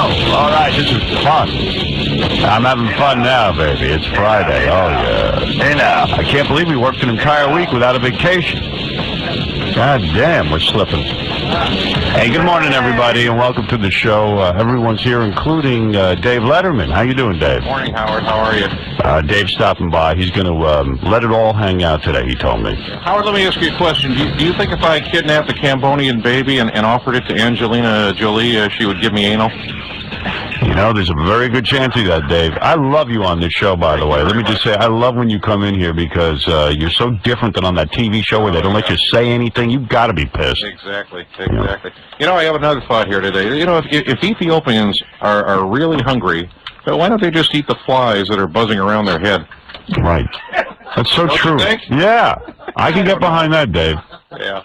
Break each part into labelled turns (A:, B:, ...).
A: All right, this is fun. I'm having fun now, baby. It's Friday. Oh, yeah. Hey, now. I can't believe we worked an entire week without a vacation. God damn, we're slipping. Hey, good morning, everybody, and welcome to the show. Everyone's here, including Dave Letterman. How you doing, Dave?
B: Morning, Howard. How are you?
A: Dave's stopping by. He's going to let it all hang out today, he told me.
B: Howard, let me ask you a question. Do you think if I kidnapped a Cambodian baby and offered it to Angelina Jolie, she would give me anal?
A: You know, there's a very good chance of that, Dave. I love you on this show, by the way. Let me just say, I love when you come in here because you're so different than on that TV show where they don't let you say anything. You've got to be pissed.
B: Exactly. You know, I have another thought here today. You know, if Ethiopians are really hungry, why don't they just eat the flies that are buzzing around their head?
A: Right. That's so
B: Don't
A: true.
B: you think?
A: Yeah. I can get behind that, Dave.
B: Yeah.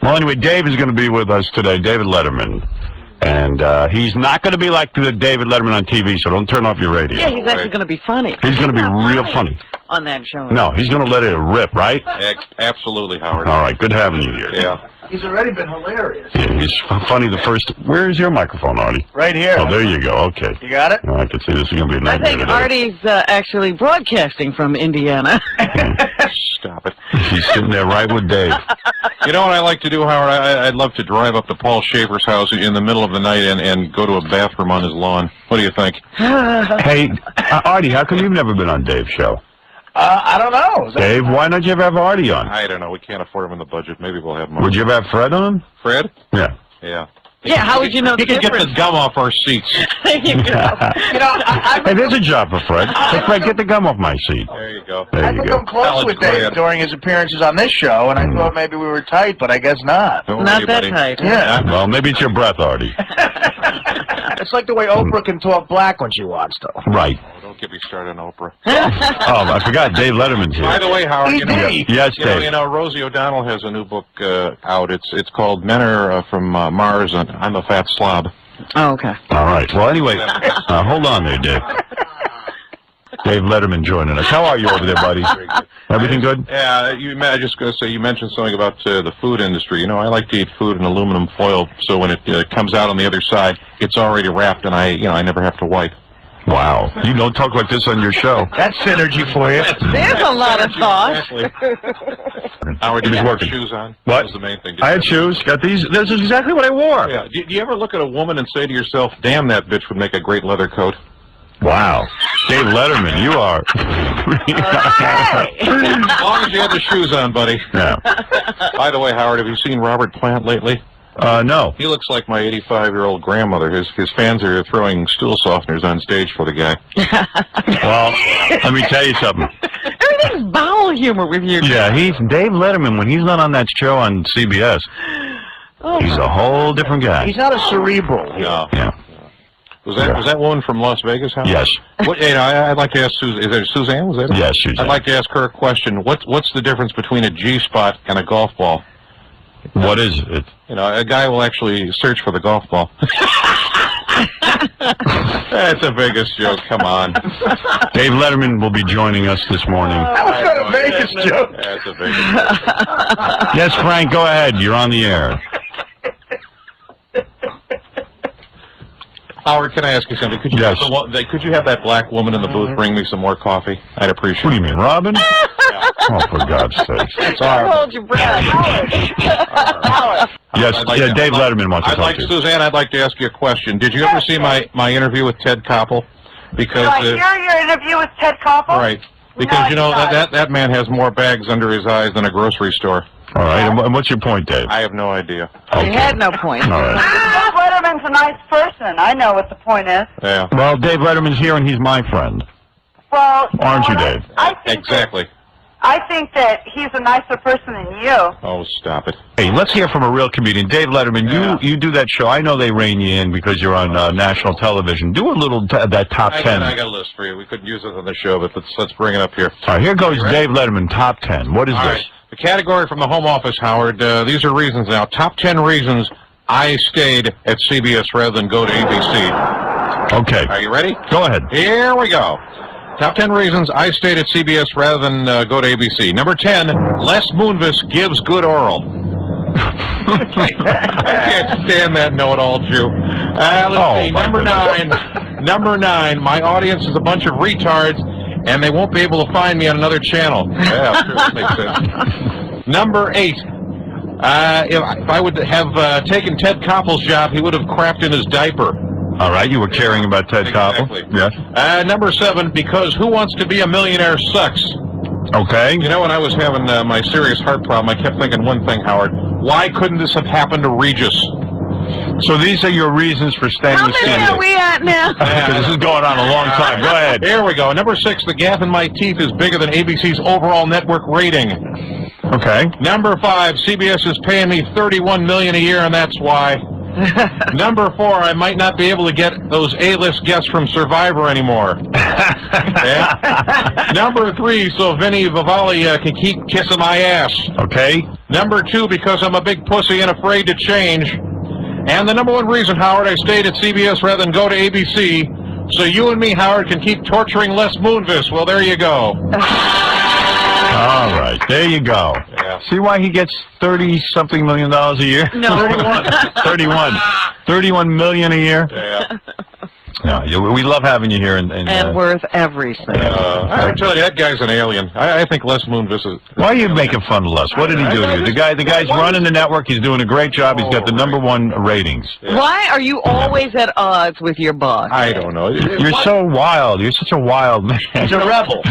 A: Well, anyway, Dave is going to be with us today, David Letterman. And he's not going to be like the David Letterman on TV, so don't turn off your radio.
C: Yeah, he's actually going to be funny.
A: He's going to be real funny.
C: On that show.
A: No, he's going to let it rip, right?
B: Absolutely, Howard.
A: All right, good having you here.
B: Yeah.
D: He's already been hilarious.
A: Yeah, he's funny the first... Where is your microphone, Artie?
D: Right here.
A: Oh, there you go. Okay.
D: You got it?
A: Oh, I can see this is going to be a
C: I
A: nightmare
C: think
A: today.
C: Artie's actually broadcasting from Indiana.
B: Stop it.
A: He's sitting there right with Dave.
B: You know what I like to do, Howard? I'd love to drive up to Paul Schaefer's house in the middle of the night and go to a bathroom on his lawn. What do you think?
A: Hey, Artie, how come you've never been on Dave's show?
D: I don't know.
A: Dave, why not you ever have Artie on?
B: I don't know. We can't afford him in the budget. Maybe we'll have him on.
A: Would you ever have Fred on?
B: Fred?
A: Yeah.
B: Yeah.
C: Yeah, how would you know the
B: He could get
C: difference?
B: the gum off our seats.
C: There you go.
A: Hey, there's a job for Fred. Hey, Fred, get the gum off my seat.
B: There you go.
A: There
D: I've
A: you
D: become
A: go.
D: close
B: College
D: with Dave
B: grad.
D: during his appearances on this show, and I thought maybe we were tight, but I guess not.
B: Don't
C: Not
B: worry,
C: that
B: buddy.
C: tight.
D: Yeah.
A: Well, maybe it's your breath, Artie.
D: It's like the way Oprah can talk black when she wants to.
A: Right.
B: Oh, don't get me started on Oprah.
A: Oh, I forgot Dave Letterman's
B: By
A: here.
B: the way, Howard, you know,
A: Yes,
B: you know,
A: Dave.
B: Rosie O'Donnell has a new book out. It's called Men Are from Mars, and I'm a Fat Slob.
C: Oh, okay.
A: All right. Well, anyway, hold on there, Dave. Dave Letterman joining us. How are you over there, buddy? Everything good?
B: Yeah, I just going to say, you mentioned something about the food industry. You know, I like to eat food in aluminum foil, so when it comes out on the other side, it's already wrapped, and I never have to wipe.
A: Wow. You don't talk like this on your show.
D: That's synergy for you.
C: There's a lot of thought.
B: Howard,
A: He
B: did
A: was
B: you have
A: working.
B: shoes on?
A: What?
B: That was the main thing.
A: I had shoes. Got these. This is exactly what I wore.
B: Yeah. Do you ever look at a woman and say to yourself, damn, that bitch would make a great leather coat?
A: Wow. Dave Letterman, you are.
B: As long as you have the shoes on, buddy.
A: Yeah.
B: By the way, Howard, have you seen Robert Plant lately?
A: No.
B: He looks like my 85-year-old grandmother. His fans are throwing stool softeners on stage for the guy.
A: Well, let me tell you something.
C: Everything's bowel humor with you.
A: Yeah, he's Dave Letterman. When he's not on that show on CBS, he's a whole different guy.
D: He's not a cerebral.
B: No.
A: Yeah.
B: Was that woman from Las Vegas, Howard?
A: Yes.
B: What, I'd like to ask Is it Suzanne? Was that it?
A: Yes, Suzanne.
B: I'd like to ask her a question. What's the difference between a G-spot and a golf ball?
A: What is it?
B: You know, a guy will actually search for the golf ball. That's a Vegas joke. Come on.
A: Dave Letterman will be joining us this morning.
D: That was not a Vegas joke.
B: That's a Vegas joke.
A: Yes, Frank, go ahead. You're on the air.
B: Howard, can I ask you something? Could you,
A: Yes.
B: could you have that black woman in the booth bring me some more coffee? I'd appreciate it.
A: What do you mean, Robin? Oh, for God's sake.
C: Hold your breath.
A: Yes,
B: I'd like to-
A: Dave Letterman wants to talk to you.
B: Suzanne, I'd like to ask you a question. Did you ever see my interview with Ted Koppel? Because
E: Did I hear your interview with Ted Koppel?
B: right, because
E: No,
B: you know
E: I did
B: that man has more bags under his eyes than a grocery store.
A: All right, and what's your point, Dave?
B: I have no idea.
C: You had no point.
A: All right.
E: Bob Letterman's a nice person. I know what the point is.
B: Yeah,
A: Well, Dave Letterman's here, and he's my friend.
E: Well,
A: Aren't you,
E: know what?
A: Dave?
B: exactly.
E: I think that he's a nicer person than you.
B: Oh, stop it.
A: Hey, let's hear from a real comedian. Dave Letterman,
B: Yeah.
A: you do that show. I know they rein you in because you're on national television. Do a little that top 10.
B: I got a list for you. We couldn't use it on the show, but let's bring it up here.
A: All right, here goes Dave Letterman, top 10. What is
B: All
A: this?
B: right. The category from the Home Office, Howard. These are reasons now. Top 10 reasons I stayed at CBS rather than go to ABC.
A: Okay.
B: Are you ready?
A: Go ahead.
B: Here we go. Top 10 reasons I stayed at CBS rather than go to ABC. Number 10, Les Moonves gives good oral. I can't stand that know-it-all Jew. Let's see, number nine, my audience is a bunch of retards, and they won't be able to find me on another channel. Yeah, sure, that makes sense. Number 8, if I would have taken Ted Koppel's job, he would have crapped in his diaper.
A: All right, you were caring about Ted Koppel. Yes.
B: Number 7, because Who Wants to Be a Millionaire sucks.
A: Okay.
B: You know, when I was having my serious heart problem, I kept thinking one thing, Howard. Why couldn't this have happened to Regis?
A: So these are your reasons for staying
C: How
A: with
C: many
A: Steve.
C: are we at now?
A: Because this is going on a long time. Go ahead.
B: Here we go. Number 6, the gap in my teeth is bigger than ABC's overall network rating.
A: Okay.
B: Number 5, CBS is paying me $31 million a year, and that's why. Number 4, I might not be able to get those A-list guests from Survivor anymore. Okay. Number 3, so Vinny Vivalli can keep kissing my ass.
A: Okay.
B: Number 2, because I'm a big pussy and afraid to change. And the number 1 reason, Howard, I stayed at CBS rather than go to ABC, so you and me, Howard, can keep torturing Les Moonves. Well, there you go.
A: All right, there you go.
B: Yeah.
A: See why he gets $30-something million a year?
C: No.
A: 31 million a year.
B: Yeah.
A: No, we love having you here.
C: And worth everything.
B: I tell you, that guy's an alien. I think Les Moonves is...
A: Why are you making fun of Les? What did he do to you? The guy's running the network. He's doing a great job. He's got the #1 ratings.
B: Yeah.
C: Why are you always at odds with your boss?
B: I don't know.
A: You're so wild. You're such a wild man.
D: He's a rebel.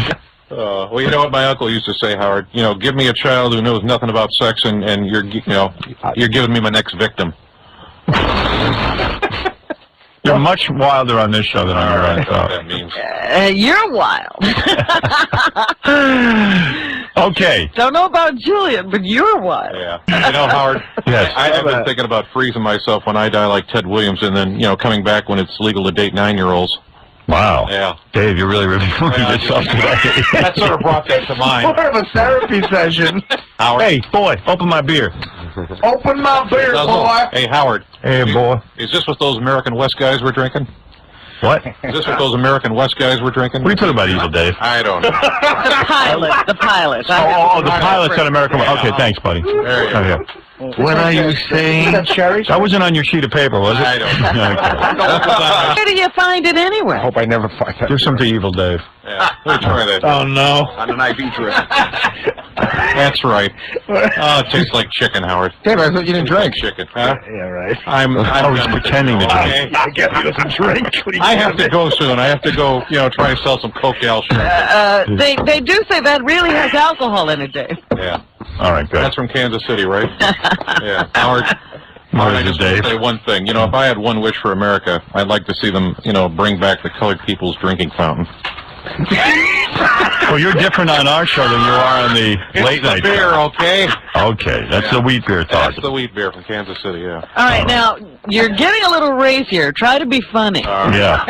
B: Well, you know what my uncle used to say, Howard? You know, give me a child who knows nothing about sex, and you're giving me my next victim.
A: You're much wilder on this show than on your own show.
B: That means.
C: You're wild.
A: Okay.
C: Don't know about Julian, but you're wild.
B: Yeah. You know, Howard,
A: Yes.
B: I've been thinking about freezing myself when I die like Ted Williams, and then, coming back when it's legal to date 9-year-olds.
A: Wow.
B: Yeah.
A: Dave, you're really reviewing yourself today.
B: That sort of brought that to mind.
D: More of a therapy session.
B: Howard.
A: Hey, boy, open my beer.
D: Open my beer, boy.
B: Hey, Howard.
A: Hey, boy.
B: Is this what those American West guys were drinking?
A: What?
B: Is this what those American West guys were drinking?
A: What are you talking about, Evil Dave?
B: I don't know.
C: The pilot.
A: Oh, the pilot's on American. Okay, thanks, buddy.
B: There you go.
A: Okay. What are you saying? That wasn't on your sheet of paper, was it?
B: I don't know.
A: Okay.
C: Where do you find it anyway?
D: Hope I never find that.
A: Do some to Evil Dave.
B: Yeah, let me try that.
A: Oh, no.
D: On an IV drip.
B: That's right. Oh, it tastes like chicken, Howard.
D: Dave, I thought you didn't drink.
B: Chicken, huh?
D: Yeah, right.
B: I'm
A: he's pretending to drink.
B: Okay.
D: I guess he doesn't drink.
B: I have to go soon. I have to go, try to sell some Coke Al.
C: They do say that really has alcohol in it, Dave.
B: Yeah.
A: All right, good.
B: That's from Kansas City, right? Yeah. Howard, I just want to say one thing. If I had one wish for America, I'd like to see them, bring back the colored people's drinking fountain.
A: Well, you're different on our show than you are on the late night
B: beer,
A: show.
B: okay?
A: Okay, that's the wheat beer talk.
B: That's the wheat beer from Kansas City, yeah.
C: All right, now, you're getting a little racier. Try to be funny.
A: Yeah.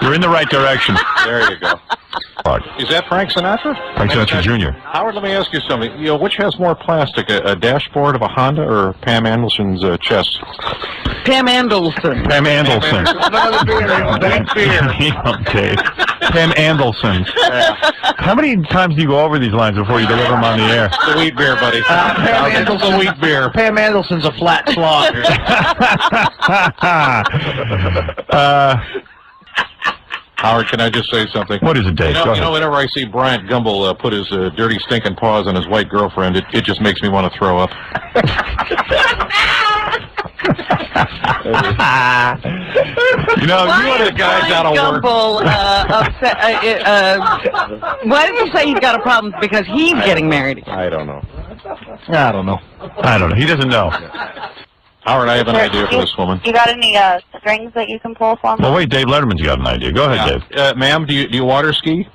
A: You're in the right direction.
B: There you go. Is that Frank Sinatra?
A: Frank Sinatra Jr.
B: Howard, let me ask you something. Which has more plastic, a dashboard of a Honda or Pam Anderson's chest?
C: Pam Anderson.
A: Pam Anderson.
D: Another beer. That beer.
A: Okay. Pam Anderson. How many times do you go over these lines before you deliver them on the air?
B: The wheat beer, buddy.
D: Pam
B: It's
D: Anderson.
B: the wheat beer.
D: Pam Anderson's a flat slog.
B: Howard, can I just say something?
A: What is it, Dave? Go ahead.
B: Whenever I see Bryant Gumbel put his dirty stinking paws on his white girlfriend, it just makes me want to throw up. You are the guys out of work.
C: Why did you say he's got a problem? Because he's getting married again.
B: I don't know.
A: I don't know. He doesn't know.
B: Howard, I have an idea for this woman.
E: You got any strings that you can pull for me?
A: Well, wait, Dave Letterman's got an idea. Go ahead, Dave.
B: Ma'am, do you water ski?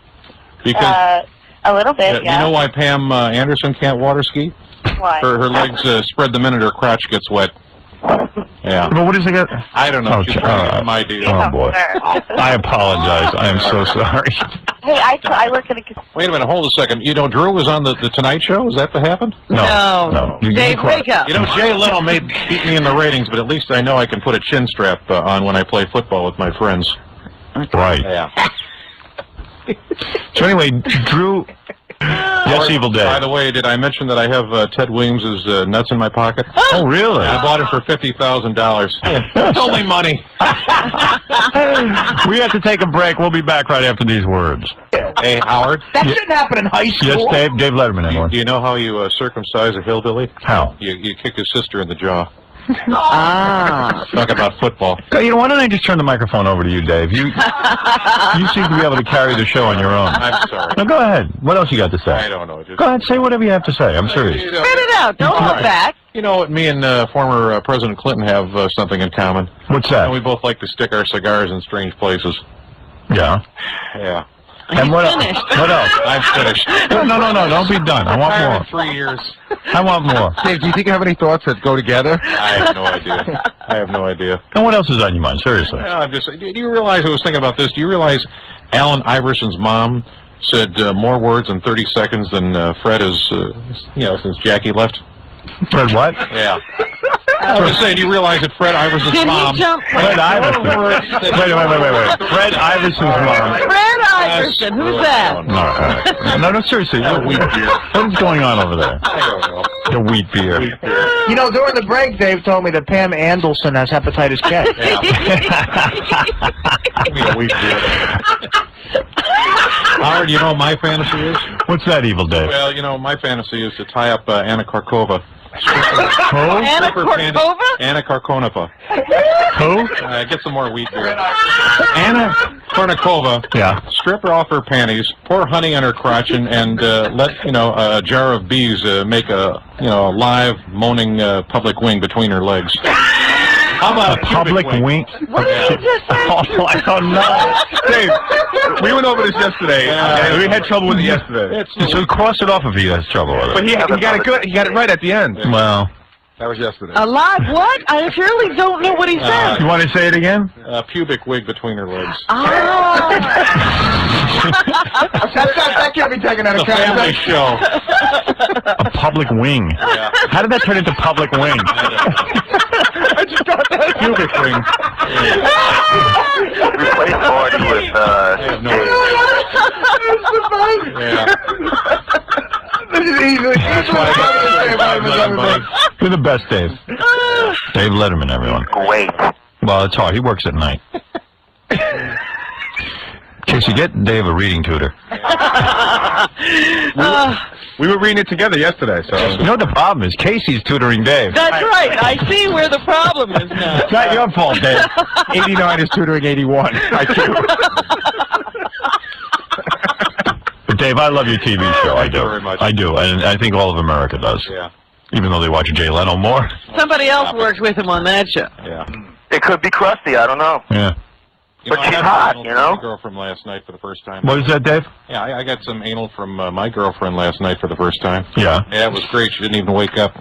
B: Because
E: A little bit,
B: you know why Pam Anderson can't water ski?
E: Why?
B: Her legs spread the minute her crotch gets wet. Yeah.
A: But what does it got?
B: I don't know. She's trying some idea.
A: Oh, boy. I apologize. I am so sorry.
E: Hey, I work at a casino.
B: Wait a minute. Hold a second. Drew was on the Tonight Show? Is that what happened?
C: No. Dave, wake up.
B: Jay Leno may beat me in the ratings, but at least I know I can put a chin strap on when I play football with my friends.
A: Right.
B: Yeah.
A: So anyway, Drew Yes, Evil Dave.
B: By the way, did I mention that I have Ted Williams' nuts in my pocket?
A: Oh, really?
B: I bought it for $50,000. It's only money.
A: We have to take a break. We'll be back right after these words.
B: Hey, Howard.
D: That shouldn't happen in high school.
A: Yes, Dave Letterman, everyone.
B: Do you know how you circumcise a hillbilly?
A: How?
B: You kick his sister in the jaw.
C: Ah.
B: Talk about football.
A: You know, why don't I just turn the microphone over to you, Dave? You seem to be able to carry the show on your own.
B: I'm sorry.
A: Now, go ahead. What else you got to say?
B: I don't know. Just,
A: Go ahead, say whatever you have to say. I'm serious.
B: You know,
C: Spit it out. Don't hold back.
B: you know what? Me and former President Clinton have something in common.
A: What's that?
B: And we both like to stick our cigars in strange places.
A: Yeah.
B: Yeah.
A: And what else?
C: Finished.
A: What else?
B: I'm finished.
A: No, don't be done. I want
B: Retired
A: more.
B: in 3 years.
A: I want more.
F: Dave, do you think you have any thoughts that go together?
B: I have no idea. I have no idea.
A: And what else is on your mind? Seriously.
B: I'm just. Do you realize? I was thinking about this. Do you realize Allen Iverson's mom said more words in 30 seconds than Fred has, since Jackie left?
A: Fred what?
B: Yeah. I was saying, do you realize that Fred Iverson's
C: Did
B: mom?
C: he jump?
A: Fred Iverson. Wait. Fred Iverson's mom.
C: Fred Iverson. Who's that?
A: No, seriously. What is going on over there?
B: I don't know.
A: The wheat beer.
D: You know, during the break, Dave told me that Pam Anderson has hepatitis K.
B: Give me a wheat beer. Howard, you know what my fantasy is?
A: What's that, Evil Dave?
B: Well, my fantasy is to tie up Anna Karkova.
C: Anna Korkova?
B: Anna Karkonova.
A: Who?
B: Get some more wheat beer. Anna Kournikova.
A: Yeah.
B: Strip her off her panties, pour honey on her crotch, and let a jar of bees make a live moaning public wing between her legs. How about
A: A public wing?
C: What did you just say?
A: Oh, I don't know.
F: Dave, we went over this yesterday.
B: Yeah.
F: We had trouble with it yesterday.
A: So cross it off if he has trouble with
F: But
A: it.
F: he got it good. He got it right at the end.
A: Well,
F: That was yesterday.
C: A live what? I surely don't know what he said.
A: you want to say it again?
B: Pubic wig between her legs.
D: That can't be taken out
B: The
D: of
B: family
D: context.
B: show.
A: A public wing.
B: Yeah.
A: How did that turn into public wing?
F: I just got that.
B: Pubic wing.
G: Replace party with,
B: I have no idea. Yeah.
D: This is easily.
B: That's why I got buddy.
A: You're the best, Dave. Dave Letterman, everyone.
G: wait.
A: Well, it's hard. He works at night. In case you get Dave a reading tutor.
F: We were reading it together yesterday, so.
A: You know what the problem is? Casey's tutoring Dave.
C: That's right. I see where the problem is now.
A: It's not your fault, Dave.
F: 89 is tutoring 81. I do.
A: But Dave, I love your TV show. I
B: Thank
A: do.
B: you very much.
A: I do, and I think all of America does.
B: Yeah.
A: Even though they watch Jay Leno more.
C: Somebody else worked with him on that show.
B: Yeah.
G: It could be crusty, I don't know.
A: Yeah.
G: But
B: I
G: she's
B: had
G: hot,
B: some
G: you
B: anal
G: know?
B: from my girlfriend last night for the first time.
A: What is that, Dave?
B: Yeah, I got some anal from my girlfriend last night for the first time.
A: Yeah.
B: Yeah, it was great. She didn't even wake up.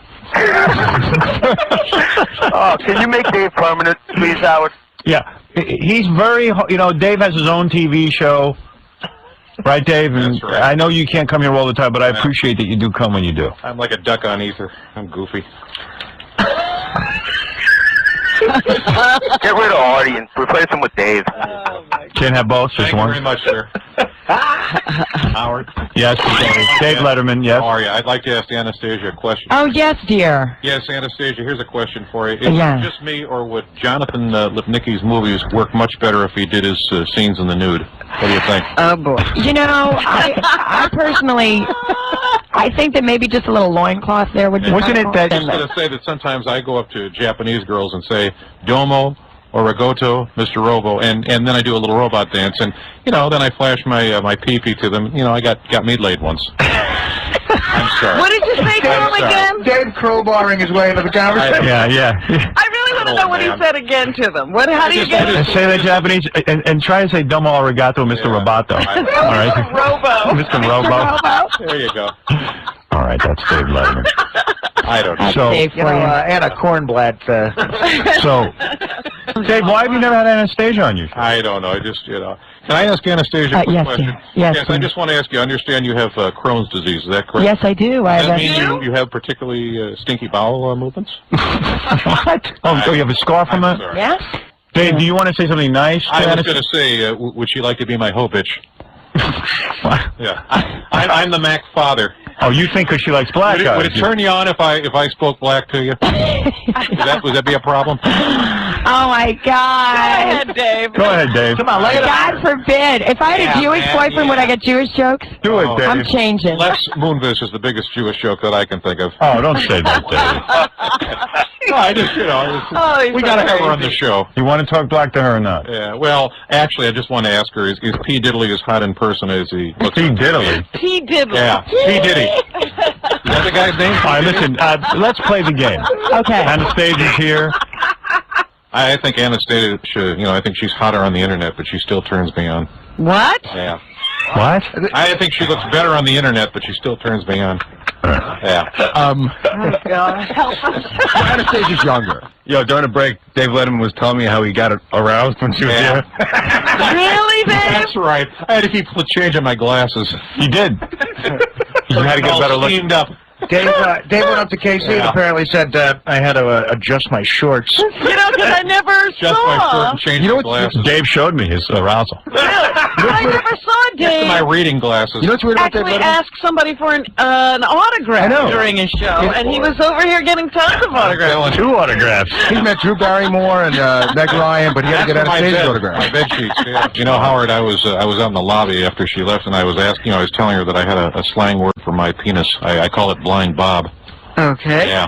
G: Oh, can you make Dave permanent, please, Howard?
A: Yeah. He's very, Dave has his own TV show. Right, Dave? And
B: That's right.
A: I know you can't come here all the time, but I appreciate that you do come when you do.
B: I'm like a duck on ether. I'm goofy.
G: Get rid of Artie and replace him with Dave.
A: Can't have both, just
B: Thank you
A: one?
B: very much, sir. Howard,
A: Yes, Dave Letterman, yes.
B: how are you? I'd like to ask Anastasia a question.
H: Oh, yes, dear.
B: Yes, Anastasia, here's a question for you. Is
H: Yeah.
B: it just me, or would Jonathan Lipnicki's movies work much better if he did his scenes in the nude? What do you think?
C: Oh, boy.
H: You know, I personally, I think that maybe just a little loincloth there would be
A: Wasn't it that-
B: I was going to say that sometimes I go up to Japanese girls and say, Domo, Origoto, Mr. Robo, and then I do a little robot dance, and, then I flash my pee-pee to them. I got me laid once. I'm sorry.
C: What did you say to him
B: I'm sorry.
C: again?
D: Dave crowbarring his way into the conversation.
A: Yeah.
C: I really want to know what he said again to them. How do you get
A: And say that Japanese, and try to say Domo Arigato, Mr.
B: Yeah.
A: Roboto. All right?
C: Robo?
A: Mr. Robo.
B: There you go.
A: All right, that's Dave Letterman.
B: I don't know.
A: So,
H: Dave
D: You
H: for
D: know,
H: you.
D: Anna Kornblatt.
A: Dave, why have you never had Anastasia on your show?
B: I don't know. I just, Can I ask Anastasia a quick
H: yes,
B: question?
H: dear. Yes,
B: I
H: dear.
B: just want to ask you, I understand you have Crohn's disease. Is that correct?
H: Yes, I do.
B: Does that
H: I
B: mean you have particularly stinky bowel movements?
A: What? Oh, you have a scar from
B: I'm
A: that?
B: sorry.
H: Yes?
A: Dave, do you want to say something nice to
B: I was
A: Anastasia?
B: going to say, would she like to be my hoe bitch? Yeah. I'm the Mac father.
A: Oh, you think because she likes black guys?
B: Would it turn you on if I spoke black to you? Would that be a problem?
H: Oh my God!
C: Go ahead, Dave.
A: Go ahead, Dave.
D: Come on, lay it out.
H: God forbid. If I had a Jewish boyfriend, would I get Jewish jokes?
A: Do it, Dave.
H: I'm changing.
B: Les Moonves is the biggest Jewish joke that I can think of.
A: Oh, don't say that, Dave.
B: No, I just, we got to have her on the show.
A: You want to talk black to her or not?
B: Yeah, well, actually, I just want to ask her, is P. Diddley as hot in person as he looks?
A: P. Diddley.
C: P. Diddley.
B: Yeah, P. Diddy. Is that the guy's name?
A: All right, listen, let's play the game.
H: Okay.
A: Anastasia's here.
B: I think Anastasia should, I think she's hotter on the internet, but she still turns me on.
C: What?
B: Yeah.
A: What?
B: I think she looks better on the internet, but she still turns me on. Yeah.
C: Oh, God. Help us.
F: Anastasia's younger. Yo, during the break, Dave Letterman was telling me how he got aroused when she was here.
C: Really, Dave?
B: That's right. I had to keep changing my glasses.
A: You did. You had to get a better look.
B: Steamed up.
D: Dave went up to KC and apparently said I had to adjust my shorts.
C: You know, because I never
B: Just my shirt
C: saw.
B: and change my glasses.
A: Dave showed me his arousal.
C: I never saw Dave
B: My reading glasses.
F: You know what's weird about Dave
C: actually
F: Letterman?
C: ask somebody for an autograph during his show, and he was over here getting tons of autographs.
A: 2 autographs.
F: He met Drew Barrymore and Meg Ryan, but he had to get
B: my
F: Anastasia's
B: bed,
F: autograph.
B: my bed sheets. Yeah. You know, Howard, I was out in the lobby after she left, and I was asking, I was telling her that I had a slang word for my penis. I call it blind Bob.
C: Okay.
B: Yeah.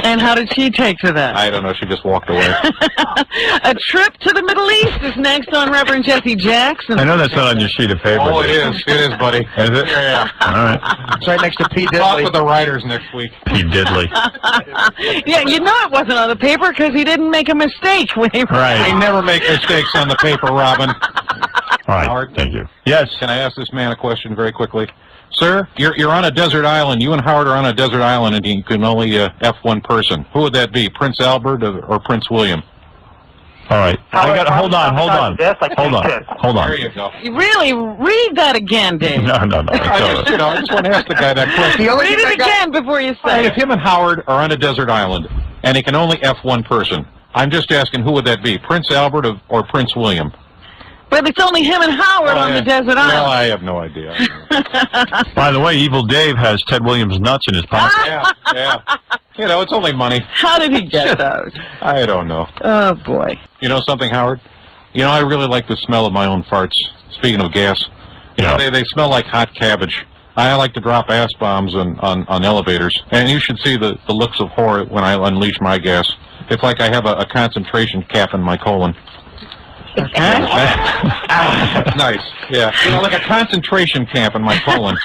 C: And how did she take to that?
B: I don't know. She just walked away.
C: A trip to the Middle East is next on Reverend Jesse Jackson.
A: I know that's not on your sheet of paper.
B: Oh, it is. It is, buddy.
A: Is it?
B: Yeah.
A: All right.
D: It's right next to P.
B: Talk with
D: Diddley.
B: the writers next week.
A: P. Diddley.
C: Yeah, you know it wasn't on the paper because he didn't make a mistake when he
A: Right.
B: I never make mistakes on the paper, Robin.
A: All right.
B: Howard?
A: Thank you. Yes.
B: Can I ask this man a question very quickly? Sir, you're on a desert island. You and Howard are on a desert island, and you can only F one person. Who would that be, Prince Albert or Prince William?
A: All right. Hold on.
B: There you go.
C: You really read that again, Dave.
A: No. It's all right.
B: I just want to ask the guy that question.
C: Read it again before you say
B: If
C: it.
B: him and Howard are on a desert island, and he can only F one person, I'm just asking, who would that be, Prince Albert or Prince William?
C: But it's only him and Howard on the desert
B: Well,
C: island.
B: I have no idea.
A: By the way, Evil Dave has Ted Williams' nuts in his pocket.
B: Yeah. You know, it's only money.
C: How did he get those?
B: I don't know.
C: Oh, boy.
B: You know something, Howard? You know, I really like the smell of my own farts. Speaking of gas, you know, they smell like hot cabbage. I like to drop ass bombs on elevators, and you should see the looks of horror when I unleash my gas. It's like I have a concentration cap in my colon. Nice. Yeah. You know, like a concentration camp in my colon.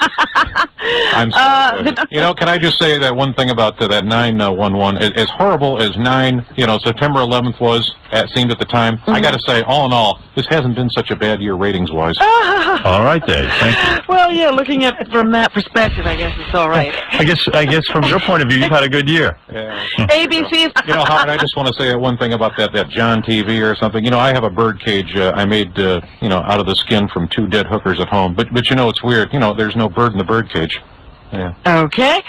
B: I'm sorry. You know, can I just say that one thing about that 911? As horrible as September 11th was, seemed at the time, I got to say, all in all, this hasn't been such a bad year ratings-wise.
A: All right, Dave. Thank you.
C: Well, yeah, looking at it from that perspective, I guess it's all right.
A: I guess from your point of view, you've had a good year.
B: Yeah.
C: ABC's...
B: You know, Howard, I just want to say one thing about that John TV or something. You know, I have a bird cage I made, out of the skin from 2 dead hookers at home. But you know, it's weird. You know, there's no bird in the bird cage. Yeah.
C: Okay.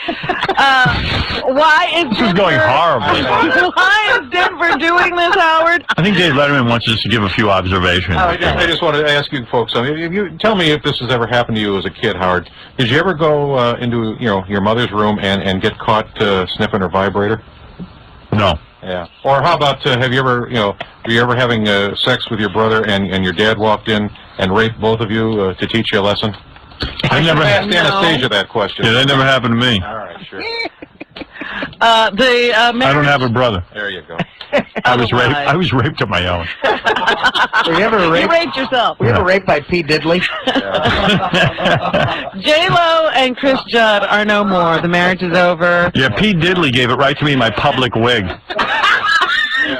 C: Why is
A: This is going horribly.
C: Why is Denver doing this, Howard?
A: I think Dave Letterman wants us to give a few observations.
B: I just wanted to ask you folks, if you tell me if this has ever happened to you as a kid, Howard. Did you ever go into your mother's room and get caught sniffing her vibrator?
A: No.
B: Yeah. Or how about have you ever were you ever having sex with your brother and your dad walked in and raped both of you to teach you a lesson?
A: I never
B: asked Anastasia that question.
A: Yeah, that never happened to me.
B: All right, sure.
A: I don't have a brother.
B: There you go.
A: I was raped on my own.
D: Were you ever raped?
C: You raped yourself.
D: Were you ever raped by P. Diddley?
C: J-Lo and Chris Judd are no more. The marriage is over.
A: Yeah, P. Diddley gave it right to me in my public wig.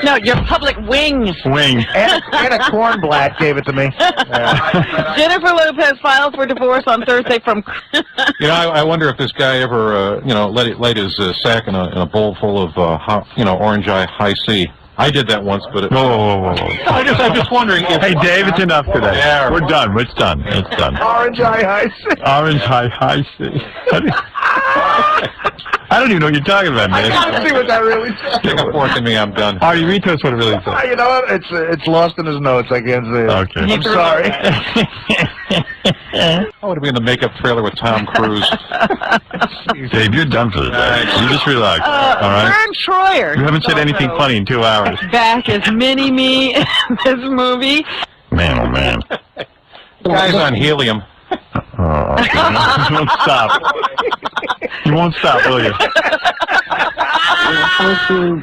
C: No, your public wing.
A: Wing.
D: Anna Kornblatt gave it to me.
C: Jennifer Lopez filed for divorce on Thursday from...
B: I wonder if this guy ever, laid his sack in a bowl full of, Orange Eye High C. I did that once, but
A: Whoa.
B: I'm just wondering if...
A: Hey, Dave, it's enough today.
B: Yeah,
A: We're done. It's done. It's done.
D: Orange Eye High C.
A: Orange High C.
F: I don't even know what you're talking about, man.
D: I gotta see what that really says.
B: Take a fork in me, I'm done.
F: Artie, read to us what it really says.
D: You know what? It's lost in his notes. I can't see it.
F: Okay.
D: I'm sorry.
B: I want to be in the makeup trailer with Tom Cruise.
F: Dave, you're done for the day. You just relax, all right?
C: Vern Troyer.
F: You haven't said anything funny in 2 hours.
C: Back as Mini-Me in this movie.
F: Man, oh, man.
B: The guy's on helium.
F: Oh, okay. You won't stop. You won't stop, will you?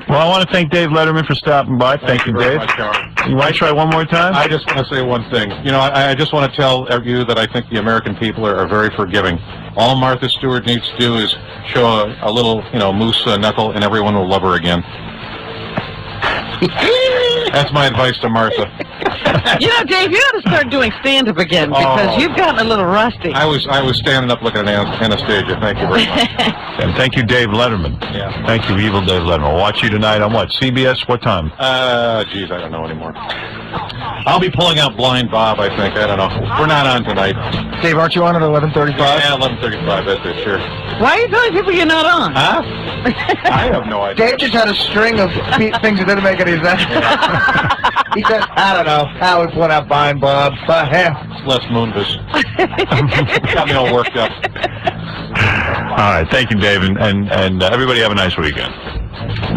F: Well, I want to thank Dave Letterman for stopping by. Thank you, Dave. You want to try one more time?
B: I just want to say one thing. You know, I just want to tell you that I think the American people are very forgiving. All Martha Stewart needs to do is show a little, moose knuckle, and everyone will love her again. That's my advice to Martha.
C: Dave, you ought to start doing stand-up again because you've gotten a little rusty.
B: I was standing up looking at Anastasia. Thank you very much.
F: And thank you, Dave Letterman.
B: Yeah.
F: Thank you, evil Dave Letterman. We'll watch you tonight on what? CBS? What time?
B: Geez, I don't know anymore. I'll be pulling out Blind Bob, I think. I don't know. We're not on tonight.
D: Dave, aren't you on at 11:35?
B: Yeah, 11:35. That's it, sure.
C: Why are you telling people you're not on?
B: Huh? I have no idea.
D: Dave just had a string of things that didn't make any sense. He said, I don't know, how we put out Blind Bob.
B: It's Les Moonves. Got me all worked up.
F: All right. Thank you, Dave. And everybody have a nice weekend.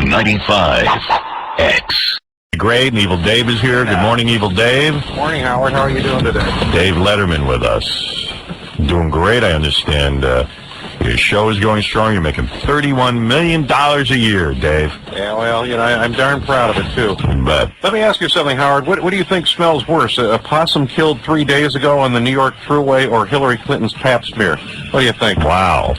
F: 95X. Great, and Evil Dave is here. Good morning, Evil Dave.
B: Morning, Howard. How are you doing today?
F: Dave Letterman with us. Doing great, I understand. Your show is going strong. You're making $31 million a year, Dave.
B: Yeah, well, I'm darn proud of it, too.
F: But
B: Let me ask you something, Howard. What do you think smells worse, a possum killed 3 days ago on the New York Thruway or Hillary Clinton's pap smear? What do you think?
F: wow.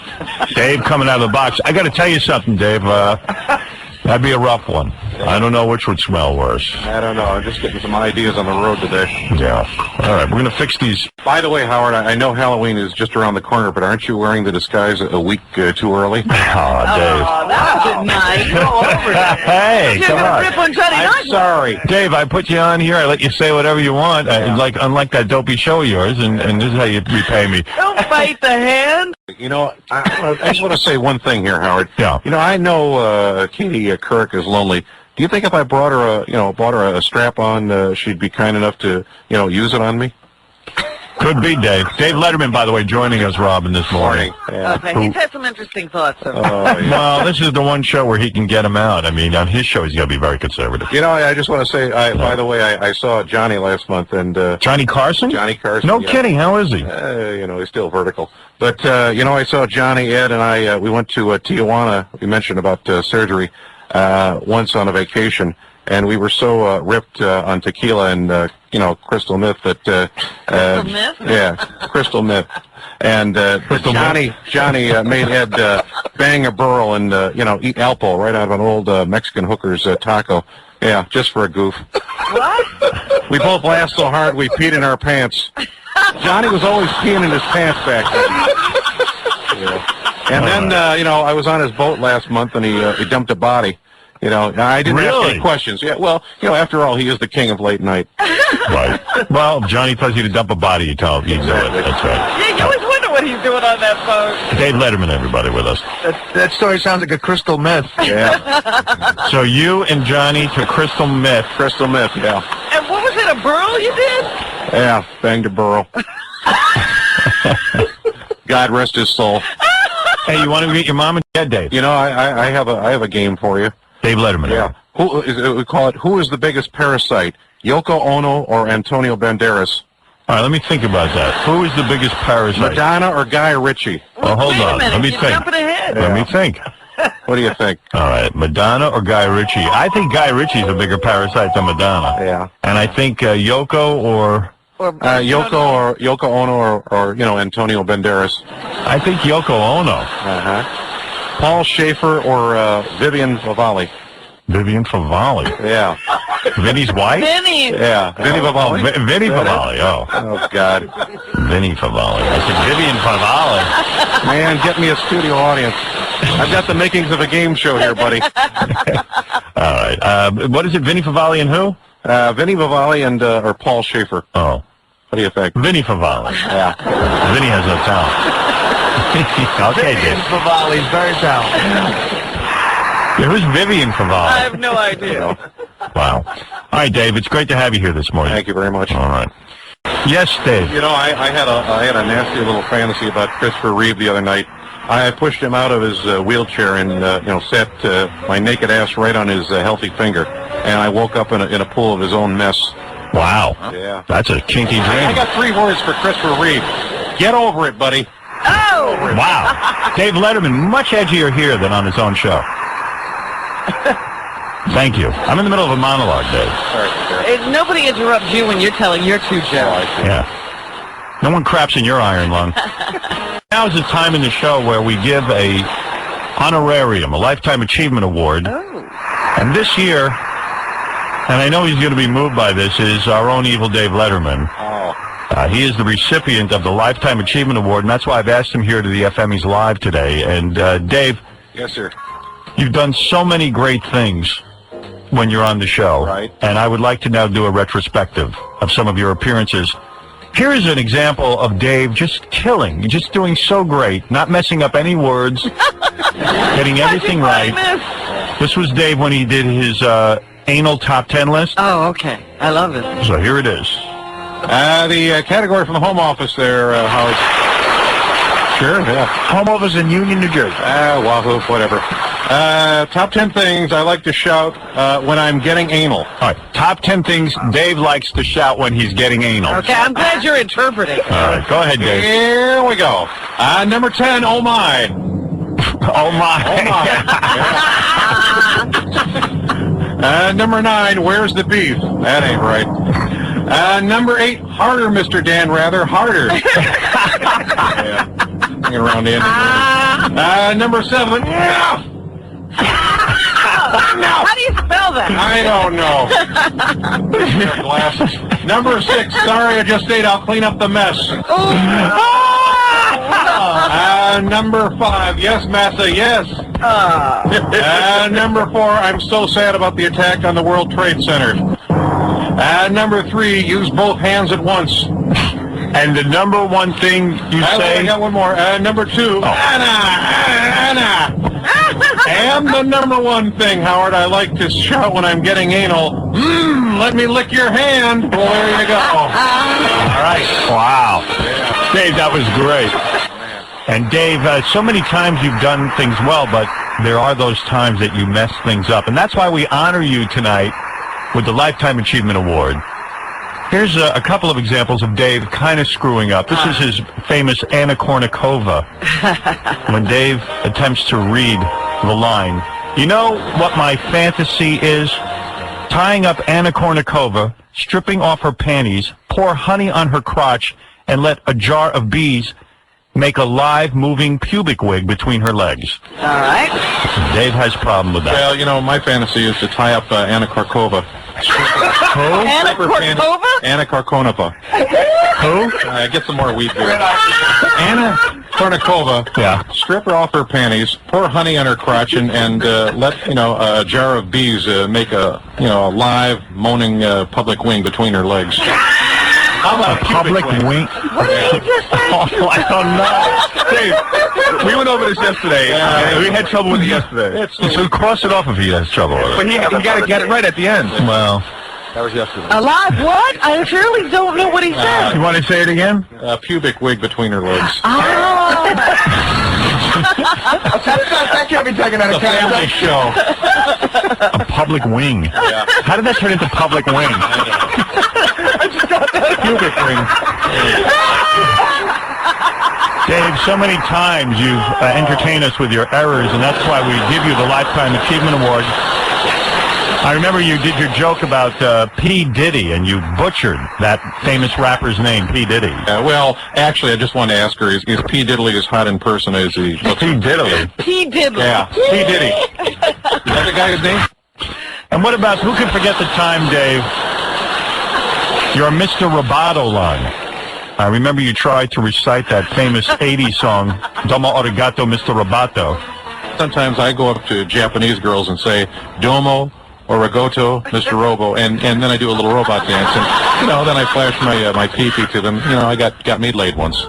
F: Dave coming out of the box. I got to tell you something, Dave. That'd be a rough one. I don't know which would smell worse.
B: I don't know. I'm just getting some ideas on the road today.
F: Yeah. All right, we're going to fix these.
B: By the way, Howard, I know Halloween is just around the corner, but aren't you wearing the disguise a week too early?
F: Oh, Dave.
C: Oh, that was nice. Go over that.
F: Hey, come on.
C: Rip on Sunday night.
B: I'm sorry.
F: Dave, I put you on here. I let you say whatever you want. Unlike that dopey show of yours, and this is how you repay me.
C: Don't bite the hand.
B: I just want to say one thing here, Howard.
F: Yeah.
B: I know Katie Couric is lonely. Do you think if I bought her a strap-on, she'd be kind enough to, use it on me?
F: Could be, Dave. Dave Letterman, by the way, joining us, Robin, this morning.
B: Yeah.
C: Okay, he's had some interesting thoughts. So.
B: Yeah.
F: Well, this is the one show where he can get them out. I mean, on his show, he's going to be very conservative.
B: I just want to say, by the way, I saw Johnny last month, and
F: Johnny Carson?
B: Johnny Carson.
F: No
B: yeah.
F: kidding. How is he?
B: He's still vertical. But, I saw Johnny, Ed, and I, we went to Tijuana. We mentioned about surgery once on a vacation, and we were so ripped on tequila and, crystal meth that...
C: Crystal meth?
B: Yeah, crystal meth. And Johnny made Ed bang a burl and, eat Alpo right out of an old Mexican hooker's taco. Yeah, just for a goof.
C: What?
B: We both laughed so hard we peed in our pants. Johnny was always peeing in his pants back then. Yeah. And then, I was on his boat last month, and he dumped a body. I didn't ask any questions. Yeah, well, after all, he is the king of late night.
F: Right. Well, Johnny tells you to dump a body, you tell him. You do it. That's right.
C: Yeah, you always wonder what he's doing on that boat.
F: Dave Letterman, everybody, with us.
D: That story sounds like a crystal myth.
B: Yeah.
F: So you and Johnny to crystal meth.
B: Crystal meth, yeah.
C: And what was it, a burl you did?
B: Yeah, banged a burl. God rest his soul.
F: Hey, you want to get your mom and dad, Dave?
B: I have a game for you.
F: Dave Letterman.
B: Yeah. We call it, who is the biggest parasite, Yoko Ono or Antonio Banderas?
F: All right, let me think about that. Who is the biggest parasite?
B: Madonna or Guy Ritchie?
F: Well, hold
C: Wait a
F: on.
C: minute,
F: Let me
C: you're
F: think.
C: jumping ahead.
F: Let me think.
B: What do you think?
F: All right, Madonna or Guy Ritchie? I think Guy Ritchie's a bigger parasite than Madonna.
B: Yeah.
F: And I think Yoko or...
B: Yoko Ono or Antonio Banderas.
F: I think Yoko Ono.
B: Uh-huh. Paul Schaefer or Vivian Favali.
F: Vivian Favali.
B: Yeah.
F: Vinny's wife?
C: Vinny.
B: Yeah. Vinny Favali.
F: Vinny Favali, oh.
B: Oh, God.
F: Vinny Favali. I said Vivian Favali.
B: Man, get me a studio audience. I've got the makings of a game show here, buddy.
F: All right. What is it, Vinny Favali and who?
B: Vinny Favali and or Paul Schaefer.
F: Oh.
B: What do you think?
F: Vinny Favale.
B: Yeah.
F: Vinny has no talent. Okay,
D: Vivian
F: Dave.
D: Favale's very talented.
F: Yeah, who's Vivian Favale?
C: I have no idea.
F: Wow. All right, Dave, it's great to have you here this morning.
B: Thank you very much.
F: All right. Yes, Dave.
B: You know, I had a nasty little fantasy about Christopher Reeve the other night. I pushed him out of his wheelchair and sat my naked ass right on his healthy finger, and I woke up in a pool of his own mess.
F: Wow.
B: Yeah.
F: That's a kinky
B: I
F: dream.
B: got 3 words for Christopher Reeve. Get over it, buddy.
C: Oh!
F: Wow. Dave Letterman, much edgier here than on his own show. Thank you. I'm in the middle of a monologue, Dave.
B: Sorry.
C: Nobody interrupts you when you're telling your 2 jokes.
F: Yeah. No one craps in your iron lung. Now is the time in the show where we give a honorarium, a Lifetime Achievement Award.
C: Oh.
F: And this year, and I know he's going to be moved by this, is our own evil Dave Letterman.
B: Oh.
F: He is the recipient of the Lifetime Achievement Award, and that's why I've asked him here to the FME's Live today. And Dave,
B: Yes, sir.
F: you've done so many great things when you're on the show.
B: Right.
F: And I would like to now do a retrospective of some of your appearances. Here is an example of Dave just killing, just doing so great, not messing up any words, getting everything right. This was Dave when he did his anal top 10 list.
C: Oh, okay. I love it.
F: So here it is.
B: The category from the Home Office there, Howard. Sure, yeah.
D: Home office in Union, New Jersey.
B: Wahoo, whatever. Top 10 things I like to shout when I'm getting anal.
F: All right, top 10 things Dave likes to shout when he's getting anal.
C: Okay, I'm glad you're interpreting.
F: All right, go ahead, Dave.
B: Here we go. Number 10, oh my.
F: Oh, my.
B: Number 9, where's the beef? That ain't right. Number 8, harder, Mr. Dan Rather, harder. Yeah. Hanging around the end of the number 7, yeah.
C: How do you spell that?
B: I don't know. Glasses. Number 6, sorry I just ate, I'll clean up the mess. Number 5, yes, massa, yes. Number 4, I'm so sad about the attack on the World Trade Center. Number 3, use both hands at once.
F: And the number 1 thing you say...
B: I got one more. Number 2, Anna. And the number 1 thing, Howard, I like to shout when I'm getting anal, let me lick your hand. Well, there you go.
F: All right. Wow. Dave, that was great. And Dave, so many times you've done things well, but there are those times that you mess things up. And that's why we honor you tonight with the Lifetime Achievement Award. Here's a couple of examples of Dave kind of screwing up. This is his famous Anna Kournikova, when Dave attempts to read the line, you know what my fantasy is? Tying up Anna Kournikova, stripping off her panties, pour honey on her crotch, and let a jar of bees make a live, moving pubic wig between her legs.
C: All right.
F: Dave has a problem with that.
B: Well, you know, my fantasy is to tie up Anna Kournikova.
C: Anna Kournikova?
B: Anna Kournikova.
F: Who?
B: Get some more weed here. Anna Kournikova.
F: Yeah.
B: Strip her off her panties, pour honey on her crotch, and let a jar of bees make a live moaning public wing between her legs.
F: How about a public wing?
C: What did you just say?
F: Oh, I don't know. Dave, we went over this yesterday. We had trouble with it yesterday. So cross it off if he has trouble with it.
D: But you got to get it right at the end.
F: Well,
B: That was yesterday.
C: Alive what? I really don't know what he said.
F: you want to say it again?
B: Pubic wig between her legs.
C: Oh.
D: That can't be taken out of
B: Family
D: context.
B: show.
F: A public wing.
B: Yeah.
F: How did that turn into public wing?
B: Pubic ring.
F: Dave, so many times you've entertained us with your errors, and that's why we give you the Lifetime Achievement Award. I remember you did your joke about P. Diddy, and you butchered that famous rapper's name, P. Diddy.
B: Well, actually, I just wanted to ask her, is P. Diddley as hot in person as he...
F: P. Diddley.
C: P. Diddley.
B: Yeah, P. Diddy. Is that the guy's name?
F: And what about, who can forget the time, Dave, your Mr. Roboto line? I remember you tried to recite that famous 80s song, Domo Arigato, Mr. Roboto.
B: Sometimes I go up to Japanese girls and say, Domo or Ragoto, Mr. Robo, and then I do a little robot dance, and then I flash my pee-pee to them. I got me laid once.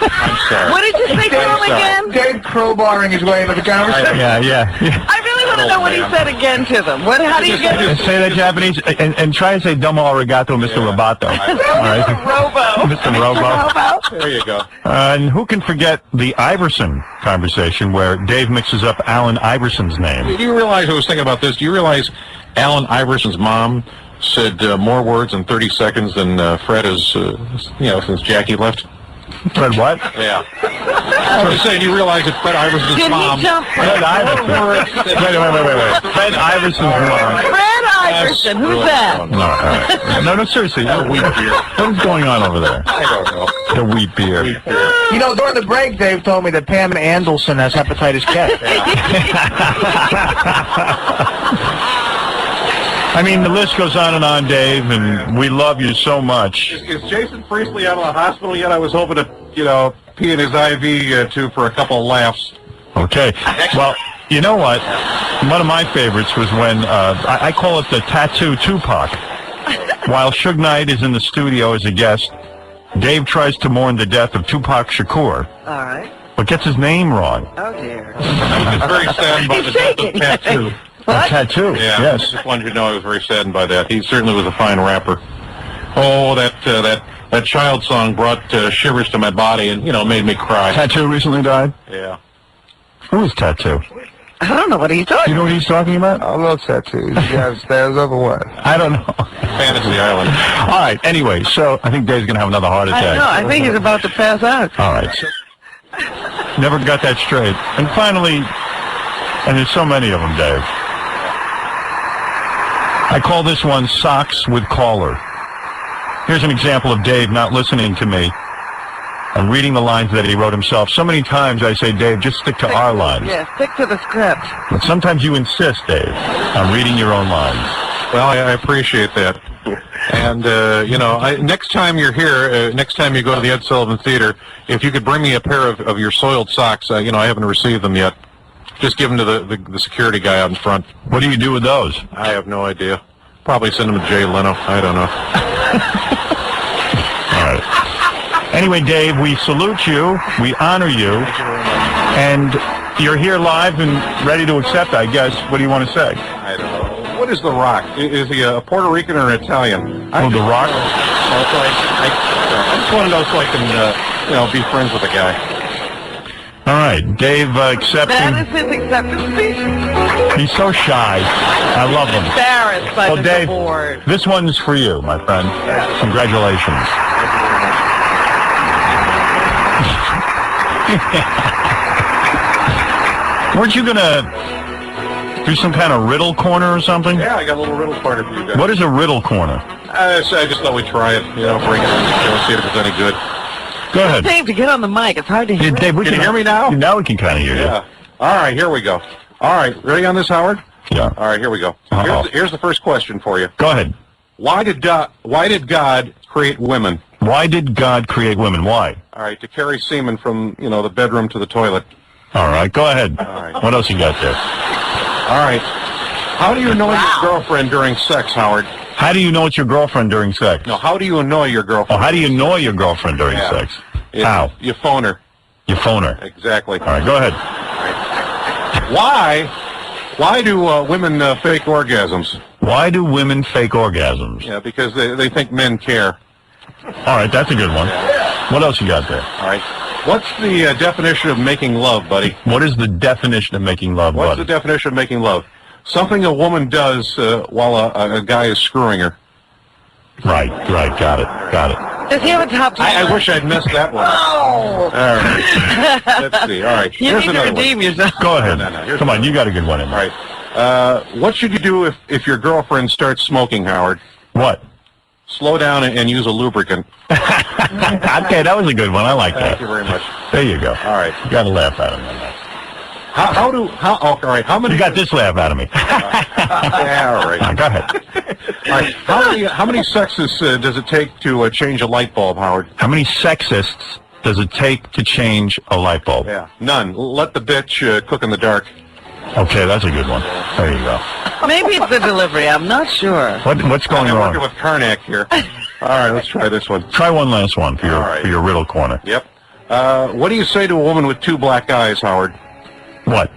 B: I'm sorry.
C: What did you say to him again?
D: Dave crowbarring his way into the conversation.
F: Yeah.
C: I really want to know what he said again to them. How do you get it?
F: Say that Japanese, and try and say domo arigato, Mr. Roboto. All right.
C: Robo.
F: Mr. Robo.
B: There you go.
F: And who can forget the Iverson conversation where Dave mixes up Allen Iverson's name?
B: Do you realize, I was thinking about this, do you realize Allen Iverson's mom said more words in 30 seconds than Fred has, since Jackie left?
F: Fred what?
B: Yeah. I was saying, you realize that Fred Iverson's mom...
F: Fred Iverson. Wait. Fred Iverson's mom.
C: Fred Iverson, who's that?
F: No, all right. No, seriously. Wheat beer. What is going on over there?
B: I don't know.
F: The wheat beer.
D: During the break, Dave told me that Pam Andelson has hepatitis K.
F: I mean, the list goes on and on, Dave, and we love you so much.
B: Is Jason Priestley out of the hospital yet? I was hoping to, pee in his IV tube for a couple of laughs.
F: Okay. Well, you know what? One of my favorites was when, I call it the Tattoo Tupac. While Suge Knight is in the studio as a guest, Dave tries to mourn the death of Tupac Shakur.
C: All right.
F: But gets his name wrong.
C: Oh, dear.
B: I was very saddened by the death of Tattoo.
F: A tattoo,
B: Yeah,
F: yes.
B: I just wanted you to know I was very saddened by that. He certainly was a fine rapper. Oh, that child song brought shivers to my body and, made me cry.
F: Tattoo recently died?
B: Yeah.
F: Who is Tattoo?
C: I don't know what he's talking
F: You know what he's talking about?
D: I love tattoos. You guys stands over what?
F: I don't know.
B: Fantasy Island.
F: All right, anyway, so I think Dave's going to have another heart
C: I
F: attack.
C: know. I think he's about to pass out.
F: All right. So, never got that straight. And finally, and there's so many of them, Dave. I call this one Socks with Caller. Here's an example of Dave not listening to me and reading the lines that he wrote himself. So many times I say, Dave, just stick to our lines.
C: Yeah, stick to the script.
F: But sometimes you insist, Dave, on reading your own lines.
B: Well, I appreciate that. And, next time you're here, next time you go to the Ed Sullivan Theater, if you could bring me a pair of your soiled socks, I haven't received them yet. Just give them to the security guy out in front.
F: What do you do with those?
B: I have no idea. Probably send them to Jay Leno. I don't know.
F: All right. Anyway, Dave, we salute you. We honor you. And you're here live and ready to accept, I guess. What do you want to say?
B: I don't know. What is The Rock? Is he a Puerto Rican or an Italian?
F: Oh, The Rock?
B: I just want to know so I can, be friends with the guy.
F: All right, Dave accepting.
C: That is his acceptance speech.
F: He's so shy. I love him.
C: Embarrassed by
F: Well,
C: the
F: Dave,
C: board.
F: this one's for you, my friend. Congratulations. Weren't you going to do some kind of riddle corner or something?
B: Yeah, I got a little riddle corner for you guys.
F: What is a riddle corner?
B: I just thought we'd try it, bring it in, see if it's any good.
F: Go ahead.
C: Dave, to get on the mic. It's hard to hear.
F: Dave,
B: Can you hear me now?
F: Now we can kind of hear you.
B: Yeah. All right, here we go. All right, ready on this, Howard?
F: Yeah.
B: All right, here we go.
F: Uh-oh.
B: Here's the first question for you.
F: Go ahead.
B: Why did God create women?
F: Why did God create women? Why?
B: All right, to carry semen from, the bedroom to the toilet.
F: All right, go ahead.
B: All right.
F: What else you got there?
B: All right. How do you annoy your girlfriend during sex, Howard?
F: How do you know it's your girlfriend during sex?
B: No, how do you annoy your
F: Oh,
B: girlfriend?
F: how do you annoy your girlfriend during
B: Yeah.
F: sex? How?
B: You phone her.
F: You phone her.
B: Exactly.
F: All right, go ahead.
B: Why do women fake orgasms?
F: Why do women fake orgasms?
B: Yeah, because they think men care.
F: All right, that's a good one. What else you got there?
B: All right. What's the definition of making love, buddy?
F: What is the definition of making love,
B: What's
F: buddy?
B: the definition of making love? Something a woman does while a guy is screwing her.
F: Right, got it.
C: Does he have a top 10?
B: I wish I'd missed that one.
C: Oh!
B: All right. Let's see. All right.
C: You
B: Here's
C: need to
B: another
C: redeem
B: one.
C: yourself.
F: Go ahead.
B: No, here's
F: Come on,
B: another
F: you got a good one in
B: All
F: there.
B: right. What should you do if your girlfriend starts smoking, Howard?
F: What?
B: Slow down and use a lubricant.
F: Okay, that was a good one. I like
B: Thank
F: that.
B: you very much.
F: There you go.
B: All right.
F: You got to laugh at him.
B: All right. How many?
F: You got this laugh out of me.
B: Yeah. All right.
F: Go ahead.
B: All right. How many sexes does it take to change a light bulb, Howard?
F: How many sexists does it take to change a light bulb?
B: Yeah. None. Let the bitch cook in the dark.
F: Okay, that's a good one. There you go.
C: Maybe it's the delivery. I'm not sure.
F: What's going
B: I'm
F: wrong?
B: working with Karnak here. All right, let's try this one.
F: Try one last one for your riddle corner.
B: Yep. What do you say to a woman with 2 black eyes, Howard?
F: What?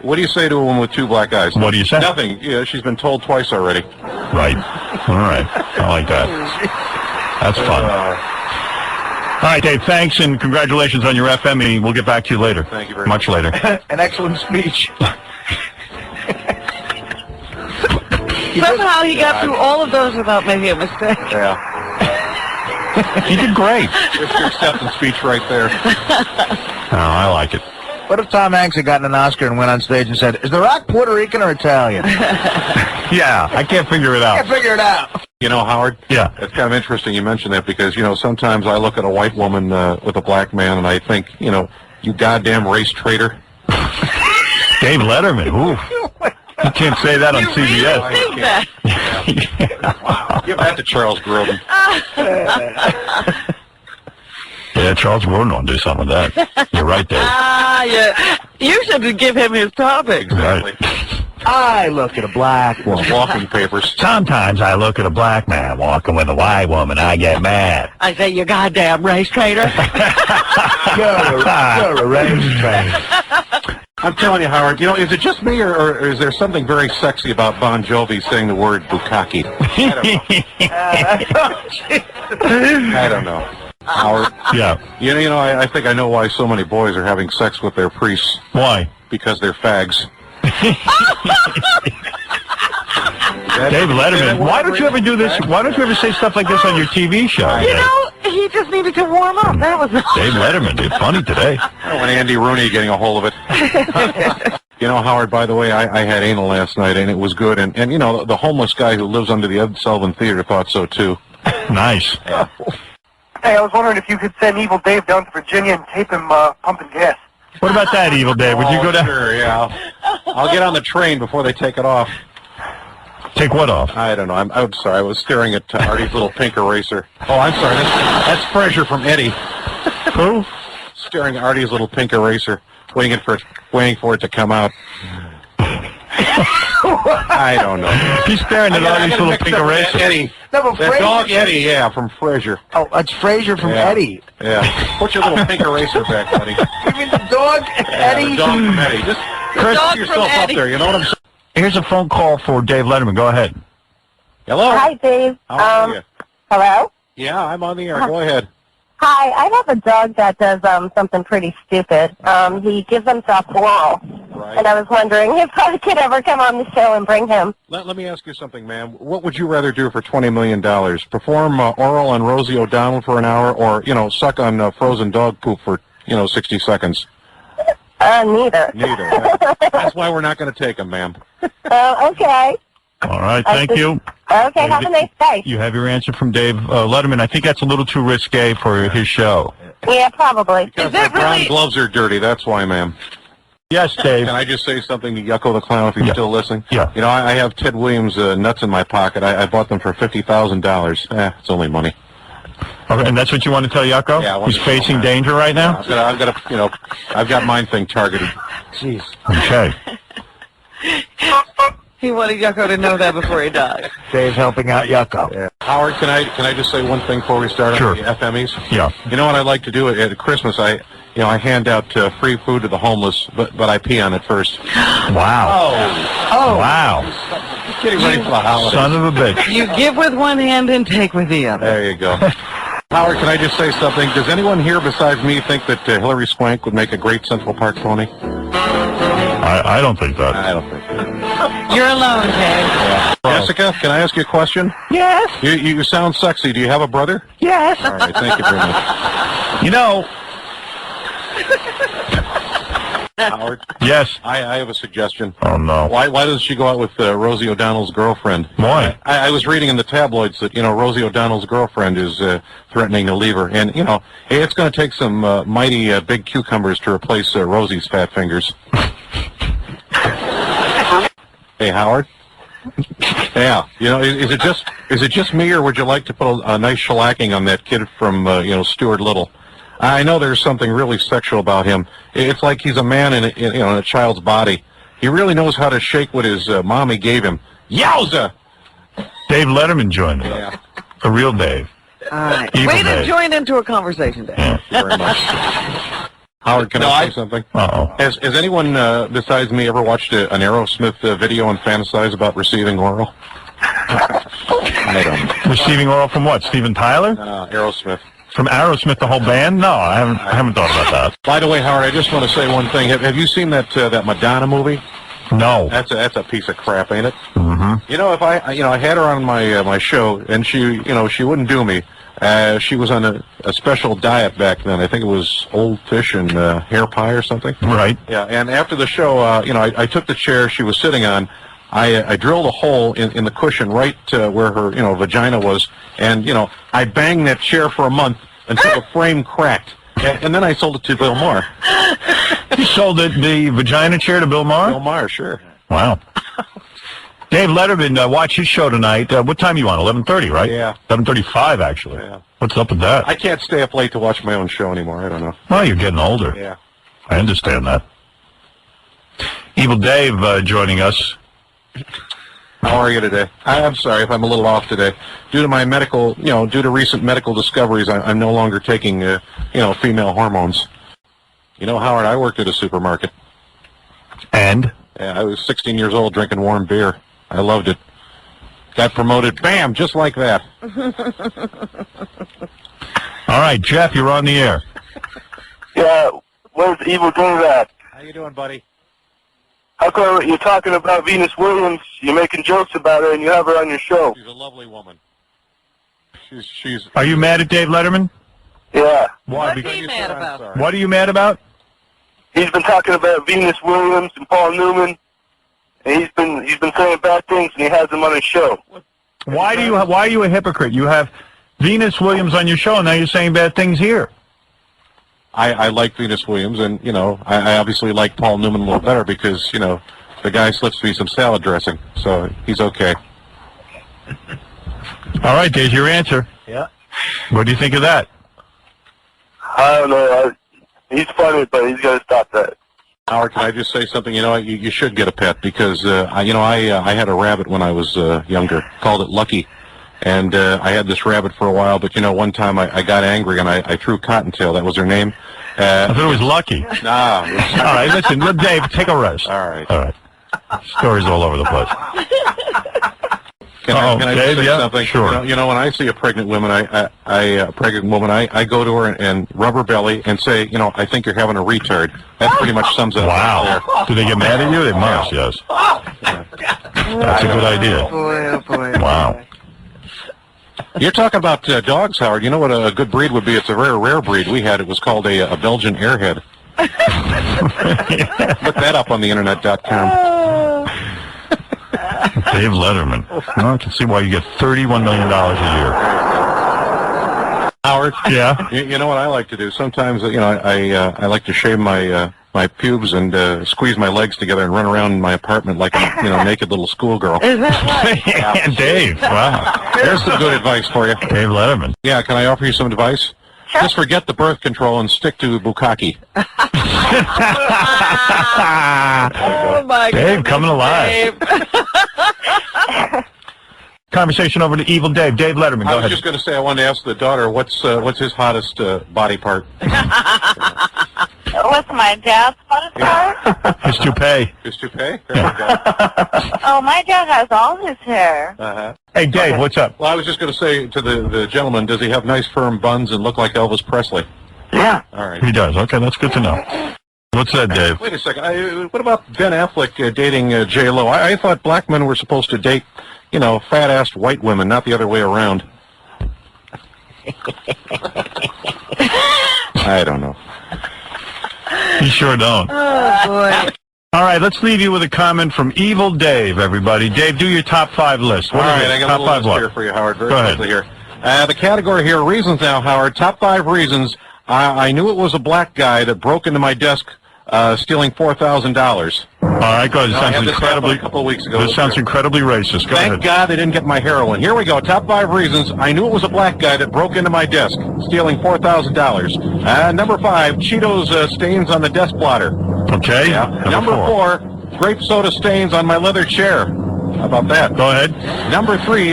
B: What do you say to a woman with 2 black eyes?
F: What do you say?
B: Nothing. Yeah, she's been told twice already.
F: Right. All right. I like that. That's fun. All right, Dave, thanks, and congratulations on your FM meeting. We'll get back to you later.
B: Thank you very
F: much. Much later.
D: An excellent speech.
C: Somehow he got through all of those without making a mistake.
B: Yeah.
F: He did great.
B: There's your acceptance speech right there.
F: Oh, I like it.
D: What if Tom Hanks had gotten an Oscar and went on stage and said, "Is The Rock Puerto Rican or Italian?"
F: Yeah, I can't figure it out.
D: Can't figure it out.
B: You know, Howard?
F: Yeah.
B: It's kind of interesting you mentioned that because, you know, sometimes I look at a white woman with a black man and I think, you know, you goddamn race traitor.
F: Dave Letterman. Ooh. You can't say that on CBS.
C: Really think that?
B: Give that to Charles Grodin.
F: Yeah, Charles Grodin will do something with that. You're right, Dave.
C: Yeah. You should give him his topic.
B: Exactly.
D: I look at a black woman.
B: Walking papers.
F: Sometimes I look at a black man walking with a white woman, I get mad.
C: I say, you goddamn race traitor.
D: You're a race traitor.
B: I'm telling you, Howard, you know, is it just me or is there something very sexy about Bon Jovi saying the word bukkake? I don't know. Howard?
F: Yeah.
B: You know, I think I know why so many boys are having sex with their priests.
F: Why?
B: Because they're fags.
F: David Letterman, why don't you ever do this? Why don't you ever say stuff like this on your TV show?
C: You know, he just needed to warm up. That was
F: Dave Letterman did funny today.
B: When Andy Rooney getting a hold of it. You know, Howard, by the way, I had anal last night, and it was good. And you know, the homeless guy who lives under the Ed Sullivan Theater thought so, too.
F: Nice.
B: Yeah.
I: Hey, I was wondering if you could send Evil Dave down to Virginia and tape him pumping gas.
F: What about that, Evil Dave? Would you go down?
B: Sure, yeah. I'll get on the train before they take it off.
F: Take what off?
B: I don't know. I'm sorry. I was staring at Artie's little pink eraser. Oh, I'm sorry. That's Frazier from Eddie.
F: Who?
B: Staring at Artie's little pink eraser, waiting for it to come out. I don't know.
F: He's staring at Artie's little pink eraser.
B: Eddie.
D: No, but
B: That dog
D: Frazier.
B: Eddie, yeah, from Frazier.
D: Oh, that's Frazier from
B: Yeah.
D: Eddie.
B: Yeah. Put your little pink eraser back, buddy.
D: You mean the dog, Eddie?
B: The dog from Eddie. Just
F: Chris,
B: put yourself up there. You know what I'm saying?
F: Here's a phone call for Dave Letterman. Go ahead.
B: Hello.
E: Hi, Dave.
B: How are you?
E: Hello?
B: Yeah, I'm on the air. Go ahead.
E: Hi, I have a dog that does something pretty stupid. He gives himself oral.
B: Right.
E: And I was wondering if I could ever come on the show and bring him.
B: Let me ask you something, ma'am. What would you rather do for $20 million? Perform oral on Rosie O'Donnell for an hour, or, you know, suck on frozen dog poop for, 60 seconds?
E: Neither.
B: Neither. That's why we're not going to take him, ma'am.
E: Okay.
F: All right, thank you.
E: Okay, have a nice day.
F: You have your answer from Dave Letterman. I think that's a little too risque for his show.
E: Yeah, probably.
B: Because my brown gloves are dirty, that's why, ma'am.
F: Yes, Dave.
B: Can I just say something to Yucko the Clown if he's still listening?
F: Yeah.
B: You know, I have Ted Williams nuts in my pocket. I bought them for $50,000. It's only money.
F: Okay, and that's what you want to tell Yucko?
B: Yeah, I want
F: He's
B: to tell
F: facing
B: him.
F: danger right now?
B: I've got mine thing targeted.
D: Jeez.
F: Okay.
C: He wanted Yucko to know that before he died.
D: Dave's helping out Yucko.
B: Yeah. Howard, can I just say one thing before we start
F: Sure.
B: on the FMEs?
F: Yeah.
B: You know what I'd like to do at Christmas? I hand out free food to the homeless, but I pee on it first.
F: Wow.
B: Oh.
F: Wow.
B: Just getting ready for the holidays.
F: Son of a bitch.
C: You give with one hand and take with the other.
B: There you go. Howard, can I just say something? Does anyone here besides me think that Hillary Swank would make a great Central Park pony?
F: I don't think that.
B: I don't think so.
C: You're alone, Dave.
B: Jessica, can I ask you a question?
H: Yes,
B: You sound sexy. Do you have a brother?
H: yes.
B: All right, thank you very much.
F: You know.
B: Howard?
F: Yes.
B: I have a suggestion.
F: Oh, no.
B: Why doesn't she go out with Rosie O'Donnell's girlfriend?
F: Why?
B: I was reading in the tabloids that, Rosie O'Donnell's girlfriend is threatening to leave her. And, it's going to take some mighty big cucumbers to replace Rosie's fat fingers. Hey, Howard? Yeah. Is it just me, or would you like to put a nice shellacking on that kid from, Stuart Little? I know there's something really sexual about him. It's like he's a man in a child's body. He really knows how to shake what his mommy gave him. Yowza!
F: Dave Letterman joined us.
B: Yeah.
F: The real Dave.
C: All right.
F: Evil
C: Way to
F: Dave.
C: join into a conversation, Dave.
F: Yeah.
B: Thank you very much. Howard, can I say something?
F: Uh-oh.
B: Has anyone besides me ever watched an Aerosmith video and fantasized about receiving oral? I don't.
F: Receiving oral from what? Steven Tyler?
B: Aerosmith.
F: From Aerosmith, the whole band? No, I haven't thought about that.
B: By the way, Howard, I just want to say one thing. Have you seen that Madonna movie?
F: No.
B: That's a piece of crap, ain't it?
F: Mm-hmm.
B: You know, if I had her on my show, and she wouldn't do me. She was on a special diet back then. I think it was old fish and hair pie or something.
F: Right.
B: Yeah, and after the show, I took the chair she was sitting on. I drilled a hole in the cushion right where her, vagina was, and, I banged that chair for a month until the frame cracked. And then I sold it to Bill Maher.
F: You sold the vagina chair to Bill Maher?
B: Bill Maher, sure.
F: Wow. Dave Letterman, watch his show tonight. What time are you on? 11:30, right?
B: Yeah.
F: 11:35, actually.
B: Yeah.
F: What's up with that?
B: I can't stay up late to watch my own show anymore. I don't know.
F: Well, you're getting older.
B: Yeah.
F: I understand that. Evil Dave joining us.
B: How are you today? I'm sorry if I'm a little off today. Due to recent medical discoveries, I'm no longer taking, female hormones. Howard, I worked at a supermarket.
F: And?
B: Yeah, I was 16 years old drinking warm beer. I loved it. Got promoted, bam, just like that.
F: All right, Jeff, you're on the air.
I: Yeah, where's Evil Dave at?
B: How you doing, buddy?
I: How come you're talking about Venus Williams, you're making jokes about her, and you have her on your show?
B: She's a lovely woman. She's.
F: Are you mad at Dave Letterman?
I: Yeah.
F: Why?
C: What's he mad about?
F: What are you mad about?
I: He's been talking about Venus Williams and Paul Newman, and he's been saying bad things, and he has them on his show.
F: Why are you a hypocrite? You have Venus Williams on your show, and now you're saying bad things here.
B: I like Venus Williams, and, I obviously like Paul Newman a little better because, the guy slips me some salad dressing, so he's okay.
F: All right, there's your answer.
D: Yeah.
F: What do you think of that?
I: I don't know. He's funny, but he's got to stop that.
B: Howard, can I just say something? You should get a pet because, I had a rabbit when I was younger, called it Lucky. And I had this rabbit for a while, but, one time I got angry and I threw Cottontail. That was her name.
F: I thought it was Lucky.
B: Nah.
F: All right, listen, Dave, take a rest.
B: All right.
F: All right. Stories all over the place.
B: Can I just say
F: yeah,
B: something?
F: Sure.
B: When I see a pregnant woman, I go to her and rub her belly and say, I think you're having a retard. That pretty much sums it up.
F: Wow. Do they get mad at you? They must, yes. That's a good idea.
C: Boy, oh boy.
F: Wow.
B: You're talking about dogs, Howard. You know what a good breed would be? It's a very rare breed we had. It was called a Belgian Airhead. Look that up on the internet.com.
F: Dave Letterman. Well, I can see why you get $31 million a year.
B: Howard?
F: Yeah?
B: You know what I like to do? Sometimes, I like to shave my my pubes and squeeze my legs together and run around in my apartment like a naked little schoolgirl.
C: Is that right?
F: Dave, wow.
B: There's some good advice for you.
F: Dave Letterman.
B: Yeah, can I offer you some advice?
E: Sure.
B: Just forget the birth control and stick to bukkake.
C: Oh my God.
F: Dave, coming alive.
C: Dave.
F: Conversation over to Evil Dave. Dave Letterman,
B: I
F: go
B: was
F: ahead.
B: just going to say I wanted to ask the daughter what's his hottest body part.
E: What's my dad's hottest part?
F: His toupee.
B: His toupee? There we go.
E: Oh, my dad has all his hair.
B: Uh-huh.
F: Hey, Dave, what's up?
B: Well, I was just going to say to the gentleman, does he have nice firm buns and look like Elvis Presley?
I: Yeah.
B: All right.
F: He does. Okay, that's good to know. What's that, Dave?
B: Wait a second. What about Ben Affleck dating J-Lo? I thought black men were supposed to date, fat-assed white women, not the other way around. I don't know.
F: You sure don't.
C: Oh boy.
F: All right, let's leave you with a comment from Evil Dave, everybody. Dave, do your top 5 list. What
B: All
F: is
B: right,
F: it?
B: I got
F: Top
B: a
F: 5
B: little list
F: what?
B: here for you, Howard. Very
F: Go ahead.
B: quickly here. The category here, reasons now, Howard. Top 5 reasons. I knew it was a black guy that broke into my desk stealing $4,000.
F: All right, go ahead. It
B: I
F: sounds
B: had this happen
F: incredibly.
B: a couple of weeks ago.
F: This sounds incredibly racist. Go
B: Thank
F: ahead.
B: God they didn't get my heroin. Here we go. Top 5 reasons. I knew it was a black guy that broke into my desk, stealing $4,000. Number 5, Cheetos stains on the desk plotter.
F: Okay.
B: Yeah. Number 4, grape soda stains on my leather chair. How about that?
F: Go ahead.
B: Number 3,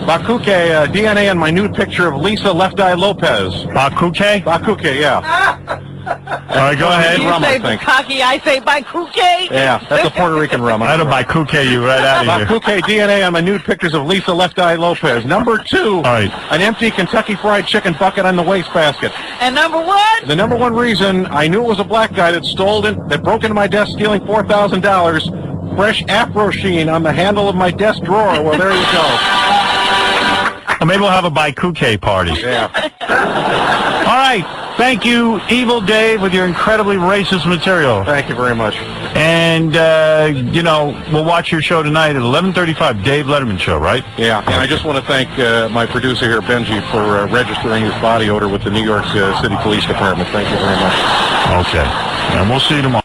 B: Bakuke, DNA in my nude picture of Lisa Left Eye Lopez.
F: Bakuke?
B: Bakuke, yeah.
F: All right, go ahead.
C: You
B: Rum,
C: say
B: I think.
C: Bukkake, I say Baikuke.
B: Yeah, that's a Puerto Rican rum.
F: I'd have Bakuke you right out of here.
B: Bakuke DNA on my nude pictures of Lisa Left Eye Lopez. Number 2,
F: All right.
B: an empty Kentucky Fried Chicken bucket on the wastebasket.
C: And number 1?
B: The number 1 reason I knew it was a black guy that broke into my desk stealing $4,000. Fresh afro sheen on the handle of my desk drawer. Well, there you go.
F: Well, maybe we'll have a Baikuke party.
B: Yeah.
F: All right. Thank you, Evil Dave, with your incredibly racist material.
B: Thank you very much.
F: And, you know, we'll watch your show tonight at 11:35, Dave Letterman Show, right?
B: Yeah, and I just want to thank my producer here, Benji, for registering his body odor with the New York City Police Department. Thank you very much.
F: Okay. And we'll see you tomorrow.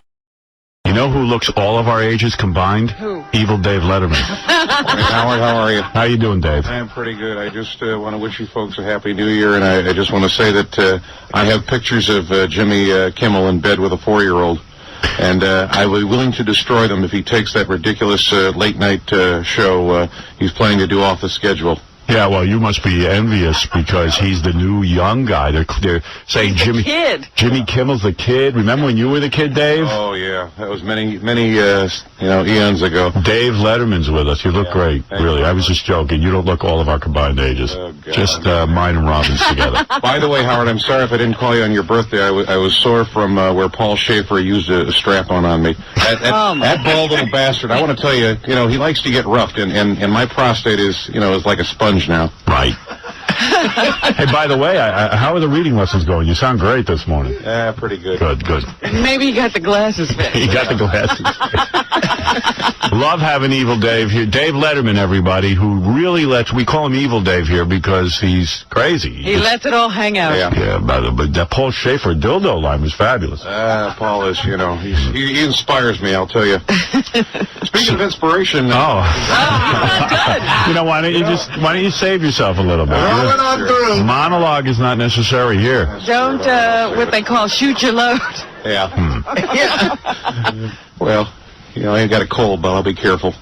A: You know who looks all of our ages combined?
C: Who?
A: Evil Dave Letterman.
B: Howard, how are you?
A: How you doing, Dave?
B: I am pretty good. I just want to wish you folks a happy new year, and I just want to say that I have pictures of Jimmy Kimmel in bed with a 4-year-old, and I will be willing to destroy them if he takes that ridiculous late-night show he's planning to do off the schedule.
A: Yeah, well, you must be envious because he's the new young guy. They're saying
C: He's the kid.
A: Jimmy Kimmel's the kid. Remember when you were the kid, Dave?
B: Oh, yeah. That was many eons ago.
A: Dave Letterman's with us. You look great, really. I was just joking. You don't look all of our combined ages.
B: Oh, God.
A: Just mine and Robin's together.
B: By the way, Howard, I'm sorry if I didn't call you on your birthday. I was sore from where Paul Schaefer used a strap-on on me. That bald little bastard, I want to tell you, he likes to get roughed, and my prostate is like a sponge now.
A: Right. Hey, by the way, how are the reading lessons going? You sound great this morning.
B: Yeah, pretty good.
A: Good.
C: Maybe you got the glasses fixed.
A: He got the glasses. Love having Evil Dave here. Dave Letterman, everybody, who really we call him Evil Dave here because he's crazy.
C: He lets it all hang out.
A: Yeah, but that Paul Schaefer dildo line was fabulous.
B: Paul is, he inspires me, I'll tell you. Speaking of inspiration...
C: He's not done.
A: Why don't you save yourself a little bit? Monologue is not necessary here.
C: Don't, what they call, shoot your load.
B: Yeah. Well, I ain't got a cold, but I'll be careful.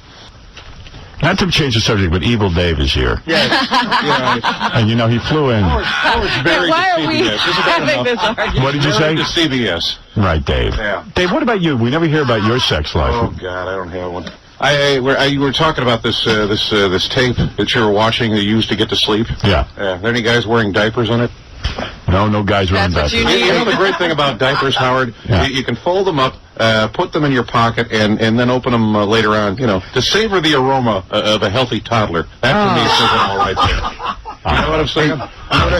A: Not to change the subject, but Evil Dave is here.
B: Yes.
A: And he flew in.
B: Howard's buried
C: Why
B: to
C: are we
B: CBS.
C: having this argument?
A: What did you say?
B: To CBS.
A: Right, Dave.
B: Yeah.
A: Dave, what about you? We never hear about your sex life.
B: Oh, God, I don't have one. You were talking about this tape that you were watching that you used to get to sleep.
A: Yeah.
B: Are there any guys wearing diapers on it?
A: No guys wearing
C: That's what
A: diapers.
C: you
B: You know the great thing about diapers, Howard?
A: Yeah.
B: You can fold them up, put them in your pocket, and then open them later on, to savor the aroma of a healthy toddler. That, to me, says it all right there. You know what I'm saying?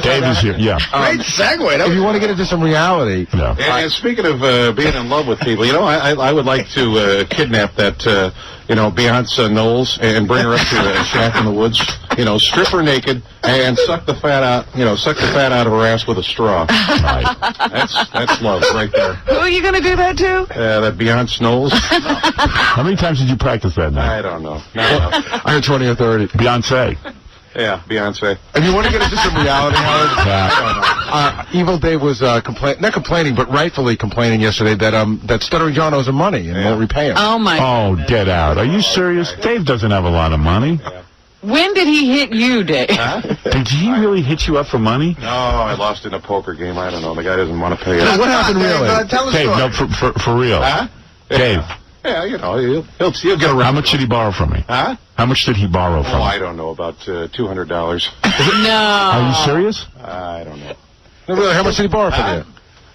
A: Dave is here, yeah.
D: Great segue. If you want to get into some reality.
A: Yeah.
B: And speaking of being in love with people, I would like to kidnap that, Beyonce Knowles and bring her up to a shack in the woods, strip her naked and suck the fat out of her ass with a straw.
A: Right.
B: That's love right there.
C: Who are you going to do that to?
B: That Beyonce Knowles.
A: How many times did you practice that now?
B: I don't know. No.
D: I heard 20 or 30.
A: Beyonce.
B: Yeah, Beyonce.
D: If you want to get into some reality, Howard,
A: Yeah.
D: Evil Dave was not complaining, but rightfully complaining yesterday that Stuttering John owes him money and won't repay him.
C: Oh, my.
A: Oh, get out. Are you serious? Dave doesn't have a lot of money.
C: When did he hit you, Dave?
B: Huh?
A: Did he really hit you up for money?
B: No, I lost in a poker game. I don't know. The guy doesn't want to pay it.
D: What happened really?
J: Tell us
A: Dave, no, for real.
B: Huh?
A: Dave.
B: Yeah, he'll get around.
A: How much did he borrow from me?
B: Huh?
A: How much did he borrow from
B: Oh,
A: me?
B: I don't know. About $200.
C: No.
A: Are you serious?
B: I don't know.
D: No, really, how much did he borrow from you?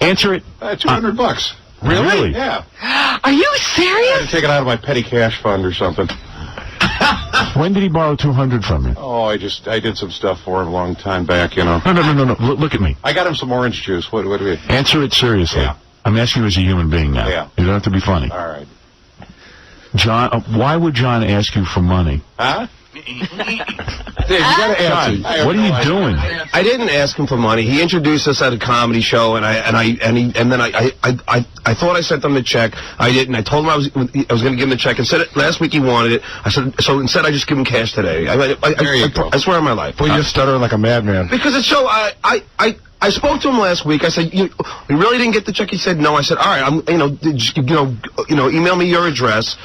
A: Answer it.
B: $200.
A: Really?
B: Yeah.
C: Are you
B: I
C: serious?
B: had to take it out of my petty cash fund or something.
A: When did he borrow $200 from you?
B: Oh, I did some stuff for him a long time back,
A: No. Look at me.
B: I got him some orange juice. What do we?
A: Answer it seriously.
B: Yeah.
A: I'm asking you as a human being now.
B: Yeah.
A: You don't have to be funny.
B: All right.
A: John, why would John ask you for money?
B: Huh?
D: Dave, you gotta answer.
A: What are you doing?
J: I didn't ask him for money. He introduced us at a comedy show, and then I thought I sent him the check. I didn't. I told him I was going to give him the check. And said last week he wanted it. I said so. Instead, I just give him cash today.
B: There you go.
J: I swear on my life.
D: Well, you're stuttering like a madman.
J: Because it's so I spoke to him last week. I said, "You really didn't get the check?" He said, "No." I said, "All right, email me your address."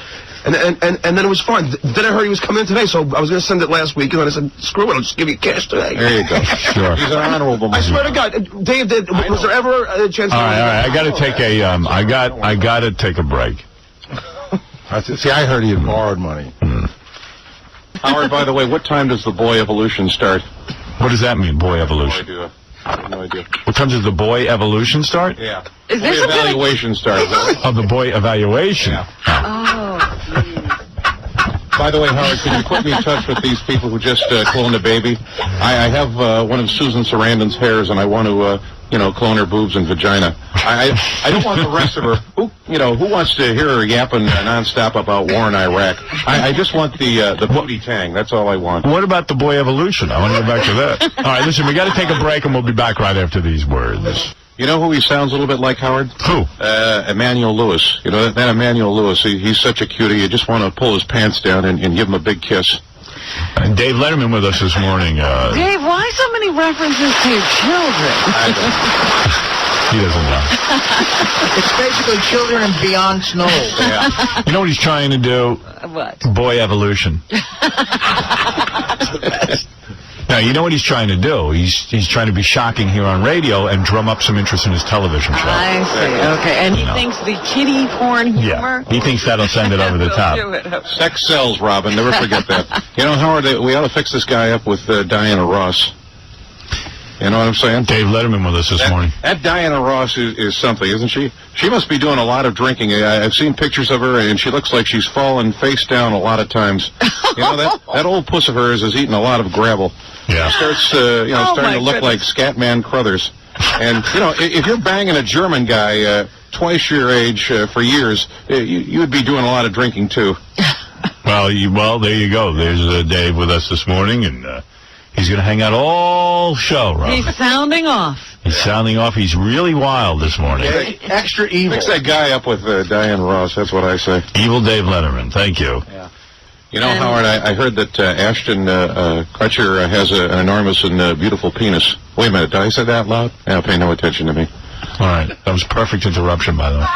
J: And then it was fine. Then I heard he was coming in today, so I was going to send it last week, and then I said, "Screw it, I'll just give you cash today."
B: There you go. Sure. He's an honorable man.
J: I swear to God, Dave, was there ever a chance?
A: All right. I got to take a I got to take a break.
B: See, I heard he had borrowed money. Howard, by the way, what time does the boy evolution start?
A: What does that mean, boy evolution?
B: I have no idea.
A: What time does the boy evolution start?
B: Yeah.
C: Is this
B: boy evaluation starts?
A: Of the boy evaluation.
B: Yeah.
C: Oh.
B: By the way, Howard, could you put me in touch with these people who just cloned a baby? I have one of Susan Sarandon's hairs, and I want to, clone her boobs and vagina. I don't want the rest of her. Who wants to hear her yapping nonstop about war in Iraq? I just want the booty tang. That's all I want.
A: What about the boy evolution? I want to go back to that. All right, listen, we got to take a break, and we'll be back right after these words.
B: You know who he sounds a little bit like, Howard?
A: Who?
B: Emmanuel Lewis. You know, that Emmanuel Lewis, he's such a cutie. You just want to pull his pants down and give him a big kiss.
A: And Dave Letterman with us this morning.
C: Dave, why so many references to children?
A: He doesn't know.
D: It's basically children and beyond snow.
B: Yeah.
A: You know what he's trying to do?
C: What?
A: Boy evolution. Now, you know what he's trying to do? He's trying to be shocking here on radio and drum up some interest in his television show.
C: I see. Okay. And he thinks the kiddie porn humor?
A: Yeah, he thinks that'll send it over the top.
B: Sex sells, Robin. Never forget that. You know, Howard, we ought to fix this guy up with Diana Ross. You know what I'm saying?
A: Dave Letterman with us this morning.
B: That Diana Ross is something, isn't she? She must be doing a lot of drinking. I've seen pictures of her, and she looks like she's fallen face down a lot of times. You know, that old puss of hers is eating a lot of gravel.
A: Yeah.
B: She starts, starting to look like Scatman Crothers. And, if you're banging a German guy twice your age for years, you would be doing a lot of drinking, too.
A: Well, there you go. There's Dave with us this morning, and he's going to hang out all show, Rob.
C: He's sounding off.
A: He's sounding off. He's really wild this morning.
D: Extra evil.
B: Fix that guy up with Diana Ross, that's what I say.
A: Evil Dave Letterman. Thank you.
B: Yeah. You know, Howard, I heard that Ashton Kutcher has an enormous and beautiful penis. Wait a minute, did I say that out loud? Yeah, pay no attention to me.
A: All right. That was perfect interruption, by the way.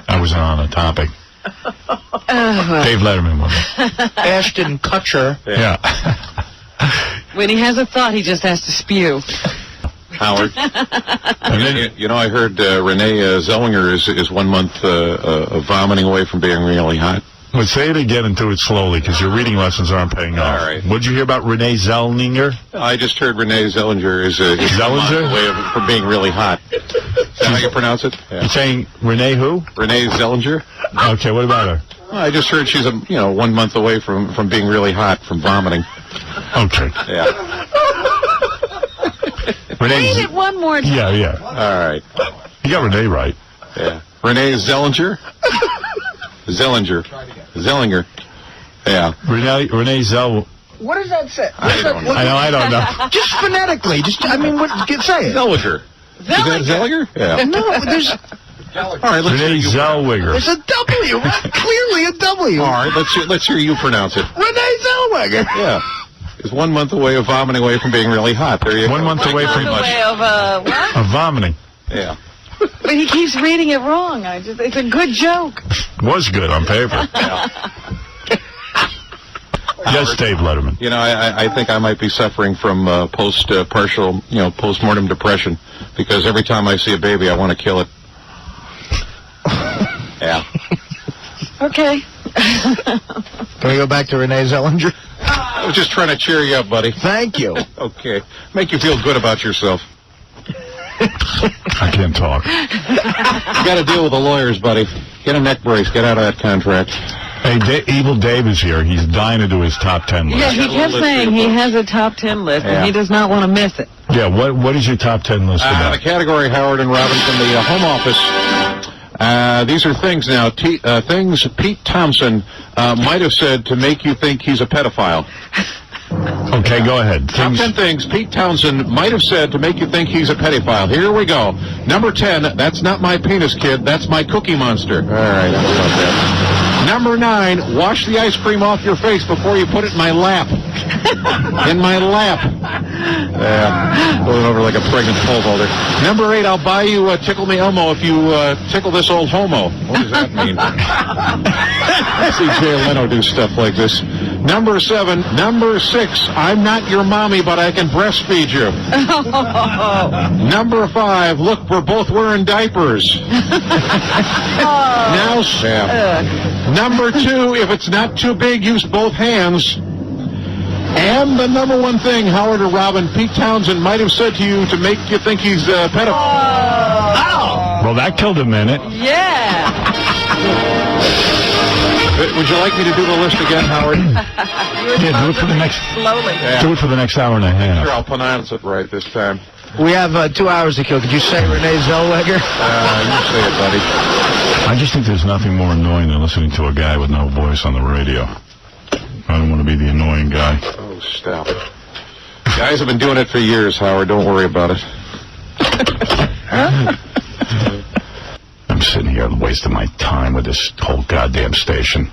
A: I wasn't on a topic. Dave Letterman was it.
D: Ashton Kutcher.
A: Yeah.
C: When he has a thought, he just has to spew.
B: Howard. I heard Renee Zellweger is 1 month of vomiting away from being really hot.
A: Well, say it again and do it slowly, because your reading lessons aren't paying off.
B: All right.
A: What'd you hear about Renee Zellweger?
B: I just heard Renee Zellweger is 1 month away from being really hot. Is that how you pronounce it? Yeah.
A: You're saying Renee who?
B: Renee Zellweger.
A: Okay, what about her?
B: Well, I just heard she's 1 month away from being really hot from vomiting.
A: Okay.
B: Yeah.
C: Read it one more time.
A: Yeah.
B: All right.
A: You got Renee right.
B: Yeah. Renee Zellweger. Zellinger. Yeah.
A: Renee Zell.
D: What does that say?
B: I don't know.
A: I don't know.
D: Just phonetically. Say it.
B: Zellweger. Is that Zellweger? Yeah.
D: No, there's...
B: All right, let's
A: Renee Zellweger.
D: There's a W, right? Clearly a W.
B: All right, let's hear you pronounce it.
D: Renee Zellweger.
B: Yeah. Is 1 month away of vomiting away from being really hot. There you go.
A: 1 month away from
C: of what?
A: Of vomiting.
B: Yeah.
C: But he keeps reading it wrong. It's a good joke.
A: Was good on paper. Yes, Dave Letterman.
B: You know, I think I might be suffering from postmortem depression, because every time I see a baby, I want to kill it. Yeah.
C: Okay.
D: Can we go back to Renee Zellweger?
B: I was just trying to cheer you up, buddy.
D: Thank you.
B: Okay. Make you feel good about yourself.
A: I can't talk.
B: You got to deal with the lawyers, buddy. Get a neck brace. Get out of that contract.
A: Hey, Evil Dave is here. He's dying to do his top 10 list.
C: Yeah, he kept saying he has a top 10 list, and he does not want to miss it.
A: Yeah, what is your top 10 list about?
B: The category, Howard and Robin, from the Home Office. These are things now. Things Pete Thompson might have said to make you think he's a pedophile.
A: Okay, go ahead.
B: Top 10 things Pete Townsend might have said to make you think he's a pedophile. Here we go. Number 10, that's not my penis, kid. That's my Cookie Monster. All right, I love that. Number 9, wash the ice cream off your face before you put it in my lap. in my lap. Going over like a pregnant pole vaulter. Number 8, I'll buy you Tickle Me Elmo if you tickle this old homo. What does that mean? I see Jay Leno do stuff like this. Number 7, number 6, I'm not your mommy, but I can breastfeed you. Number 5, look, we're both wearing diapers. Now, Sam. Number 2, if it's not too big, use both hands. And the number 1 thing Howard or Robin, Pete Townsend might have said to you to make you think he's a pedophile.
F: Oh. Well, that killed a minute.
C: Yeah.
B: Would you like me to do the list again, Howard?
F: Yeah, do it for the next.
C: Slowly.
B: Yeah.
F: Do it for the next hour and a half.
B: Sure, I'll pronounce it right this time.
D: We have 2 hours to kill. Could you say Renee Zellweger?
B: You say it, buddy.
F: I just think there's nothing more annoying than listening to a guy with no voice on the radio. I don't want to be the annoying guy.
B: Oh, stop it. Guys have been doing it for years, Howard. Don't worry about it.
F: I'm sitting here wasting my time with this whole goddamn station.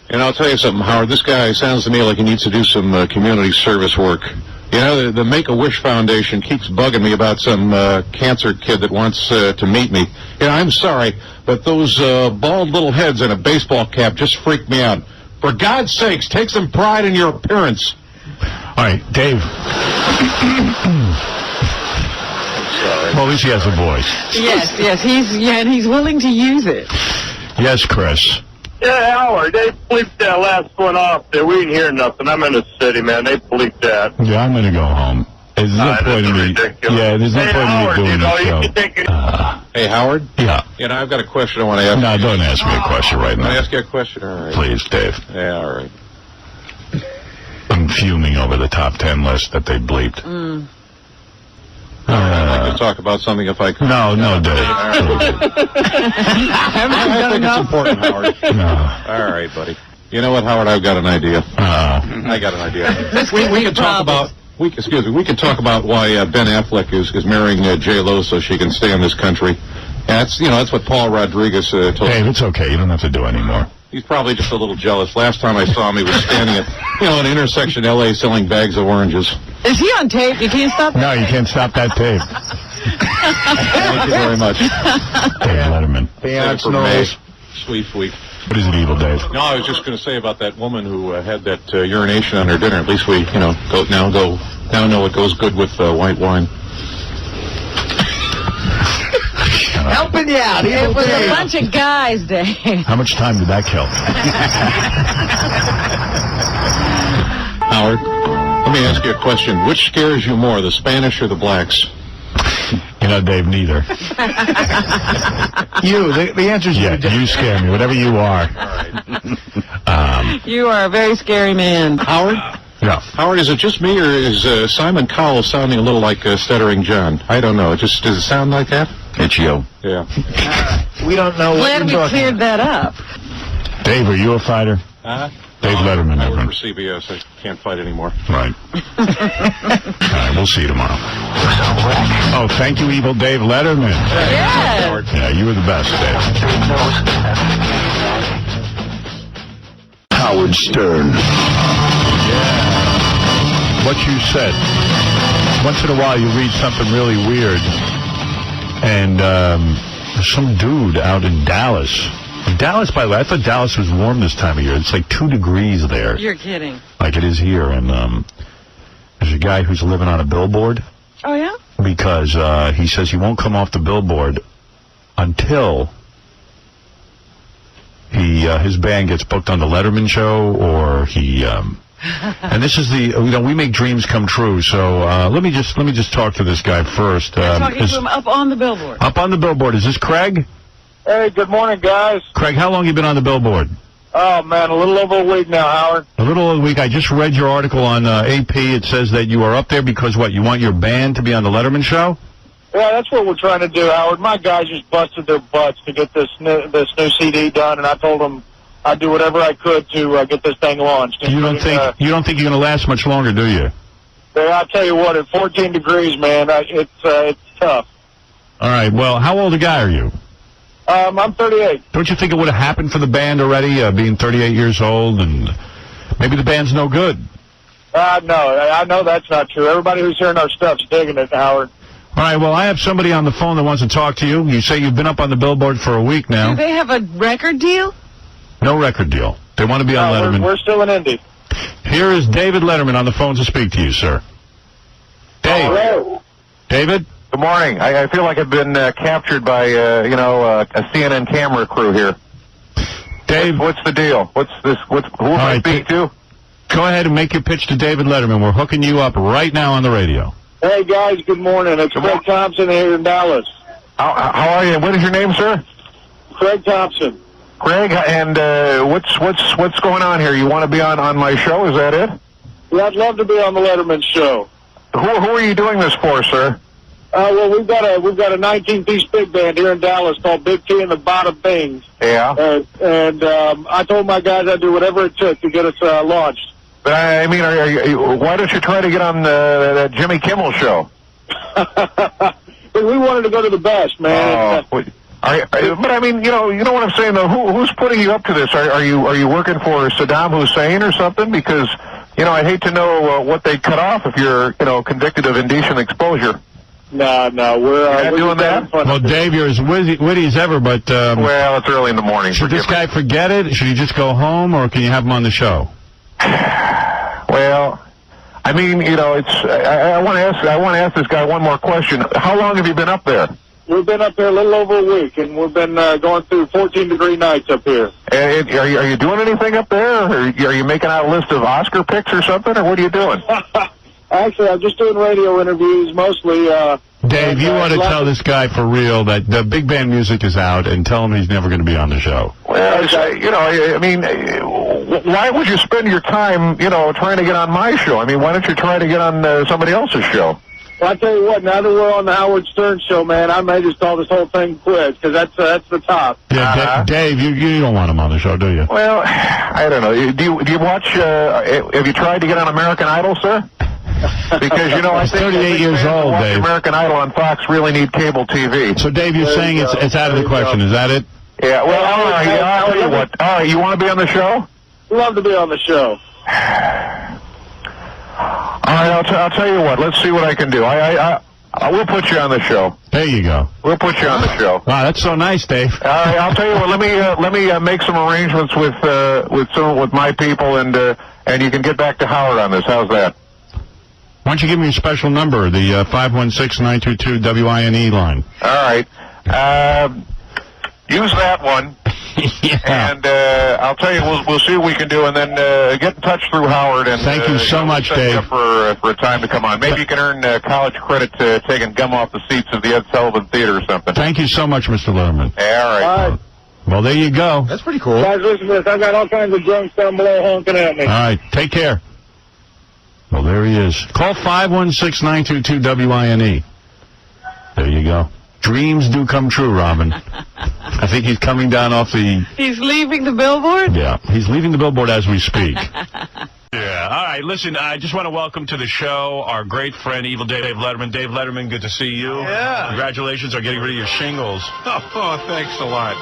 B: And I'll tell you something, Howard. This guy sounds to me like he needs to do some community service work. You know, the Make-A-Wish Foundation keeps bugging me about some cancer kid that wants to meet me. You know, I'm sorry, but those bald little heads in a baseball cap just freak me out. For God's sakes, take some pride in your appearance.
F: All right, Dave. Well, at least he has a voice.
C: Yes, and he's willing to use it.
F: Yes, Chris.
I: Yeah, Howard, they bleeped that last one off there. We didn't hear nothing. I'm in the city, man. They bleeped that.
F: Yeah, I'm going to go home. There's no point in me.
I: Ridiculous.
F: Yeah, there's no point
I: Howard,
F: in me doing this show.
B: Hey, Howard?
F: Yeah.
B: You know, I've got a question I want to ask.
F: No, don't ask me a question right
B: Can I
F: now.
B: ask you a question? All right.
F: Please, Dave.
B: Yeah, all right.
F: I'm fuming over the top 10 list that they bleeped.
B: I'd like to talk about something if I could.
F: No, Dave.
B: I think it's important, Howard.
F: No.
B: All right, buddy. You know what, Howard? I've got an idea. I got an idea. we can talk about. We can talk about why Ben Affleck is marrying J-Lo so she can stay in this country. That's what Paul Rodriguez told me.
F: Dave, it's okay. You don't have to do any more.
B: He's probably just a little jealous. Last time I saw him, he was standing at an intersection L.A. selling bags of oranges.
C: Is he on tape? You can't stop
F: No, you can't stop that tape.
B: Thank you very much.
F: Dave Letterman.
B: Thanks for May. Sweet.
F: What is it, Evil Dave?
B: No, I was just going to say about that woman who had that urination on her dinner. At least we, now know it goes good with white wine.
D: Helping you out.
C: It was a bunch of guys, Dave.
F: How much time did that kill?
B: Howard, let me ask you a question. Which scares you more, the Spanish or the blacks?
F: You know, Dave, neither.
D: The answer's
F: Yeah, you scare me, whatever you are.
C: You are a very scary man.
B: Howard?
F: Yeah.
B: Howard, is it just me, or is Simon Cowell sounding a little like Stuttering John? I don't know. Does it sound like that?
F: It's you.
B: Yeah.
D: We don't know what
C: Glad we
D: you're talking
C: cleared that up.
F: Dave, are you a fighter? Dave Letterman,
B: I work
F: everyone.
B: for CBS. I can't fight anymore.
F: Right. All right, we'll see you tomorrow. Oh, thank you, Evil Dave Letterman.
C: Yeah.
F: Yeah, you were the best, Dave.
A: Howard Stern.
F: What you said. Once in a while, you read something really weird, and there's some dude out in Dallas. Dallas, by the way, I thought Dallas was warm this time of year. It's like 2 degrees there.
C: You're kidding.
F: Like it is here. And there's a guy who's living on a billboard.
C: Oh, yeah?
F: Because he says he won't come off the billboard until his band gets booked on the Letterman show, or he... and this is we make dreams come true. So let me just talk to this guy first.
C: You're talking to him up on the billboard.
F: Up on the billboard. Is this Craig?
I: Hey, good morning, guys.
F: Craig, how long you been on the billboard?
I: Oh, man, a little over a week now, Howard.
F: A little over a week. I just read your article on AP. It says that you are up there because, what, you want your band to be on the Letterman show?
I: Yeah, that's what we're trying to do, Howard. My guys just busted their butts to get this new CD done, and I told them I'd do whatever I could to get this thing launched.
F: You don't think you're going to last much longer, do you?
I: Yeah, I'll tell you what, at 14 degrees, man, it's tough.
F: All right. Well, how old a guy are you?
I: I'm 38.
F: Don't you think it would have happened for the band already, being 38 years old, and maybe the band's no good?
I: No, I know that's not true. Everybody who's hearing our stuff's digging it, Howard.
F: All right, well, I have somebody on the phone that wants to talk to you. You say you've been up on the Billboard for a week now.
C: Do they have a record deal?
F: No record deal. They want to be on Letterman.
I: We're still in Indy.
F: Here is David Letterman on the phone to speak to you, sir. Dave.
I: Hello.
F: David?
B: Good morning. I feel like I've been captured by, a CNN camera crew here.
F: Dave.
B: What's the deal? Who am I speaking to?
F: Go ahead and make your pitch to David Letterman. We're hooking you up right now on the radio.
I: Hey, guys, good morning. It's Craig Thompson here in Dallas.
B: How are you? What is your name, sir?
I: Craig Thompson.
B: Craig, and what's going on here? You want to be on my show? Is that it?
I: Yeah, I'd love to be on the Letterman show.
B: Who are you doing this for, sir?
I: Well, we've got a 19-piece big band here in Dallas called Big T and the Bada Bings.
B: Yeah.
I: And I told my guys I'd do whatever it took to get us launched.
B: But I mean, why don't you try to get on that Jimmy Kimmel show?
I: We wanted to go to the best, man.
B: But I mean, you know what I'm saying though. Who's putting you up to this? Are you working for Saddam Hussein or something? Because I hate to know what they cut off if you're convicted of indecent exposure.
I: No, we're
B: doing that.
F: Well, Dave, you're as witty as ever, but
B: well, it's early in the morning.
F: Should this guy forget it? Should he just go home, or can you have him on the show?
B: Well, I mean, I want to ask this guy one more question. How long have you been up there?
I: We've been up there a little over a week, and we've been going through 14-degree nights up here.
B: Are you doing anything up there? Or are you making out a list of Oscar picks or something, or what are you doing?
I: Actually, I'm just doing radio interviews, mostly.
F: Dave, you want to tell this guy for real that the big band music is out, and tell him he's never going to be on the show.
B: Well, I mean, why would you spend your time, trying to get on my show? I mean, why don't you try to get on somebody else's show?
I: Well, I tell you what, now that we're on the Howard Stern show, man, I may just call this whole thing quits, because that's the top.
F: Yeah, Dave, you don't want him on the show, do you?
B: Well, I don't know. Do you watch, have you tried to get on American Idol, sir? Because, I
F: He's
B: think
F: 38 years old, Dave.
B: American Idol on Fox really need cable TV.
F: So, Dave, you're saying it's out of the question. Is that it?
B: Yeah, well, I'll tell you what. All right, you want to be on the show?
I: Love to be on the show.
B: All right, I'll tell you what. Let's see what I can do. We'll put you on the show.
F: There you go.
B: We'll put you on the show.
F: Wow, that's so nice, Dave.
B: All right, I'll tell you what. Let me make some arrangements with my people, and you can get back to Howard on this. How's that?
F: Why don't you give me a special number, the 516-922-WINE line?
B: All right. Use that one.
F: Yeah.
B: And I'll tell you, we'll see what we can do, and then get in touch through Howard. And
F: thank you so much,
B: set
F: Dave.
B: You up for a time to come on. Maybe you can earn college credit taking gum off the seats of the Ed Sullivan Theater or something.
F: Thank you so much, Mr. Letterman.
B: Yeah, all right.
I: All right.
F: Well, there you go.
J: That's pretty cool.
I: Guys, listen to this. I got all kinds of drunks down below honking at me.
F: All right, take care. Well, there he is. Call 516-922-WINE. There you go. Dreams do come true, Robin. I think he's coming down off the...
C: He's leaving the Billboard?
F: Yeah, he's leaving the Billboard as we speak. Yeah, all right, listen, I just want to welcome to the show our great friend, Evil Dave Letterman. Dave Letterman, good to see you.
K: Yeah.
F: Congratulations on getting rid of your shingles.
K: Oh, thanks a lot.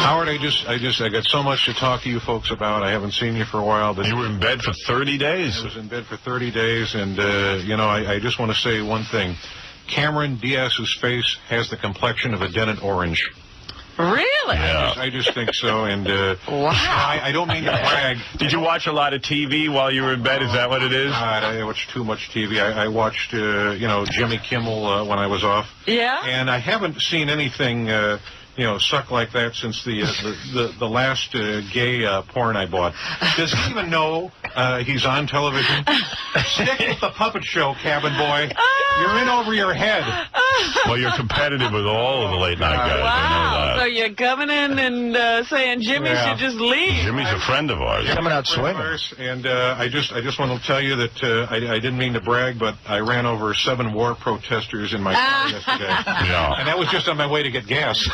K: Howard, I got so much to talk to you folks about. I haven't seen you for a while.
F: You were in bed for 30 days?
K: I was in bed for 30 days, and, I just want to say one thing. Cameron Diaz's face has the complexion of a dented orange.
C: Really?
F: Yeah.
K: I just think so, and
C: wow.
K: I don't mean to brag.
F: Did you watch a lot of TV while you were in bed? Is that what it is?
K: I watched too much TV. I watched, Jimmy Kimmel when I was off.
C: Yeah?
K: And I haven't seen anything, suck like that since the last gay porn I bought. Does he even know he's on television? Stick with the puppet show, cabin boy. You're in over your head.
F: Well, you're competitive with all of the late night guys.
C: Wow.
F: I know that.
C: So you're coming in and saying Jimmy should just leave.
F: Jimmy's a friend of ours.
J: Coming out swinging.
K: And I just want to tell you that I didn't mean to brag, but I ran over 7 war protesters in my car yesterday.
F: Yeah.
K: And that was just on my way to get gas.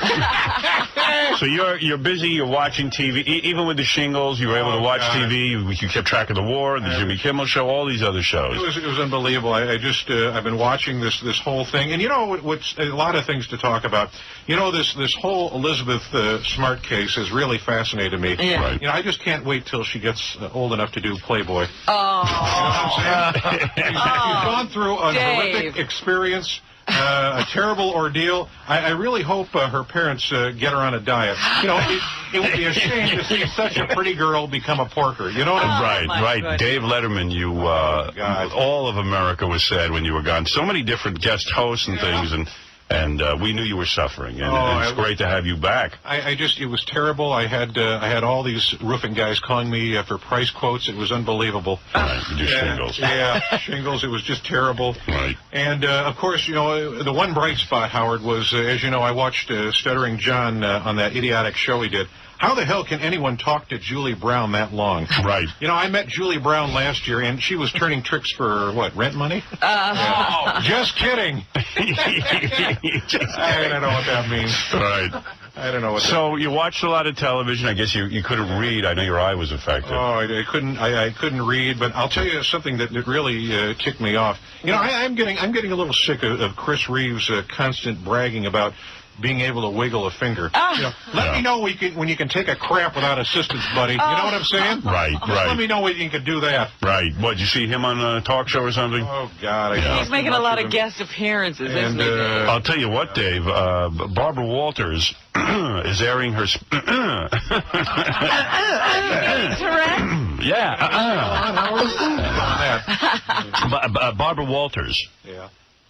F: So you're busy. You're watching TV. Even with the shingles, you were able to watch TV. You kept track of the war, the Jimmy Kimmel Show, all these other shows.
K: It was unbelievable. I've been watching this whole thing, and you know what's a lot of things to talk about. You know, this whole Elizabeth Smart case has really fascinated me.
C: Yeah.
F: Right.
K: You know, I just can't wait till she gets old enough to do Playboy.
C: Oh.
K: You know what I'm saying? She's gone through a horrific experience. A terrible ordeal. I really hope her parents get her on a diet. You know, it would be a shame to see such a pretty girl become a porker. You know what I'm saying?
F: Right. Dave Letterman, all of America was sad when you were gone. So many different guest hosts and things, and we knew you were suffering, and it's great to have you back.
K: It was terrible. I had all these roofing guys calling me for price quotes. It was unbelievable.
F: Right, you do shingles.
K: Yeah, shingles. It was just terrible.
F: Right.
K: And, of course, you know, the one bright spot, Howard, was, as you know, I watched Stuttering John on that idiotic show he did. How the hell can anyone talk to Julie Brown that long?
F: Right.
K: You know, I met Julie Brown last year, and she was turning tricks for, what, rent money?
F: Oh,
K: just kidding. I don't know what that means.
F: Right.
K: I don't know what
F: So you watched a lot of television. I guess you couldn't read. I know your eye was affected.
K: Oh, I couldn't read, but I'll tell you something that really ticked me off. You know, I'm getting a little sick of Chris Reeves' constant bragging about being able to wiggle a finger. You know, let me know when you can take a crap without assistance, buddy. You know what I'm saying?
F: Right.
K: Let me know when you can do that.
F: Right. What, did you see him on a talk show or something?
K: Oh, God.
C: He's making a lot of guest appearances, isn't he, Dave?
F: I'll tell you what, Dave. Barbara Walters is airing her... Barbara Walters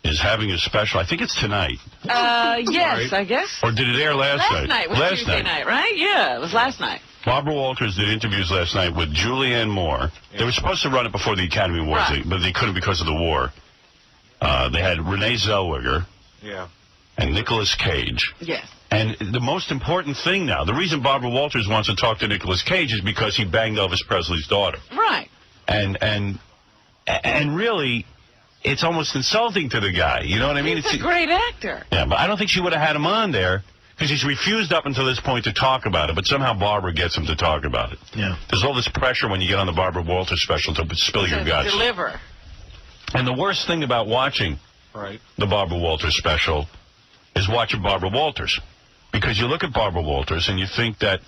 F: is having a special. I think it's tonight.
C: Yes, I guess.
F: Or did it air last night?
C: Last night was Tuesday night, right? Yeah, it was last night.
F: Barbara Walters did interviews last night with Julianne Moore. They were supposed to run it before the Academy Awards, but they couldn't because of the war. They had Renee Zellweger and Nicolas Cage.
C: Yes.
F: And the most important thing now, the reason Barbara Walters wants to talk to Nicolas Cage is because he banged Elvis Presley's daughter.
C: Right.
F: And really, it's almost insulting to the guy. You know what I mean?
C: He's a great actor.
F: Yeah, but I don't think she would have had him on there because he's refused up until this point to talk about it. But somehow Barbara gets him to talk about it.
D: Yeah.
F: There's all this pressure when you get on the Barbara Walters special to spill your guts.
C: Deliver.
F: And the worst thing about watching the Barbara Walters special is watching Barbara Walters. Because you look at Barbara Walters and you think that,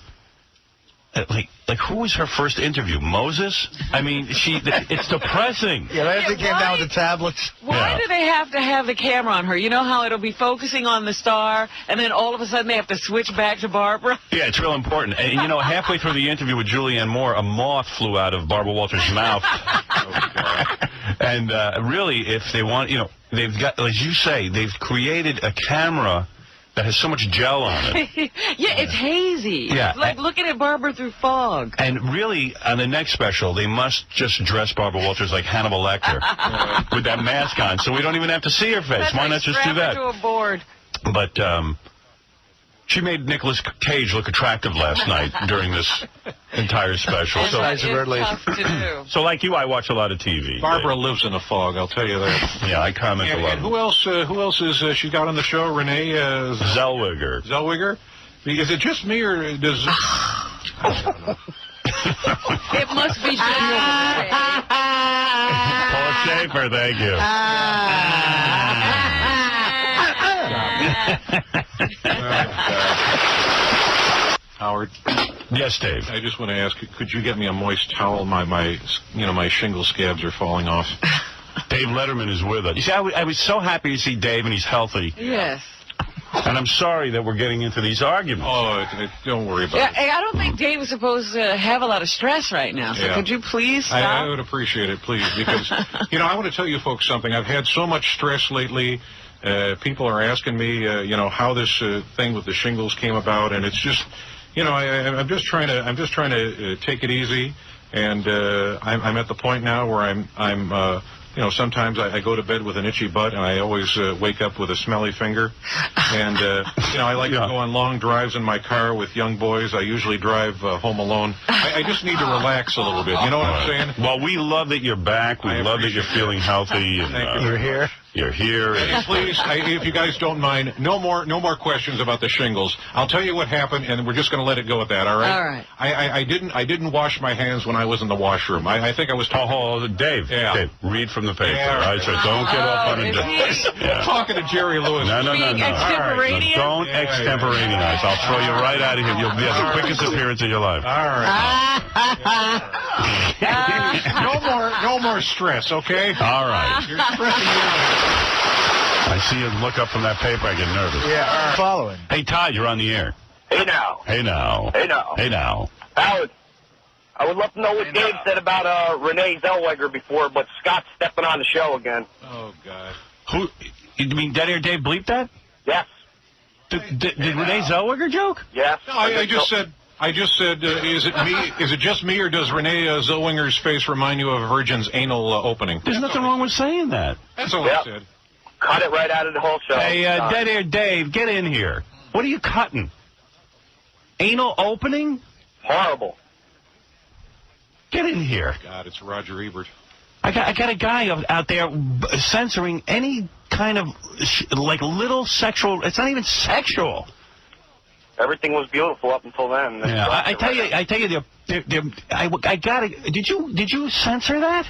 F: like who was her first interview? Moses? I mean, it's depressing.
D: Yeah, that came down with the tablets.
C: Why do they have to have the camera on her? You know how it'll be focusing on the star, and then all of a sudden they have to switch back to Barbara?
F: Yeah, it's real important. And, you know, halfway through the interview with Julianne Moore, a moth flew out of Barbara Walters' mouth. And really, if they want, you know, they've got, as you say, they've created a camera that has so much gel on it.
C: Yeah, it's hazy.
F: Yeah.
C: It's like looking at Barbara through fog.
F: And really, on the next special, they must just dress Barbara Walters like Hannibal Lecter with that mask on, so we don't even have to see her face. Why not just do that?
C: To a board.
F: But she made Nicolas Cage look attractive last night during this entire special.
C: It's tough to do.
F: So like you, I watch a lot of TV.
K: Barbara lives in a fog, I'll tell you that.
F: Yeah, I comment a lot.
K: And who else is she got on the show? Renee
F: Zellweger.
K: Zellweger? Is it just me, or does...
C: It must be just
F: Paul Schaefer, thank you.
K: Howard.
F: Yes, Dave.
K: I just want to ask, could you get me a moist towel? My shingle scabs are falling off.
F: Dave Letterman is with us. You see, I was so happy to see Dave, and he's healthy.
C: Yes.
F: And I'm sorry that we're getting into these arguments.
K: Oh, don't worry about it.
C: I don't think Dave is supposed to have a lot of stress right now, so could you please stop?
K: I would appreciate it, please, because, you know, I want to tell you folks something. I've had so much stress lately. People are asking me, how this thing with the shingles came about, and it's just, I'm just trying to take it easy, and I'm at the point now where I'm sometimes I go to bed with an itchy butt, and I always wake up with a smelly finger, and I like to go on long drives in my car with young boys. I usually drive home alone. I just need to relax a little bit. You know what I'm saying?
F: Well, we love that you're back. We love that you're feeling healthy.
K: Thank you.
D: You're here.
A: You're here.
K: Hey, please, if you guys don't mind, no more questions about the shingles. I'll tell you what happened, and we're just going to let it go at that. All right.
C: All right.
K: I didn't wash my hands when I was in the washroom. I think I was talking.
A: Dave.
K: Yeah.
A: Dave, read from the paper.
K: Yeah,
A: all right, so don't get off on a
K: talking to Jerry Lewis.
A: No.
C: Extemporaneous?
A: Don't extemporaneous. I'll throw you right out of here. You'll have the quickest appearance of your life.
K: All right. No more stress, okay?
A: All right.
K: You're stressing me out.
A: I see you look up from that paper. I get nervous.
D: Yeah, following.
A: Hey, Todd, you're on the air.
G: Hey now.
A: Hey now.
G: Howard, I would love to know what Dave said about Renee Zellweger before, but Scott's stepping on the show again.
K: Oh, God.
A: Who? You mean Dead Air Dave bleeped that?
G: Yes.
A: Did Renee Zellweger joke?
G: Yes.
K: No, I just said, is it me? Is it just me, or does Renee Zellweger's face remind you of a virgin's anal opening?
A: There's nothing wrong with saying that.
K: That's all I said.
G: Cut it right out of the whole show.
A: Hey, Dead Air Dave, get in here. What are you cutting? Anal opening?
G: Horrible.
A: Get in here.
K: God, it's Roger Ebert.
A: I got a guy out there censoring any kind of like little sexual. It's not even sexual.
G: Everything was beautiful up until then.
A: Yeah, I tell you, I gotta. Did you censor that?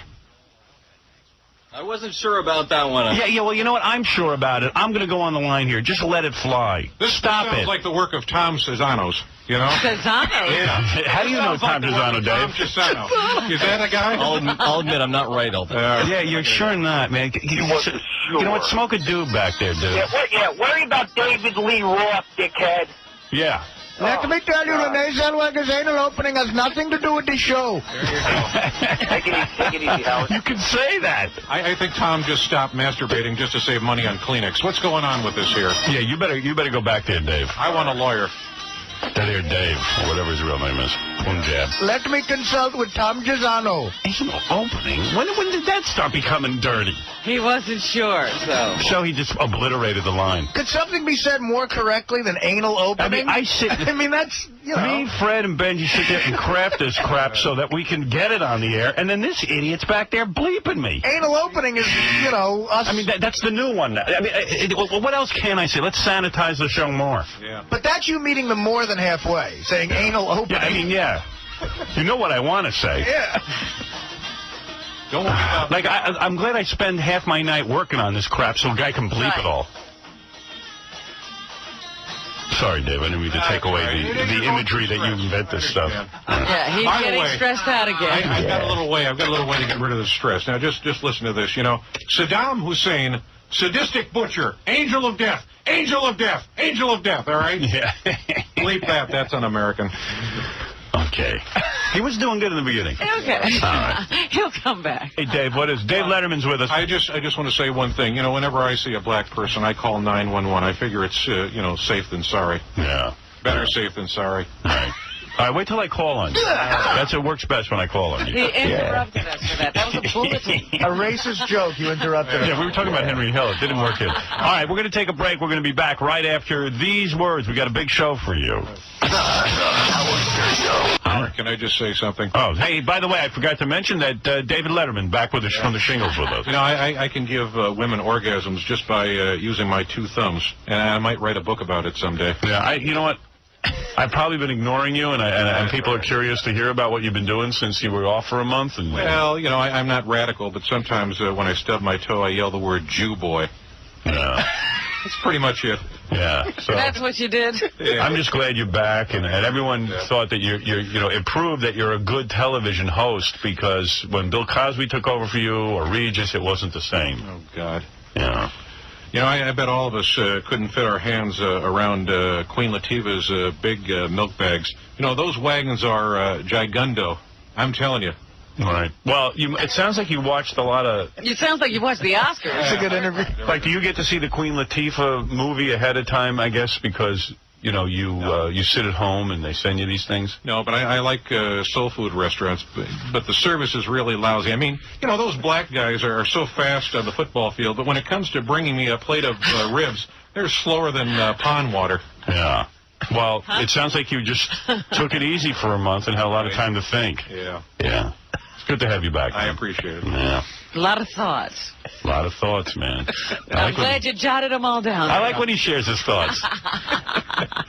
L: I wasn't sure about that one.
A: Yeah, well, you know what? I'm sure about it. I'm going to go on the line here. Just let it fly.
K: This sounds like the work of Tom Cesanos, you know?
C: Cesanos?
K: Yeah.
A: How do you know Tom Cesano, Dave?
K: Tom Cesano. Is that a guy?
L: I'll admit I'm not right all the time.
A: Yeah, you're sure not, man. You know what? Smoke a doob back there, dude.
G: Yeah, worry about David Lee Roth, dickhead.
A: Yeah.
D: Let me tell you, Renee Zellweger's anal opening has nothing to do with the show.
K: There you go.
G: Take it easy, Howard.
A: You can say that.
K: I think Tom just stopped masturbating just to save money on Kleenex. What's going on with this here?
A: Yeah, you better go back there, Dave.
K: I want a lawyer.
A: Dead Air Dave, or whatever his real name is. Punjab.
D: Let me consult with Tom Gisano.
A: Anal opening? When did that start becoming dirty?
C: He wasn't sure, so.
A: So he just obliterated the line.
D: Could something be said more correctly than anal opening?
A: I mean, that's, you know. Me, Fred, and Benji sit there and craft this crap so that we can get it on the air, and then this idiot's back there bleeping me.
D: Anal opening is, you know, us.
A: I mean, that's the new one. I mean, what else can I say? Let's sanitize the show more.
K: Yeah.
D: But that's you meeting them more than halfway, saying anal opening.
A: Yeah, I mean, yeah. You know what I want to say.
D: Yeah.
K: Don't worry about
A: Like, I'm glad I spend half my night working on this crap so a guy can bleep it all. Sorry, Dave, I didn't mean to take away the imagery that you invent this stuff.
C: Yeah, he's
K: By the
C: getting
K: way,
C: stressed out again.
K: I've got a little way to get rid of the stress. Now, just listen to this. You know, Saddam Hussein, sadistic butcher, angel of death, angel of death, angel of death. All right?
A: Yeah.
K: Bleep that. That's un-American.
A: Okay. He was doing good in the beginning.
C: Okay.
A: All right.
C: He'll come back.
A: Hey, Dave, Dave Letterman's with us.
K: I just want to say one thing. You know, whenever I see a black person, I call 911. I figure it's, safe than sorry.
A: Yeah.
K: Better safe than sorry.
A: All right. All right, wait till I call on you. That's what works best when I call on you.
C: He interrupted us for that. That was a bulletin.
D: A racist joke you interrupted.
A: Yeah, we were talking about Henry Hill. It didn't work here. All right, we're going to take a break. We're going to be back right after these words. We got a big show for you.
K: Howard, can I just say something?
A: Oh, hey, by the way, I forgot to mention that David Letterman back with from the Shingles with us.
K: You know, I can give women orgasms just by using my two thumbs, and I might write a book about it someday.
A: Yeah, you know what? I've probably been ignoring you, and people are curious to hear about what you've been doing since you were off for a month. And
K: well, you know, I'm not radical, but sometimes when I stub my toe, I yell the word Jew boy.
A: Yeah.
K: That's pretty much it.
A: Yeah. So
C: That's what you did?
K: Yeah.
A: I'm just glad you're back, and everyone thought that it proved that you're a good television host, because when Bill Cosby took over for you, or Regis, it wasn't the same.
K: Oh, God.
A: Yeah.
K: You know, I bet all of us couldn't fit our hands around Queen Latifah's big milk bags. You know, those wagons are gigundo. I'm telling you.
A: All right. Well, it sounds like you watched a lot of...
C: It sounds like you watched the Oscars.
D: That's a good interview.
A: Like, do you get to see the Queen Latifah movie ahead of time, I guess, because... You know, you sit at home and they send you these things?
K: No, but I like soul food restaurants, but the service is really lousy. I mean, you know, those black guys are so fast on the football field, but when it comes to bringing me a plate of ribs, they're slower than pond water.
A: Yeah. Well, it sounds like you just took it easy for a month and had a lot of time to think.
K: Yeah.
A: Yeah. It's good to have you back.
K: I
A: man.
K: appreciate it.
A: Yeah.
C: A lot of thoughts.
A: A lot of thoughts, man.
C: I'm glad you jotted them all down.
A: I like when he shares his thoughts.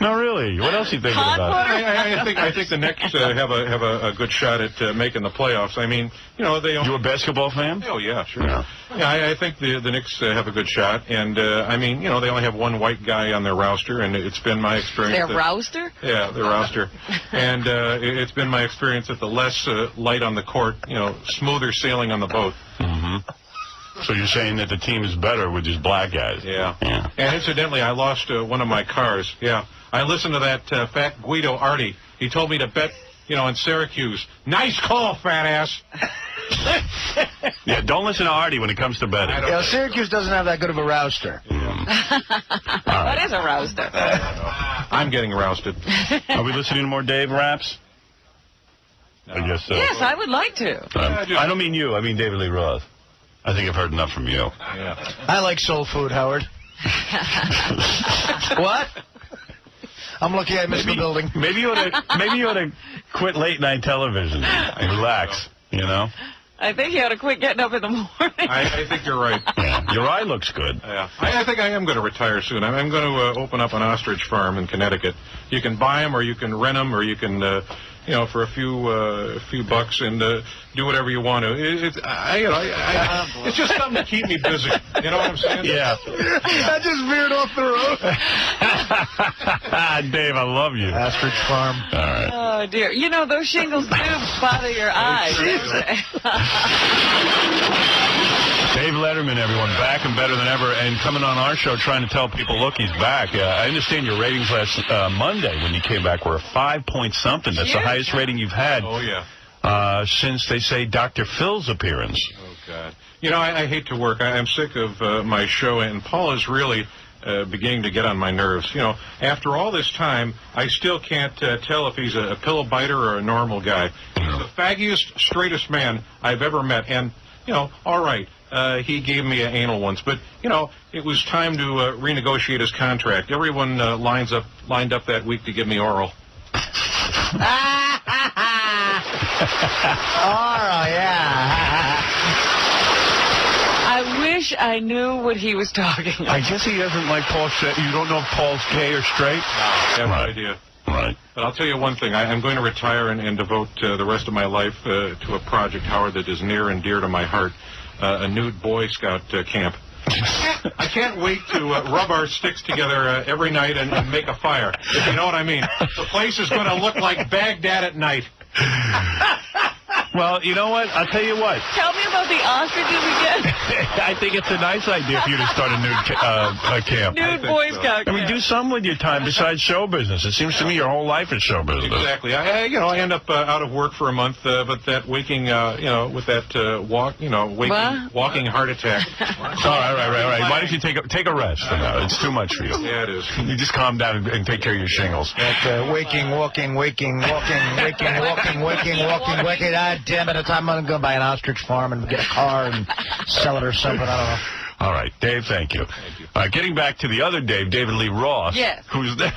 A: No, really. What else are you thinking about?
K: I think the Knicks have a good shot at making the playoffs. I mean, you know, they.
A: You a basketball fan?
K: Oh yeah, sure.
A: Yeah.
K: I think the Knicks have a good shot, and I mean, you know, they only have one white guy on their roster, and it's been my experience.
C: Their roster?
K: Yeah, their roster, and it's been my experience that the less light on the court, you know, smoother sailing on the boat.
A: Mm-hmm. So you're saying that the team is better with just black guys?
K: Yeah. And incidentally, I lost one of my cars. Yeah. I listened to that fat Guido Artie. He told me to bet, you know, in Syracuse. Nice call, fat ass.
A: Yeah, don't listen to Artie when it comes to betting.
D: Yeah, Syracuse doesn't have that good of a rouster.
C: What is a rouster?
K: I'm getting rousted.
A: Are we listening to more Dave raps? No. I guess so.
C: Yes, I would like to.
A: I don't mean you. I mean David Lee Roth. I think I've heard enough from you.
K: Yeah.
D: I like soul food, Howard. What? I'm lucky I missed the building.
A: Maybe you ought to quit late night television and relax. You know.
C: I think you ought to quit getting up in the morning.
K: I think you're right.
A: Yeah. Your eye looks good.
K: Yeah. I think I am going to retire soon. I'm going to open up an ostrich farm in Connecticut. You can buy them, or you can rent them, or you can, you know, for a few bucks, and do whatever you want to. It's just something to keep me busy. You know what I'm saying?
A: Yeah.
D: I just veered off the road.
A: Dave, I love you.
D: Ostrich farm.
A: All right.
C: Oh, dear. You know, those shingles do bother your eyes.
A: Dave Letterman, everyone, back and better than ever, and coming on our show trying to tell people, look, he's back. I understand your ratings last Monday when you came back were a 5-point-something. That's the highest rating you've had.
K: Oh, yeah.
A: Since they say Dr. Phil's appearance.
K: Oh, God. You know, I hate to work. I'm sick of my show, and Paul is really beginning to get on my nerves. You know, after all this time, I still can't tell if he's a pillow biter or a normal guy. He's the faggiest, straightest man I've ever met, and, you know, all right. He gave me an anal once, but, you know, it was time to renegotiate his contract. Everyone lined up that week to give me oral.
D: Oh, yeah.
C: I wish I knew what he was talking about.
A: I guess he doesn't like Paul. You don't know if Paul's gay or straight?
K: No, I have no idea.
A: Right.
K: But I'll tell you one thing. I'm going to retire and devote the rest of my life to a project, Howard, that is near and dear to my heart, a nude Boy Scout camp. I can't wait to rub our sticks together every night and make a fire, if you know what I mean. The place is going to look like Baghdad at night.
A: Well, you know what? I'll tell you what.
C: Tell me about the ostriches again.
A: I think it's a nice idea for you to start a nude camp.
C: Nude Boy Scout camp.
A: I mean, do something with your time besides show business. It seems to me your whole life is show business.
K: Exactly. I end up out of work for a month, but that waking, with that walking heart attack.
A: All right. Why don't you take a rest? It's too much for you.
K: Yeah, it is.
A: You just calm down and take care of your shingles.
D: That waking. Damn it, I'm going to go buy an ostrich farm and get a car and sell it or something. I don't know.
A: All right, Dave, thank you.
K: Thank you.
A: Getting back to the other Dave, David Lee Roth.
C: Yes.
A: Who's there?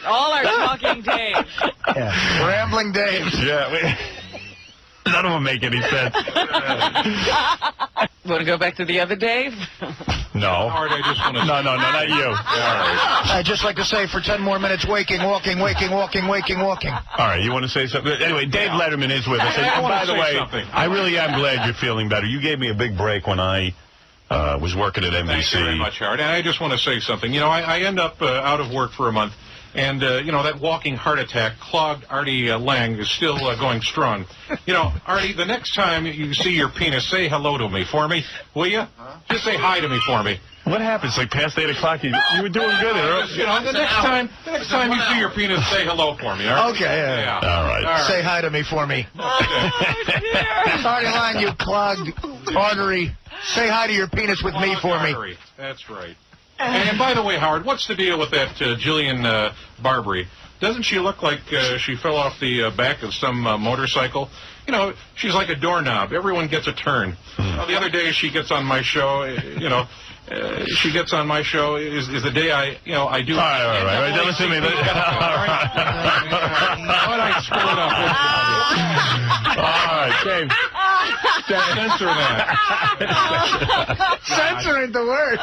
C: All our talking Dave.
D: Yeah. Rambling Dave.
A: Yeah. None of them make any sense.
C: Want to go back to the other Dave?
A: No.
K: Howard, I just want to...
A: No, not you.
K: All right.
D: I'd just like to say for 10 more minutes, walking. All
A: right, you want to say something? Anyway, Dave Letterman is with us. And by the way, I really am glad you're feeling better. You gave me a big break when I was working at NBC.
K: Thank you very much, Howard. And I just want to say something. You know, I end up out of work for a month. And, that walking heart attack, clogged Artie Lang, is still going strong. You know, Artie, the next time you see your penis, say hello to me for me, will you? Just say hi to me for me.
A: What happens? Like past 8 o'clock, you were doing good.
K: The next time you see your penis, say hello for me. All right?
D: Okay, yeah.
A: All right.
D: Say hi to me for me. Artie Lang, you clogged artery. Say hi to your penis with me for me.
K: That's right. And by the way, Howard, what's the deal with that Jillian Barbary? Doesn't she look like she fell off the back of some motorcycle? You know, she's like a doorknob. Everyone gets a turn. The other day she gets on my show, she gets on my show is the day I do.
A: All right. Listen to me.
K: What I screwed up.
A: All right, Dave.
B: Censor that.
D: Censor ain't the word.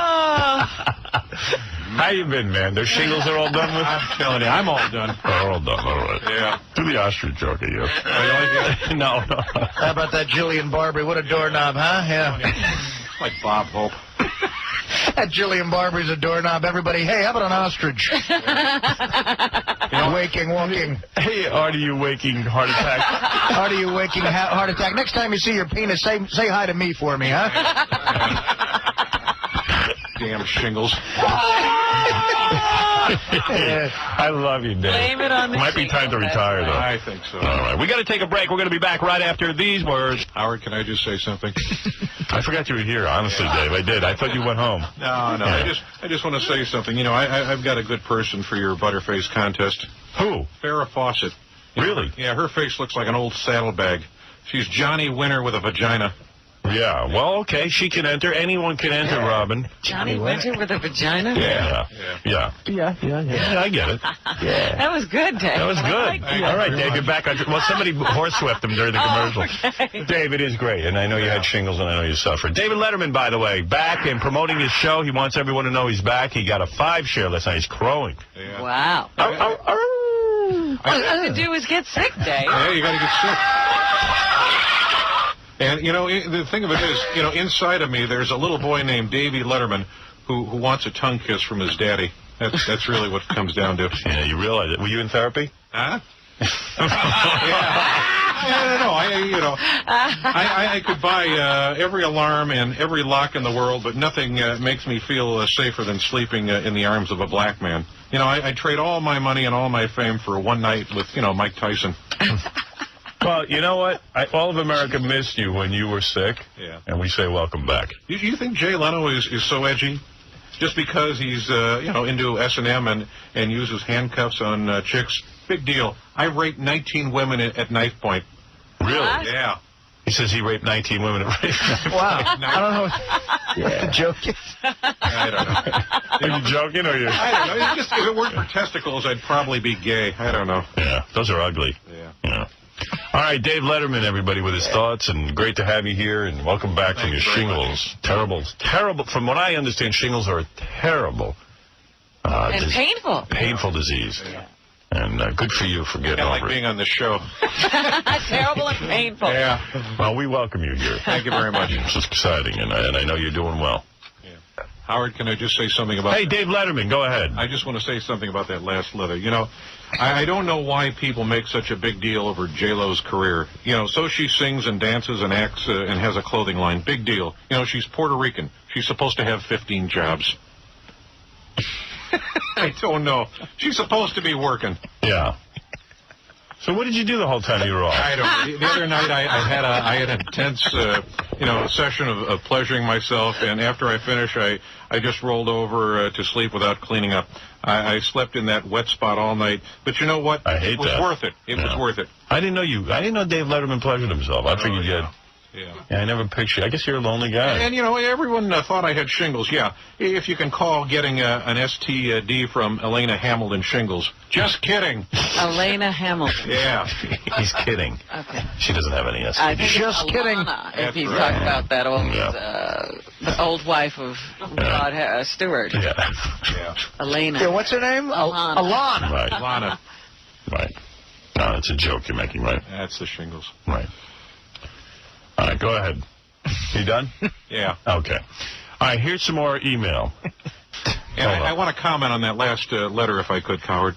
F: How you been, man? Their shingles are all done with?
B: I'm telling you, I'm all done.
F: They're all done, all right.
B: Yeah.
F: Do the ostrich joke again.
B: You like it?
F: No.
D: How about that Jillian Barberie? What a doorknob, huh? Yeah.
B: Like Bob Hope.
D: That Jillian Barberie's a doorknob. Everybody, hey, how about an ostrich? Waking, walking.
F: Hey, Artie, you waking heart attack?
D: Artie, you waking heart attack. Next time you see your penis, say hi to me for me, huh?
B: Damn shingles.
F: I love you, Dave.
C: Blame it on the
F: Might be time to retire, though.
B: I think so.
F: All right. We got to take a break. We're going to be back right after these words.
B: Howard, can I just say something?
F: I forgot you were here, honestly, Dave. I did. I thought you went home.
B: No.
F: Yeah.
B: I just want to say something. You know, I've got a good person for your Butterface contest.
F: Who?
B: Farrah Fawcett.
F: Really?
B: Yeah, her face looks like an old saddlebag. She's Johnny Winter with a vagina.
F: Yeah, well, okay, she can enter. Anyone can enter, Robin.
C: Johnny Winter with a vagina?
F: Yeah. I get it. Yeah.
C: That was good, Dave.
F: That was good. All right, Dave, you're back on. Well, somebody horsewhipped him during the commercial.
C: Okay.
F: Dave, it is great, and I know you had shingles, and I know you suffered. David Letterman, by the way, back and promoting his show. He wants everyone to know he's back. He got a 5 share last night. He's crowing.
B: Yeah.
C: Wow. All you have to do is get sick, Dave.
B: Yeah, you got to get sick. And, you know, the thing of it is, you know, inside of me, there's a little boy named Davey Letterman who wants a tongue kiss from his daddy. That's really what it comes down to.
F: Yeah, you realize it. Were you in therapy?
B: Huh? Yeah. I could buy every alarm and every lock in the world, but nothing makes me feel safer than sleeping in the arms of a black man. You know, I'd trade all my money and all my fame for one night with, you know, Mike Tyson.
F: Well, you know what? All of America missed you when you were sick, and we say welcome back.
B: You think Jay Leno is so edgy? Just because he's, into S&M and uses handcuffs on chicks? Big deal. I raped 19 women at knife point.
F: Really?
B: Yeah.
F: He says he raped 19 women at knife point.
D: Wow. I don't know. Yeah. Joking.
B: I don't know.
F: Are you joking or you?
B: I don't know. It's just, if it weren't for testicles, I'd probably be gay. I don't know.
F: Yeah, those are ugly. Yeah. All right, Dave Letterman, everybody, with his thoughts, and great to have you here, and welcome back from your shingles. Terrible. From what I understand, shingles are a terrible
C: and
F: painful disease.
B: Yeah.
F: And good for you for getting over
B: like being on this show.
C: Terrible and painful.
B: Yeah.
F: Well, we welcome you here.
B: Thank you very much.
F: It's exciting, and I know you're doing well.
B: Yeah. Howard, can I just say something about
F: Hey, Dave Letterman, go ahead.
B: I just want to say something about that last letter. You know, I don't know why people make such a big deal over J-Lo's career. You know, so she sings and dances and acts and has a clothing line. Big deal. You know, she's Puerto Rican. She's supposed to have 15 jobs. I don't know. She's supposed to be working.
F: Yeah. So what did you do the whole time you were off?
B: I don't know. The other night I had an intense, session of pleasuring myself, and after I finished, I just rolled over to sleep without cleaning up. I slept in that wet spot all night. But you know what?
F: I hate that.
B: It was worth it. It was worth it.
F: I didn't know Dave Letterman pleasured himself. I figured you had.
B: Yeah.
F: I never pictured. I guess you're a lonely guy.
B: And, everyone thought I had shingles. Yeah, if you can call getting an STD from Elena Hamilton shingles. Just kidding.
C: Elena Hamilton.
B: Yeah.
F: He's kidding.
C: Okay.
F: She doesn't have any STD.
C: I think
D: Just kidding.
C: If he's talking about that old, the old wife of Rod Stewart.
F: Yeah.
C: Elena.
D: Yeah, what's her name? Alana.
F: Right.
B: Alana.
F: Right. No, that's a joke you're making, right?
B: That's the shingles.
F: Right. All right, go ahead. You done?
B: Yeah.
F: Okay. All right, here's some more email.
B: And I want to comment on that last letter, if I could, Coward.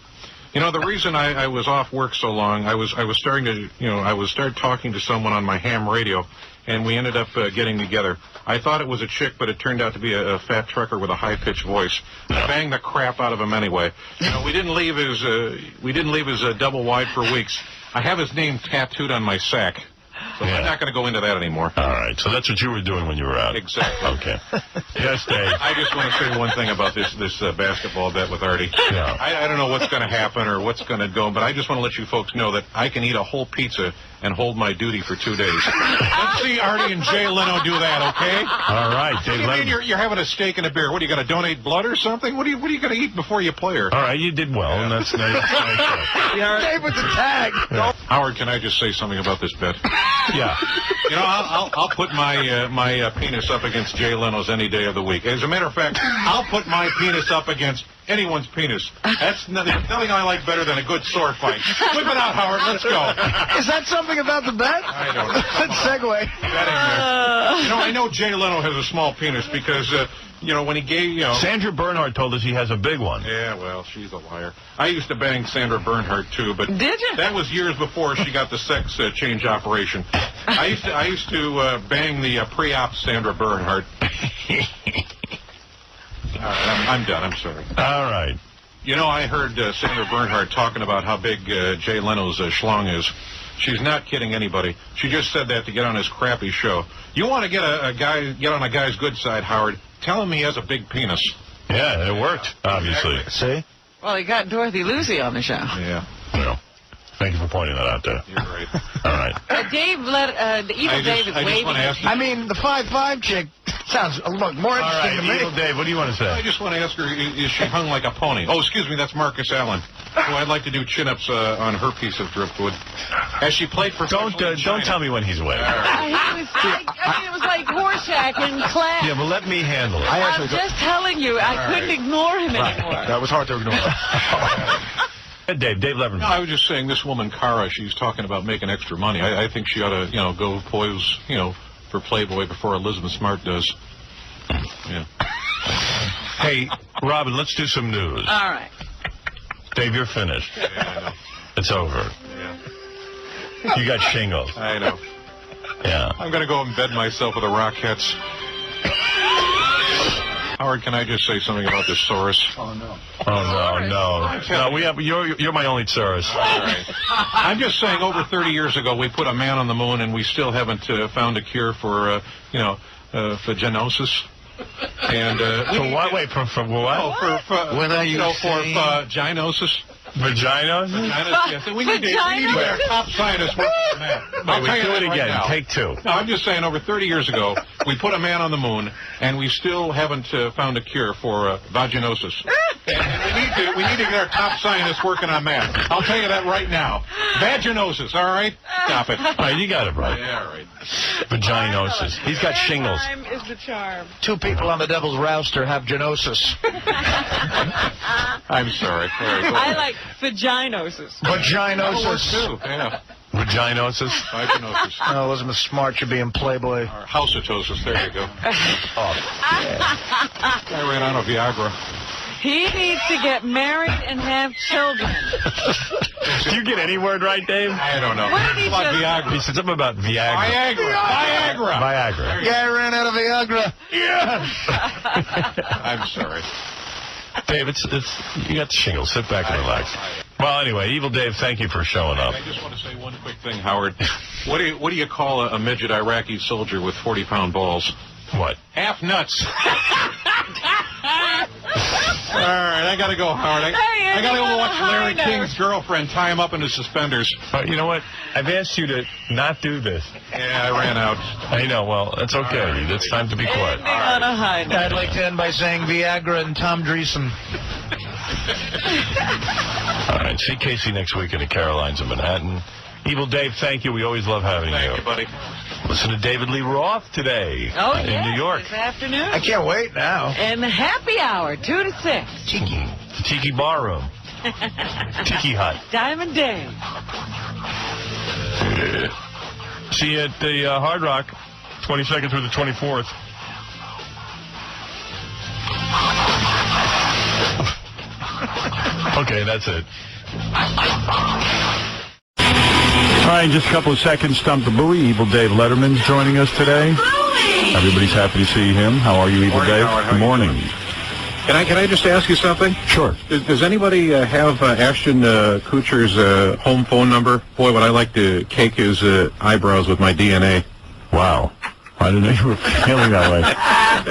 B: You know, the reason I was off work so long, I was starting to, I was talking to someone on my ham radio, and we ended up getting together. I thought it was a chick, but it turned out to be a fat trucker with a high-pitched voice. I banged the crap out of him anyway. We didn't leave his double wide for weeks. I have his name tattooed on my sack. So I'm not going to go into that anymore.
F: All right. So that's what you were doing when you were out.
B: Exactly.
F: Okay. Yes, Dave.
B: I just want to say one thing about this basketball bet with Artie.
F: Yeah.
B: I don't know what's going to happen or what's going to go, but I just want to let you folks know that I can eat a whole pizza
K: and hold my duty for 2 days. Let's see Artie and Jay Leno do that, okay?
F: All right, Dave.
K: What do you mean you're having a steak and a beer? What, are you going to donate blood or something? What are you going to eat before you play her?
F: All right, you did well, and that's nice.
D: Dave with the tag.
F: Yeah.
K: Howard, can I just say something about this bet?
F: Yeah.
K: You know, I'll put my penis up against Jay Leno's any day of the week. As a matter of fact, I'll put my penis up against anyone's penis. That's nothing I like better than a good sword fight. Whip it out, Howard. Let's go.
D: Is that something about the bet?
K: I don't know.
D: Good segue.
K: You know, I know Jay Leno has a small penis because, you know, when he gave,
F: Sandra Bernhard told us he has a big one.
K: Yeah, well, she's a liar. I used to bang Sandra Bernhard, too, but...
C: Did you?
K: That was years before she got the sex change operation. I used to bang the pre-op Sandra Bernhard. All right, I'm done. I'm sorry.
F: All right.
K: You know, I heard Sandra Bernhard talking about how big Jay Leno's schlong is. She's not kidding anybody. She just said that to get on his crappy show. You want to get get on a guy's good side, Howard? Tell him he has a big penis.
F: Yeah, it worked, obviously.
K: Exactly.
F: See?
C: Well, he got Dorothy Lucy on the show.
K: Yeah.
F: Well, thank you for pointing that out there.
K: You're right.
F: All right.
C: Dave, the evil Dave is waving.
D: I mean, the 5'5" chick sounds more interesting to me.
F: Evil Dave, what do you want to say?
K: I just want to ask her, is she hung like a pony? Oh, excuse me, that's Marcus Allen. Oh, I'd like to do chin-ups on her piece of driftwood. Has she played for...
F: Don't tell me when he's away.
C: It was like Horseshack in class.
F: Yeah, but let me handle it.
C: I'm just telling you, I couldn't ignore him anymore.
D: That was hard to ignore.
F: Dave Letterman.
K: No, I was just saying, this woman, Cara, she's talking about making extra money. I think she ought to, go pose, for Playboy before Elizabeth Smart does. Yeah.
F: Hey, Robin, let's do some news.
C: All right.
F: Dave, you're finished.
K: Yeah, I know.
F: It's over.
K: Yeah.
F: You got shingles.
K: I know.
F: Yeah.
K: I'm going to go and bed myself with the Rockettes. Howard, can I just say something about this Soros?
F: Oh, no. You're my only Soros.
K: All right. I'm just saying, over 30 years ago, we put a man on the moon, and we still haven't found a cure for, vaginosis. And
F: for what? Wait, for what?
K: Oh, for
D: what are you saying?
K: For vaginosis.
F: Vagina?
K: Yes. We need to get our top scientists working on that.
F: Wait, do it again. Right, take two.
K: No, I'm just saying, over 30 years ago, we put a man on the moon, and we still haven't found a cure for vaginosis. And we need to get our top scientists working on that. I'll tell you that right now. Vaginosis, all right? Stop it.
F: All right, you got it right.
K: Yeah, all right.
F: Vaginosis. He's got shingles.
C: Time is the charm.
D: 2 people on the Devil's Rouster have genosis.
K: I'm sorry. All right,
C: I like vaginosis.
D: Vaginosis.
K: too. Yeah.
F: Vaginosis.
K: Vaginosis.
D: Oh, Elizabeth Smart should be in Playboy.
K: Or housetosis. There you go. I ran out of Viagra.
C: He needs to get married and have children.
F: Do you get any word right, Dave?
K: I don't know.
C: What did he
K: about
C: just...
K: Viagra?
F: He said something about Viagra.
K: Viagra.
D: Guy ran out of Viagra.
K: Yeah. I'm sorry.
F: Dave, you got the shingles. Sit back and relax. Well, anyway, Evil Dave, thank you for showing up.
K: I just want to say one quick thing, Howard. What do you call a midget Iraqi soldier with 40-pound balls?
F: What?
K: Half nuts. All right, I got to go, Howard. I got to go watch Larry King's girlfriend tie him up in his suspenders.
F: You know what? I've asked you to not do this.
K: Yeah, I ran out.
F: I know. Well, that's okay. Right. It's time to be quiet.
C: On a high note.
D: I'd like to end by saying Viagra and Tom Dreesen.
F: All right, see Casey next week in the Carolines in Manhattan. Evil Dave, thank you. We always love having you.
K: Thank you, buddy.
F: Listen to David Lee Roth today in New York.
C: This afternoon.
D: I can't wait now.
C: And the happy hour, 2 to 6.
F: Tiki. The Tiki Bar Room. Tiki Hut.
C: Diamond Dave.
F: See you at the Hard Rock, 22nd through the 24th. Okay, that's it. All right, just a couple of seconds. Stump the Buoy. Evil Dave Letterman's joining us today. Everybody's happy to see him. How are you, Evil Dave? Good morning.
K: Can I just ask you something?
F: Sure.
K: Does anybody have Ashton Kutcher's home phone number? Boy, would I like to cake his eyebrows with my DNA.
F: Wow. I didn't know you were feeling that way.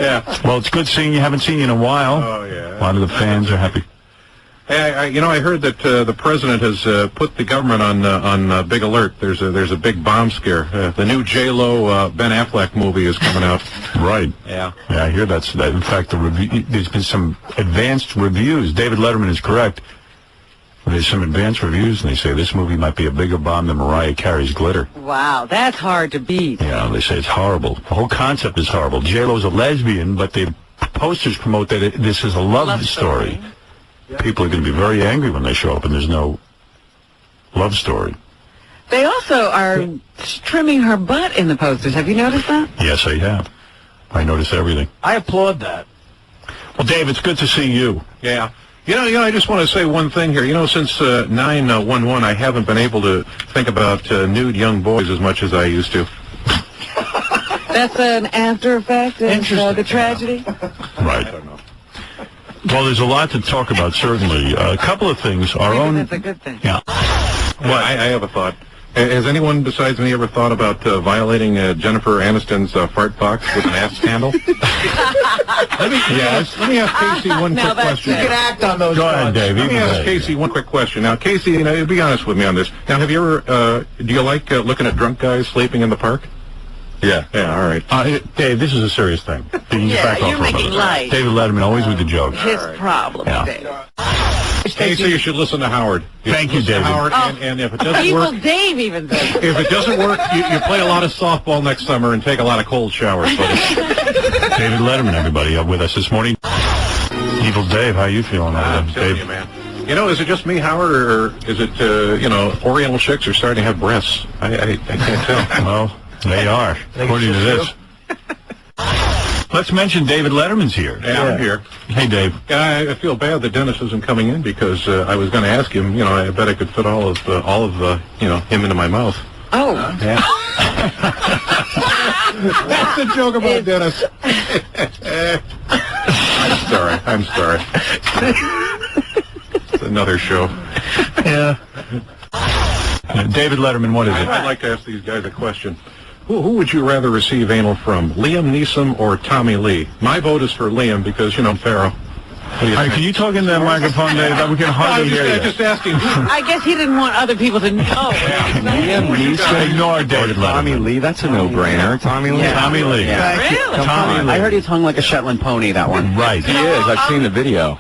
K: Yeah.
F: Well, it's good seeing you. Haven't seen you in a while.
K: Oh, yeah.
F: A lot of the fans are happy.
K: Hey, I heard that the president has put the government on big alert. There's a big bomb scare. The new J-Lo Ben Affleck movie is coming out.
F: Right.
K: Yeah.
F: Yeah, I hear that. In fact, there's been some advanced reviews. David Letterman is correct. There's some advanced reviews, and they say this movie might be a bigger bomb than Mariah Carey's Glitter.
C: Wow, that's hard to beat.
F: Yeah, they say it's horrible. The whole concept is horrible. J-Lo's a lesbian, but the posters promote that this is a love story. People are going to be very angry when they show up and there's no love story.
C: They also are trimming her butt in the posters. Have you noticed that?
F: Yes, I have. I notice everything.
D: I applaud that.
F: Well, Dave, it's good to see you.
K: Yeah. You know, I just want to say one thing here. You know, since 9/11, I haven't been able to think about nude young boys as much as I used to.
C: That's an after effect of the tragedy?
F: Right. I don't know. Well, there's a lot to talk about, certainly. A couple of things. Our own.
C: That's a good thing.
F: Yeah.
K: Well, I have a thought. Has anyone besides me ever thought about violating Jennifer Aniston's fart box with an ass handle? Let me ask Casey one quick question.
D: You can act on those.
F: Go ahead, Dave.
K: Let me ask Casey one quick question. Now, Casey, you know, be honest with me on this. Now, have you ever, do you like looking at drunk guys sleeping in the park?
F: Yeah.
K: Yeah, all right.
F: Dave, this is a serious thing.
C: You're making light.
F: David Letterman, always with the jokes.
C: His problem, Dave.
K: Casey, you should listen to Howard.
F: Thank you, David.
K: Howard, and if it doesn't
C: Evil
K: work,
C: Dave even says.
K: if it doesn't work, you play a lot of softball next summer and take a lot of cold showers, buddy.
F: David Letterman, everybody, up with us this morning. Evil Dave, how you feeling?
K: I'm telling you, man. You know, is it just me, Howard, or is it, you know, Oriental chicks are starting to have breasts? I can't tell.
F: Well, they are, according to this. Let's mention David Letterman's here.
K: Yeah, I'm here.
F: Hey, Dave.
K: I feel bad that Dennis isn't coming in because I was going to ask him. You know, I bet I could fit all of you know, him into my mouth.
C: Oh.
K: Yeah. That's the joke about Dennis. I'm sorry. It's another show.
F: Yeah. David Letterman, what is it?
K: I'd like to ask these guys a question. Who would you rather receive anal from, Liam Neeson or Tommy Lee? My vote is for Liam because, you know, Pharaoh.
F: Can you talk in that microphone, Dave? We can hardly hear you.
K: Just asking.
C: I guess he didn't want other people to know.
F: Liam Neeson. Ignore David Letterman.
M: Tommy Lee, that's a no-brainer. Tommy Lee.
F: Yeah. Tommy Lee.
M: Yeah.
C: Really?
F: Tommy Lee.
M: I heard he's hung like a Shetland pony, that one.
F: Right.
M: He is. I've seen the video.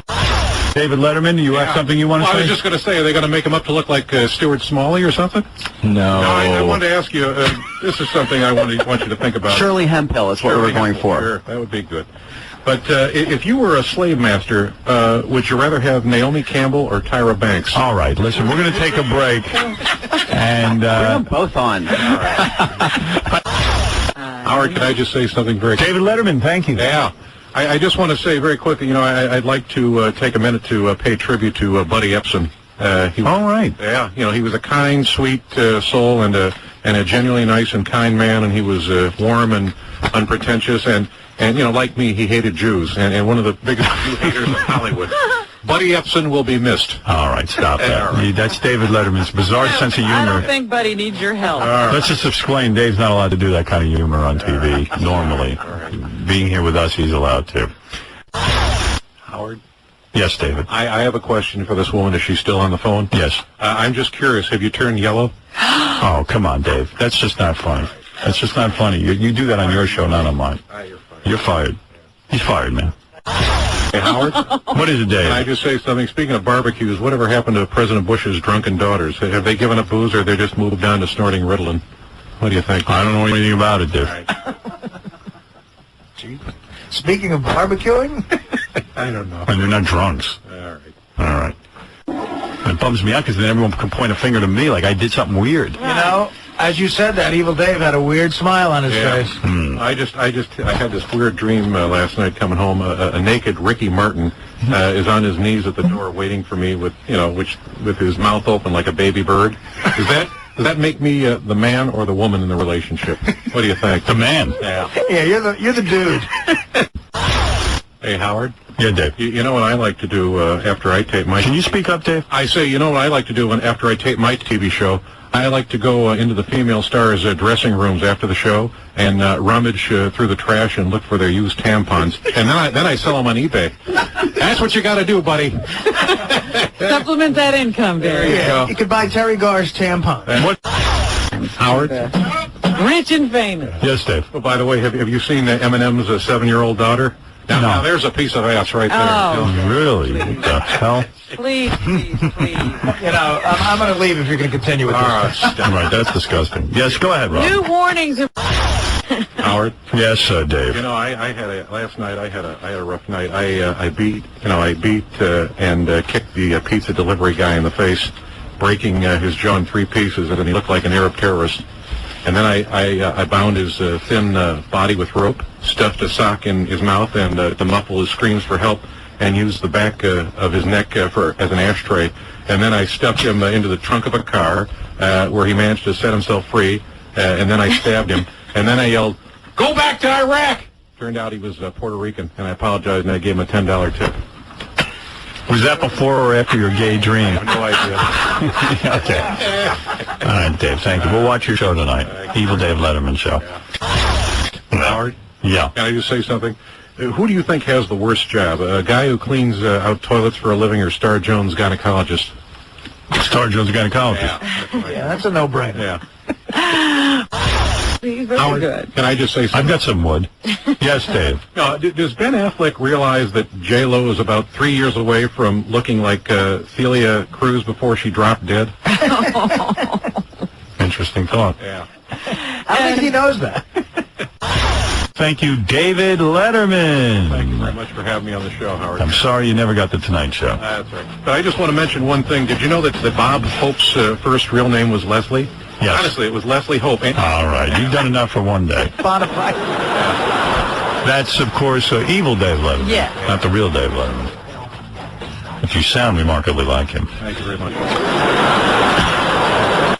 F: David Letterman, you have something you want to say?
K: I was just going to say, are they going to make him up to look like Stuart Smalley or something?
M: No.
K: I wanted to ask you, this is something I want you to think about.
M: Shirley Hemphill is what we were going for.
K: Sure, that would be good. But if you were a slave master, would you rather have Naomi Campbell or Tyra Banks?
F: All right, listen, we're going to take a break. And
M: bring them both on.
K: Howard, can I just say something very quick?
F: David Letterman, thank you.
K: Yeah. I just want to say very quickly, you know, I'd like to take a minute to pay tribute to Buddy Epson.
F: All right.
K: Yeah, you know, he was a kind, sweet soul and a genuinely nice and kind man, and he was warm and unpretentious, and you know, like me, he hated Jews, and one of the biggest Jew haters in Hollywood. Buddy Epson will be missed.
F: All right, stop that. Right. That's David Letterman's bizarre sense of humor.
C: I don't think Buddy needs your help.
F: Let's just explain. Dave's not allowed to do that kind of humor on TV normally. Being here with us, he's allowed to.
K: Howard?
F: Yes, David.
K: I have a question for this woman. Is she still on the phone?
F: Yes.
K: I'm just curious. Have you turned yellow?
F: Oh, come on, Dave. That's just not funny. That's just not funny. You do that on your show, not on mine. You're fired. He's fired, man.
K: Hey, Howard?
F: What is it, Dave?
K: Can I just say something? Speaking of barbecues, whatever happened to President Bush's drunken daughters? Have they given up booze, or they just moved down to snorting Riddle? What do you think?
F: I don't know anything about it, Dave.
D: Speaking of barbecuing,
K: I don't know.
F: And they're not drunks.
K: All
F: right. It bums me out because then everyone can point a finger to me like I did something weird.
D: you know, as you said that, Evil Dave had a weird smile on his face.
K: I had this weird dream last night coming home. A naked Ricky Martin is on his knees at the door waiting for me with his mouth open like a baby bird. Does that make me the man or the woman in the relationship? What do you think?
F: The man.
K: Yeah.
D: Yeah, you're the dude.
K: Hey, Howard?
F: Yeah, Dave.
K: You know what I like to do after I tape my...
F: Can you speak up, Dave?
K: I say, you know what I like to do after I tape my TV show? I like to go into the female stars' dressing rooms after the show and rummage through the trash and look for their used tampons. And then I sell them on eBay. That's what you got to do, buddy.
C: Supplement that income, Barry.
K: There you go.
D: You could buy Terry Garr's tampon.
K: And what? Howard?
C: Rich and famous.
F: Yes, Dave.
K: Oh, by the way, have you seen Eminem's 7-year-old daughter? Now, there's a piece of ass right there.
C: Oh.
F: Really? What the hell?
C: Please.
D: I'm going to leave if you're going to continue with this.
F: Right, that's disgusting. Yes, go ahead, Rob.
C: New warnings.
K: Howard?
F: Yes, Dave.
K: You know, last night I had a rough night. I beat and kicked the pizza delivery guy in the face, breaking his jaw in 3 pieces, and then he looked like an Arab terrorist. And then I bound his thin body with rope, stuffed a sock in his mouth, and to muffle his screams for help, and used the back of his neck as an ashtray. And then I stuffed him into the trunk of a car, where he managed to set himself free, and then I stabbed him. And then I yelled, "Go back to Iraq!" Turned out he was Puerto Rican, and I apologized, and I gave him a $10 tip.
F: Was that before or after your gay dream?
K: I have no idea.
F: Okay. All right, Dave, thank you. We'll watch your show tonight. Evil Dave Letterman show.
K: Howard?
F: Yeah.
K: Can I just say something? Who do you think has the worst job? A guy who cleans out toilets for a living, or Star Jones gynecologist?
F: Star Jones gynecologist.
D: Yeah, that's a no-brainer.
K: Yeah.
C: He's very
K: Howard,
C: good.
K: can I just say something?
F: I've got some wood. Yes, Dave.
K: No, does Ben Affleck realize that J-Lo is about 3 years away from looking like Celia Cruz before she dropped dead?
F: Interesting thought.
K: Yeah.
D: I think he knows that.
F: Thank you, David Letterman.
K: Thank you very much for having me on the show, Howard.
F: I'm sorry you never got the Tonight Show.
K: That's right. But I just want to mention one thing. Did you know that Bob Hope's first real name was Leslie?
F: Yes.
K: Honestly, it was Leslie Hope.
F: All right. You've done enough for one day. That's, of course, Evil Dave Letterman.
C: Yeah.
F: Not the real Dave Letterman. But you sound remarkably like him.
K: Thank you very much.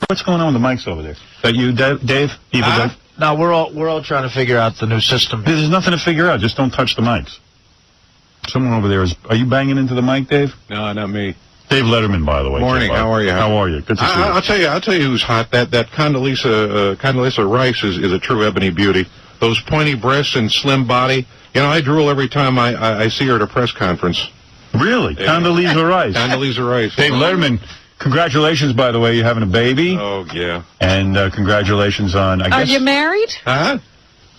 F: What's going on with the mics over there? Is that you, Dave? Evil Dave?
D: No, we're all trying to figure out the new system.
F: There's nothing to figure out. Just don't touch the mics. Someone over there is... Are you banging into the mic, Dave?
K: No, not me.
F: Dave Letterman, by the way.
K: Morning. How are you?
F: How are you? Good to see you.
K: I'll tell you who's hot. That Condoleezza Rice is a true ebony beauty. Those pointy breasts and slim body. You know, I drool every time I see her at a press conference.
F: Really? Yeah. Condoleezza Rice.
K: Condoleezza Rice.
F: Dave Letterman, congratulations, by the way. You're having a baby.
K: Oh, yeah.
F: And congratulations on, I guess...
C: Are you married?
K: Huh?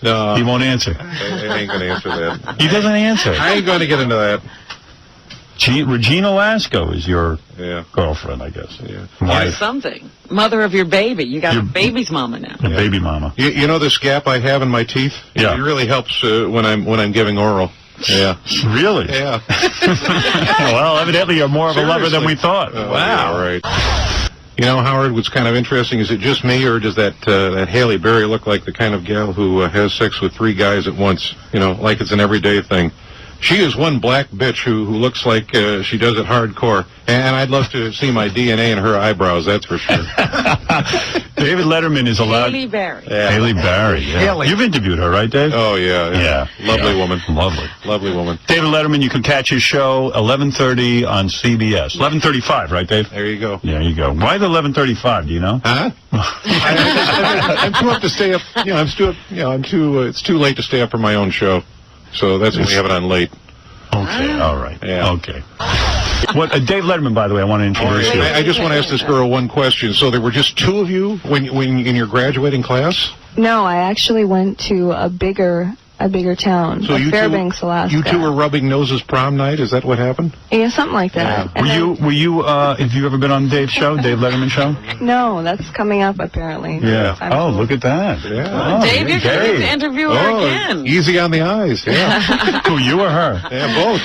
K: No.
F: He won't answer.
K: I ain't going to answer that.
F: He doesn't answer.
K: I ain't going to get into that.
F: Regina Lasco is your girlfriend, I guess.
K: Yeah.
F: Wife.
C: Something. Mother of your baby. You got a baby's mama now.
F: A baby mama.
K: You know this gap I have in my teeth?
F: Yeah.
K: It really helps when I'm giving oral. Yeah.
F: Really?
K: Yeah.
F: Well, evidently you're more of a lover than we thought.
K: Wow. Yeah, right. You know, Howard, what's kind of interesting, is it just me, or does that Halle Berry look like the kind of gal who has sex with 3 guys at once? You know, like it's an everyday thing. She is one black bitch who looks like she does it hardcore. And I'd love to see my DNA in her eyebrows, that's for sure.
F: David Letterman is allowed...
C: Halle Berry.
K: Yeah.
F: Halle Berry, yeah.
D: Haley.
F: You've interviewed her, right, Dave?
K: Oh, yeah. Lovely woman.
F: Lovely.
K: Lovely woman.
F: David Letterman, you can catch his show 11:30 on CBS. 11:35, right, Dave?
K: There you go.
F: There you go. Why the 11:35? Do you know?
K: Huh? I'm too up to stay up. You know, it's too late to stay up for my own show. So that's when we have it on late.
F: Okay, all right.
K: Yeah.
F: Okay. What, Dave Letterman, by the way, I want to introduce you.
K: I just want to ask this girl one question. So there were just 2 of you when in your graduating class?
N: No, I actually went to a bigger town,
K: So
N: like Fairbanks, Alaska.
K: You 2 were rubbing noses prom night? Is that what happened?
N: Yeah, something like that.
K: Yeah.
F: Were you, have you ever been on Dave's show, Dave Letterman show?
N: No, that's coming up, apparently.
F: Yeah. Oh, look at that.
K: Yeah.
F: Oh,
C: Dave, you're going to interview her again.
K: Easy on the eyes, yeah.
F: Who, you or her?
K: Yeah, both.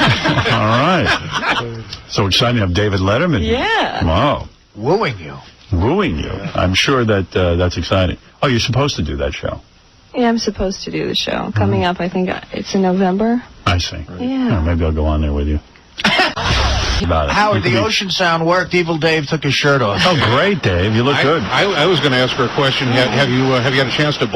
F: All right. So exciting to have David Letterman.
C: Yeah.
F: Wow.
D: Wooing you.
F: Wooing you. I'm sure that that's exciting. Oh, you're supposed to do that show.
N: Yeah, I'm supposed to do the show. Coming up, I think it's in November.
F: I see.
N: Yeah.
F: Oh, maybe I'll go on there with you. About it.
D: Howard, the ocean sound worked. Evil Dave took his shirt off.
F: Oh, great, Dave. You look good.
K: I was going to ask her a question. Have you had a chance to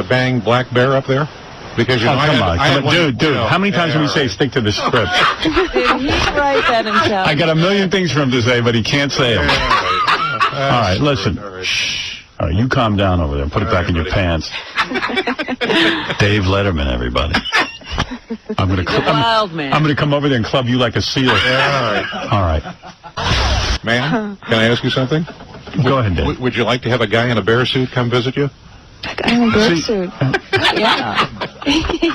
K: bang Black Bear up there? Because, you know,
F: come on. Dude,
K: you know,
F: how many times can we say stick to the script?
N: Did he write that himself?
F: I got a million things for him to say, but he can't say them.
A: All right, listen. Shh. All right, you calm down over there. Put it back in your pants. Dave Letterman, everybody. I'm gonna come over there and club you like a seal.
K: Yeah,
A: all right.
K: Ma'am, can I ask you something?
A: Go ahead, Dave.
K: Would you like to have a guy in a bear suit come visit you?
N: A guy in a bear suit. Yeah.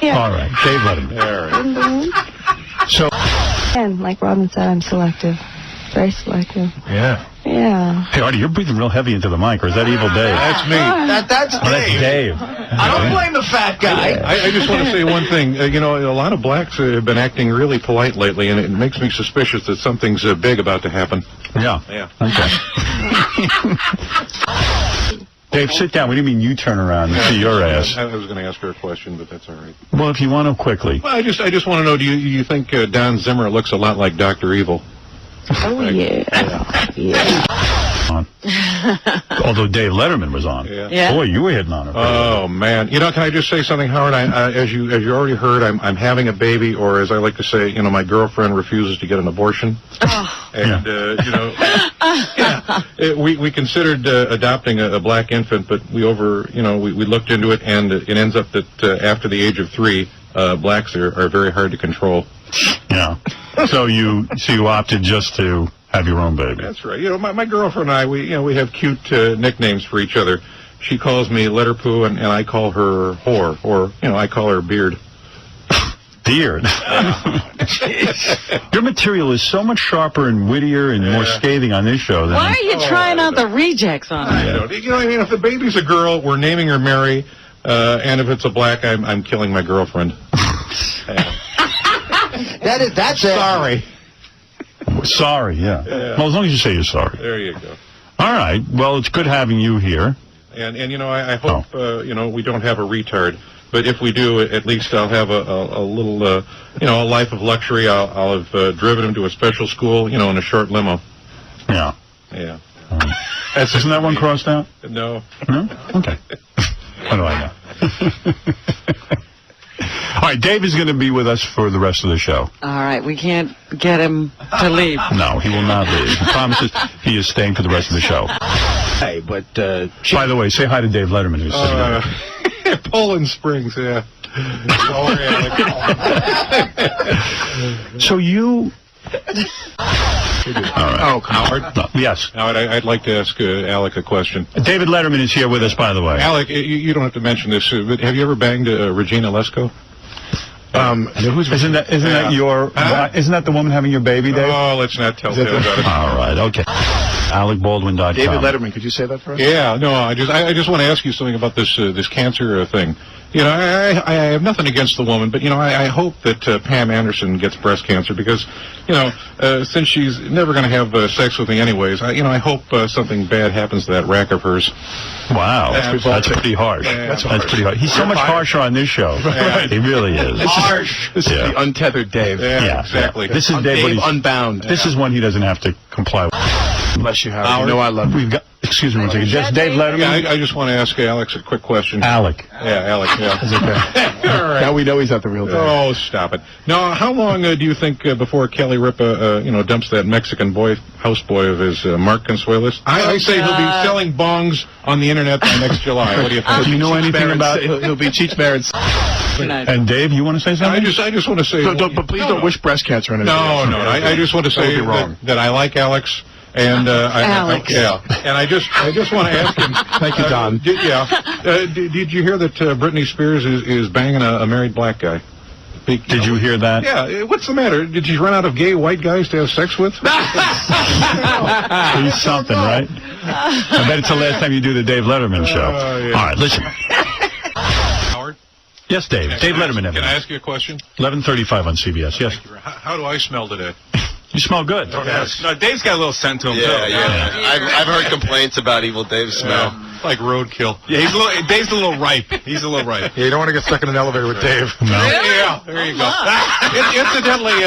N: Yeah.
A: All right, Dave Letterman.
K: All right.
A: So.
N: And like Robin said, I'm selective. Very selective.
A: Yeah.
N: Yeah.
A: Hey, Artie, you're breathing real heavy into the mic, or is that Evil Dave?
K: That's me.
D: That's Dave.
A: Oh, that's Dave.
D: I don't blame the fat guy.
K: I just want to say one thing. You know, a lot of blacks have been acting really polite lately, and it makes me suspicious that something's big about to happen.
A: Yeah.
K: Yeah.
A: Okay. Dave, sit down. We didn't mean you turn around and see your ass.
K: I was going to ask her a question, but that's all right.
A: Well, if you want to quickly.
K: Well, I just want to know, do you think Don Zimmer looks a lot like Dr. Evil?
N: Oh, yeah. Yeah.
A: Although Dave Letterman was on.
N: Yeah.
A: Boy, you were hitting on her.
K: Oh, man. You know, can I just say something, Howard? As you already heard, I'm having a baby, or as I like to say, you know, my girlfriend refuses to get an abortion.
N: Oh.
K: And, you know, we considered adopting a black infant, but we looked into it, and it ends up that after the age of 3, blacks are very hard to control.
A: Yeah. So you opted just to have your own baby.
K: That's right. You know, my girlfriend and I, we have cute nicknames for each other. She calls me Letter Poo, and I call her Whore, or, you know, I call her Beard.
A: Beard? Your material is so much sharper and wittier and more scathing on this show than...
C: Why are you trying out the rejects on
K: I don't. You know, I mean, if the baby's a girl, we're naming her Mary, and if it's a black, I'm killing my girlfriend.
D: That's
K: sorry.
A: Sorry, yeah. Well, as long as you say you're sorry.
K: There you go.
A: All right. Well, it's good having you here.
K: And you know, I hope you know, we don't have a retard. But if we do, at least I'll have a little you know, a life of luxury. I'll have driven him to a special school, you know, in a short limo.
A: Yeah.
K: Yeah.
A: Isn't that one crossed out?
K: No.
A: No? Okay. What do I know? All right, Dave is going to be with us for the rest of the show.
C: All right, we can't get him to leave.
A: No, he will not leave. He promises he is staying for the rest of the show.
J: Hey, but...
A: By the way, say hi to Dave Letterman, who's sitting there.
K: Poland Springs, yeah.
A: So you... All right.
K: Oh, Howard?
A: No, yes.
K: Howard, I'd like to ask Alec a question.
A: David Letterman is here with us, by the way.
K: Alec, you don't have to mention this, but have you ever banged Regina Lesko?
A: Isn't that the woman having your baby, Dave?
K: Oh, let's not tell tales about it.
A: All right, okay. AlecBaldwin.com.
J: David Letterman, could you say that for us?
K: Yeah, no, I just want to ask you something about this cancer thing. You know, I have nothing against the woman, but, you know, I hope that Pam Anderson gets breast cancer because, you know, since she's never going to have sex with me anyways, I hope something bad happens to that rack of hers.
A: Wow, that's pretty harsh.
K: Yeah,
A: that's pretty harsh. He's so much harsher on this show.
K: Right.
A: He really is.
J: Harsh. This is the untethered Dave.
K: Yeah, exactly.
A: This is Dave
J: Unbound.
A: This is one he doesn't have to comply with.
J: Bless you, Howard. You know I love you.
A: We've got... Excuse me one second. Just Dave Letterman?
K: Yeah, I just want to ask Alex a quick question.
A: Alec.
K: Yeah, Alec, yeah.
J: Is okay.
K: All right.
J: Now we know he's not the real Dave.
K: Oh, stop it. Now, how long do you think before Kelly Ripa, dumps that Mexican houseboy of his, Mark Consuelos? I say he'll be selling bongs on the internet by next July. What do you think?
A: Do you know anything about...
J: He'll be Cheech Barrett's...
A: And Dave, you want to say something?
K: I just want to say...
J: But please don't wish breast cancer on anybody.
K: No. I just want to say that I like Alex. And
C: Alex.
K: And I just want to ask him.
J: Thank you, Don.
K: Did you hear that Britney Spears is banging a married black guy?
A: Did you hear that?
K: Yeah. What's the matter? Did she run out of gay white guys to have sex with?
A: He's something, right? I bet it's the last time you do the Dave Letterman show.
K: Yeah.
A: All right, listen.
K: Howard?
A: Yes, Dave. Dave Letterman.
K: Can I ask you a question?
A: 11:35 on CBS. Yes.
K: How do I smell today?
A: You smell good.
K: Yes.
L: No, Dave's got a little scent to him, too.
M: Yeah. I've heard complaints about Evil Dave's smell.
K: Like roadkill.
L: Yeah, Dave's a little ripe. He's a little ripe.
D: Yeah, you don't want to get stuck in an elevator with Dave.
A: No.
K: Yeah, there you go. Incidentally,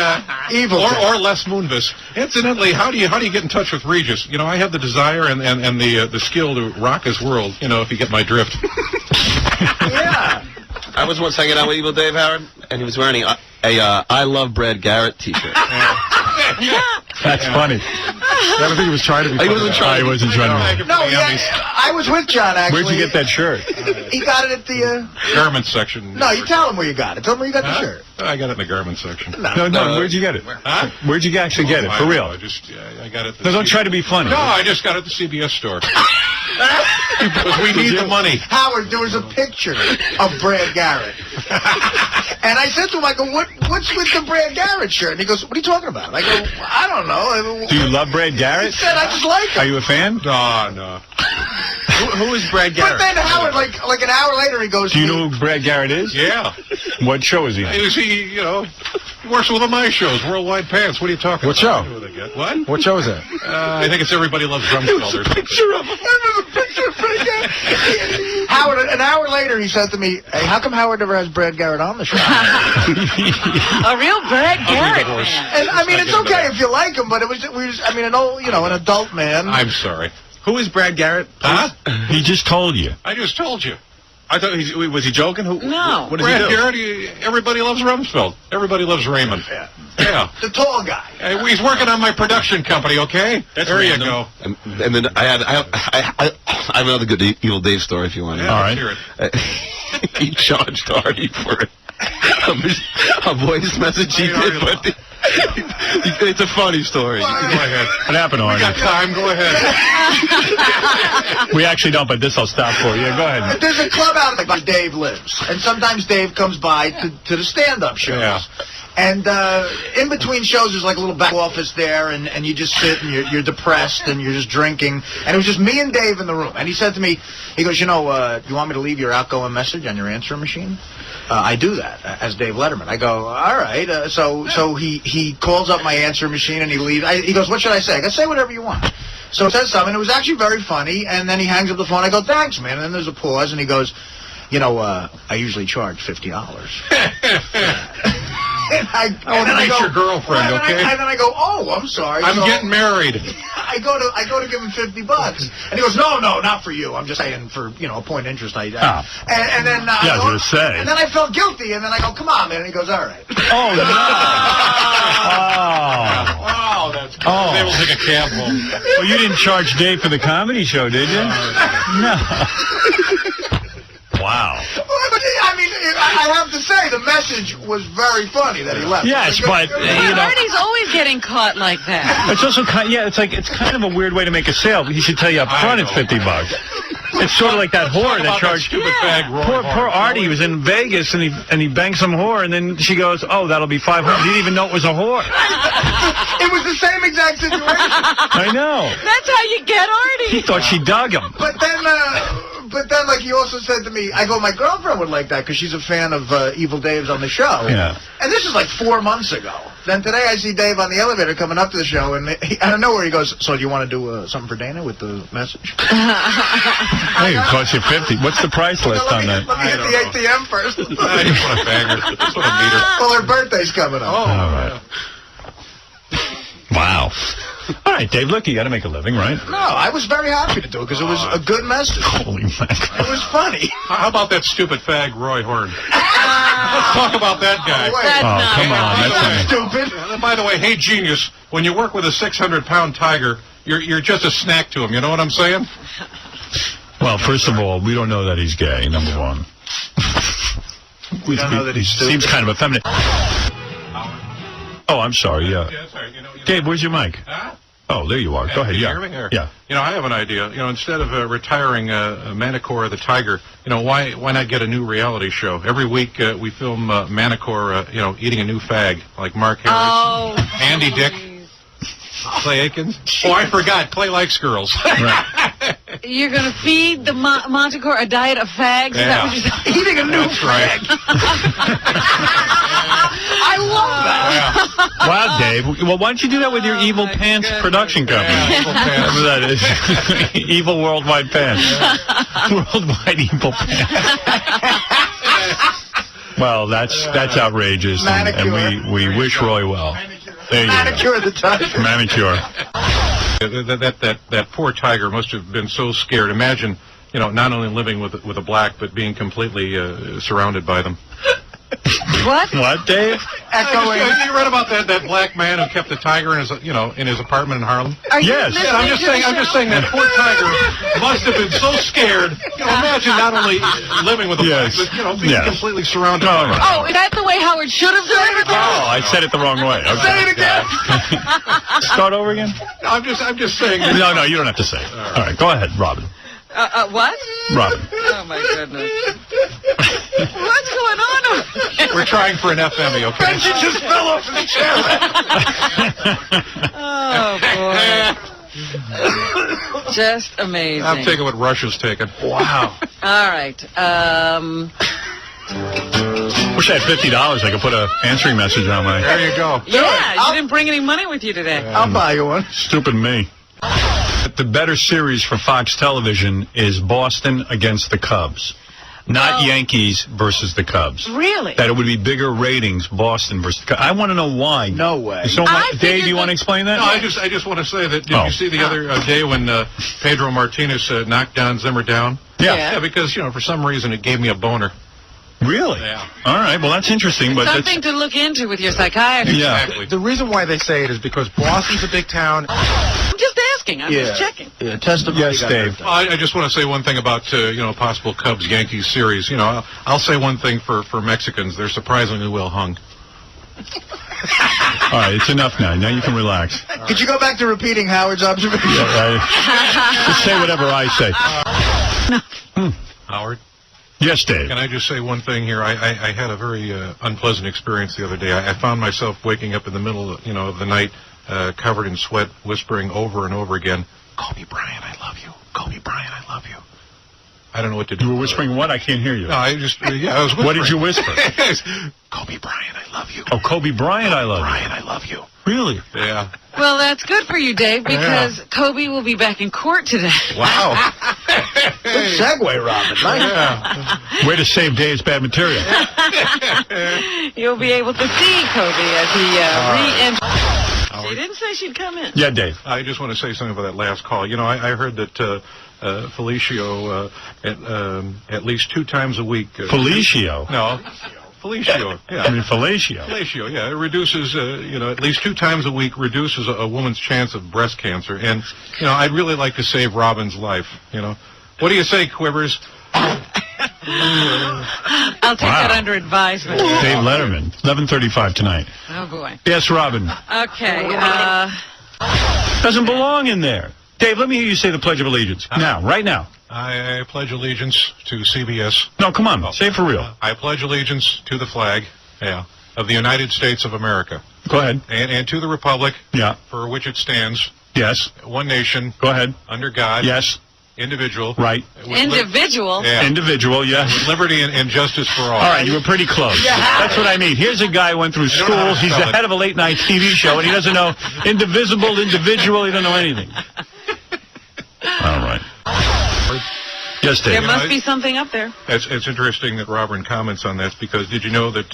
D: Evil
K: or Les Moonves. Incidentally, how do you get in touch with Regis? You know, I have the desire and the skill to rock his world. You know, if you get my drift.
M: Yeah. I was once hanging out with Evil Dave, Howard, and he was wearing a I Love Brad Garrett T-shirt.
A: That's funny.
F: I don't think he was trying to be funny.
J: He wasn't trying.
F: He wasn't trying to.
D: No, yeah, I was with John, actually.
F: Where'd you get that shirt?
D: He got it at the...
K: Garment section.
D: No, you tell him where you got it. Tell him where you got the shirt.
K: I got it in the garment section.
F: No, where'd you get it?
K: Huh?
F: Where'd you actually get it? For real?
K: I got it.
F: No, don't try to be funny.
K: No, I just got it at the CBS store. Because we need the money.
D: Howard, there was a picture of Brad Garrett. And I said to him, I go, what's with the Brad Garrett shirt? And he goes, what are you talking about? I go, I don't know.
F: Do you love Brad Garrett?
D: He said, I just like him.
F: Are you a fan?
K: No.
J: Who is Brad Garrett?
D: But then Howard, like an hour later, he goes,
F: Do you know who Brad Garrett is?
K: Yeah.
F: What show is he on?
K: He works with one of my shows, Worldwide Pants. What are you talking
F: What
K: about?
F: show?
K: What?
F: What show is that?
K: I think it's Everybody Loves Rumsfeld or something.
D: Howard, an hour later, he said to me, hey, how come Howard never has Brad Garrett on the show?
C: A real Brad Garrett.
D: And I mean, it's okay if you like him, but it was an adult man.
K: I'm sorry.
J: Who is Brad Garrett?
K: Huh?
F: He just told you.
K: I just told you.
J: I thought was he joking?
C: No.
J: What does he do?
K: Brad Garrett, Everybody Loves Rumsfeld. Everybody Loves Raymond. Yeah.
D: The tall guy.
K: He's working on my production company, okay? There you go.
J: And then I have another good Evil Dave story if you want.
K: Yeah,
F: All right.
K: Hear it.
J: He charged Artie for a voice message he did, but it's a funny story.
K: Go ahead.
F: What happened,
K: We
F: Artie?
K: got time. Go ahead.
F: We actually don't, but this I'll stop for you. Go ahead.
D: There's a club out there where Dave lives, and sometimes Dave comes by to the stand-up shows.
K: Yeah.
D: And in between shows, there's like a little back office there, and you just sit and you're depressed and you're just drinking. And it was just me and Dave in the room. And he said to me, he goes, you want me to leave your outgoing message on your answering machine? I do that as Dave Letterman. I go, all right. So he calls up my answering machine and he leaves. He goes, what should I say? I go, say whatever you want. So it says something. It was actually very funny. And then he hangs up the phone. I go, thanks, man. And then there's a pause, and he goes, I usually charge $50. And I
K: meet your girlfriend, okay?
D: And then I go, oh, I'm sorry.
K: I'm getting married.
D: I go to give him $50, and he goes, no, not for you. I'm just saying for a point of interest. And then
F: I was gonna say.
D: And then I felt guilty, and then I go, come on, man. And he goes, all right.
F: Oh no!
K: Wow, that's good. I was able to take a cab home.
F: Well, you didn't charge Dave for the comedy show, did you? No. Wow.
D: I mean, I have to say, the message was very funny that he left.
F: Yes, but
C: Artie's always getting caught like that.
F: it's also it's kind of a weird way to make a sale. He should tell you up front it's $50. It's sort of like that whore that charged. Poor Artie was in Vegas and he banged some whore, and then she goes, "Oh, that'll be $500." He didn't even know it was a whore.
D: It was the same exact situation.
F: I know.
C: That's how you get Artie.
F: He thought she dug him.
D: But then, like he also said to me, I go, my girlfriend would like that because she's a fan of Evil Dave's on the show.
F: Yeah.
D: And this is like 4 months ago. Then today I see Dave on the elevator coming up to the show, and I don't know where he goes. So do you want to do something for Dana with the message?
F: Hey, it costs you $50. What's the price list on that?
D: Let me hit the ATM first.
K: I just want to bang her. I just want to meet her.
D: Well, her birthday's coming up.
F: Oh, all right. Wow. All right, Dave, look, you got to make a living, right?
D: No, I was very happy to do it because it was a good message.
F: Holy mackerel.
D: It was funny.
K: How about that stupid fag, Roy Horn? Let's talk about that guy.
F: Come on.
D: That's stupid.
K: And by the way, hey, genius, when you work with a 600-pound tiger, you're just a snack to him. You know what I'm saying?
F: Well, first of all, we don't know that he's gay, number one.
D: We don't know that he's stupid.
F: Seems kind of effeminate. Oh, I'm sorry, yeah. Dave, where's your mic?
K: Huh?
F: Oh, there you are. Go ahead,
K: Can you
F: yeah.
K: hear me? Or,
F: Yeah.
K: I have an idea. Instead of retiring Manicor the Tiger, why not get a new reality show? Every week we film Manicor, eating a new fag, like Mark Harris, Andy Dick, Clay Aikens. Oh, I forgot. Clay likes girls.
F: Right.
C: You're going to feed the Montecore a diet of fags? Is that what you're saying?
D: Eating a new fag. I love that.
F: Yeah. Wow, Dave. Well, why don't you do that with your Evil Pants production company?
K: Yeah, Evil Pants.
F: Whatever that is. Evil Worldwide Pants. Worldwide Evil Pants. Well, that's outrageous, and we wish Roy well. There you
D: Manicure the tiger.
F: Manicure.
K: That poor tiger must have been so scared. Imagine, not only living with a black, but being completely surrounded by them.
C: What?
F: What, Dave?
D: Echoing.
K: You read about that black man who kept the tiger in his apartment in Harlem?
C: Are you
F: Yes.
C: listening
K: I'm just saying that poor tiger must have been so scared. Imagine not only living with a black, but being completely surrounded.
C: Oh, is that the way Howard should have done it?
F: Oh, I said it the wrong way. Okay.
D: Say it again.
F: Start over again?
K: I'm just saying.
F: No, you don't have to say it. All right, go ahead, Robin.
C: What?
F: Robin.
C: Oh, my goodness. What's going on over here?
K: We're trying for an FME, okay?
D: Benji just fell off his chair.
C: Oh, boy. Just amazing.
K: I'm taking what Russia's taking.
D: Wow.
C: All right.
F: Wish I had $50. I could put an answering message on my...
K: There you go.
C: Yeah, you didn't bring any money with you today.
D: I'll buy you one.
F: Stupid me. The better series for Fox Television is Boston against the Cubs. Not Yankees versus the Cubs.
C: Really?
F: That it would be bigger ratings, Boston versus the Cubs. I want to know why.
D: No way.
F: So Dave, do you want to explain that?
K: No, I just want to say that, did you see the other day when Pedro Martinez knocked Don Zimmer down?
F: Yeah.
K: Because, for some reason it gave me a boner.
F: Really?
K: Yeah.
F: All right, well, that's interesting. But
C: Something to look into with your psychiatrist.
F: Yeah.
K: Exactly. The reason why they say it is because Boston's a big town.
C: I'm just asking. I'm just checking.
D: Yeah, testimony.
F: Yes, Dave.
K: I just want to say one thing about, possible Cubs-Yankees series. I'll say one thing for Mexicans. They're surprisingly well hung.
F: All right, it's enough now. Now you can relax.
D: Could you go back to repeating Howard's observation?
F: Just say whatever I say.
K: Howard?
F: Yes, Dave.
K: Can I just say one thing here? I had a very unpleasant experience the other day. I found myself waking up in the middle of, of the night, covered in sweat, whispering over and over again, Kobe Bryant, I love you. Kobe Bryant, I love you. I don't know what to do.
F: You were whispering what? I can't hear you.
K: No, I was whispering.
F: What did you whisper?
K: Kobe Bryant, I love you.
F: Oh, Kobe Bryant, I love you.
K: Bryant, I love you.
F: Really?
K: Yeah.
C: Well, that's good for you, Dave, because Kobe will be back in court today.
F: Wow.
D: Good segue, Robin. Nice.
F: Yeah. Way to save Dave's bad material.
C: You'll be able to see Kobe as he re-enters. She didn't say she'd come in.
F: Yeah, Dave.
K: I just want to say something about that last call. I heard that Felicio at least 2 times a week.
F: Felicio?
K: No. Felicio, yeah.
F: I mean, fellatio.
K: Fellatio, yeah. It reduces, at least 2 times a week reduces a woman's chance of breast cancer. And, I'd really like to save Robin's life, What do you say, Quivers?
C: I'll take that under advisement.
F: Dave Letterman, 11:35 tonight.
C: Oh, boy.
F: Yes, Robin.
C: Okay,
F: Doesn't belong in there. Dave, let me hear you say the Pledge of Allegiance. Now, right now.
K: I pledge allegiance to CBS.
F: No, come on. Say it for real.
K: I pledge allegiance to the flag, of the United States of America.
F: Go ahead.
K: And to the republic,
F: for
K: which it stands.
F: Yes.
K: One nation.
F: Go ahead.
K: Under God.
F: Yes.
K: Individual.
F: Right.
C: Individual?
F: Individual, yes.
K: With liberty and justice for all.
F: All right, you were pretty close. That's what I mean. Here's a guy who went through school. He's the head of a late-night TV show, and he doesn't know indivisible, individual. He doesn't know anything. All right. Yes, Dave.
C: There must be something up there.
K: It's interesting that Robin comments on this, because did you know that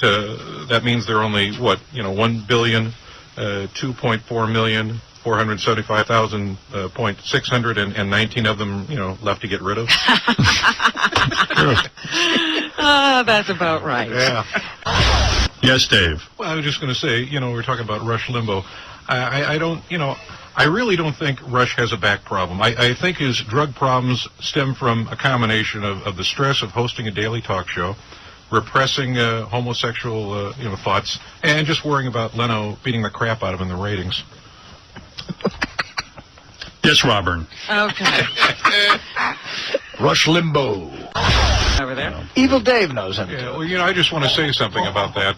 K: that means there are only, 1,002.4 million, 475,000.619 of them, left to get rid of?
C: That's about right.
K: Yeah.
F: Yes, Dave.
K: Well, I was just going to say, we're talking about Rush Limbaugh. I don't, I really don't think Rush has a back problem. I think his drug problems stem from a combination of the stress of hosting a daily talk show, repressing homosexual, thoughts, and just worrying about Leno beating the crap out of him in the ratings.
F: Yes, Robin.
C: Okay.
D: Rush Limbaugh.
C: Over there.
D: Evil Dave knows him.
K: Yeah, well, I just want to say something about that.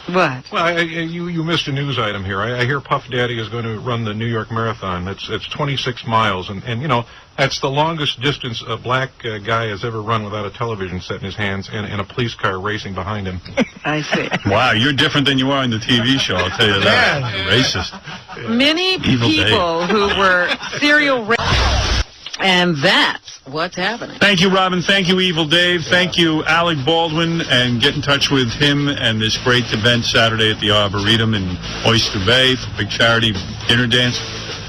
C: What?
K: Well, you missed a news item here. I hear Puff Daddy is going to run the New York Marathon. It's 26 miles, and that's the longest distance a black guy has ever run without a television set in his hands and a police car racing behind him.
C: I see.
F: Wow, you're different than you are in the TV show, I'll tell you that. Racist.
C: Many people who were serial rapists, and that's what's happening.
F: Thank you, Robin. Thank you, Evil Dave. Thank you, Alec Baldwin. And get in touch with him and this great event Saturday at the Arboretum in Oyster Bay for big charity dinner dance.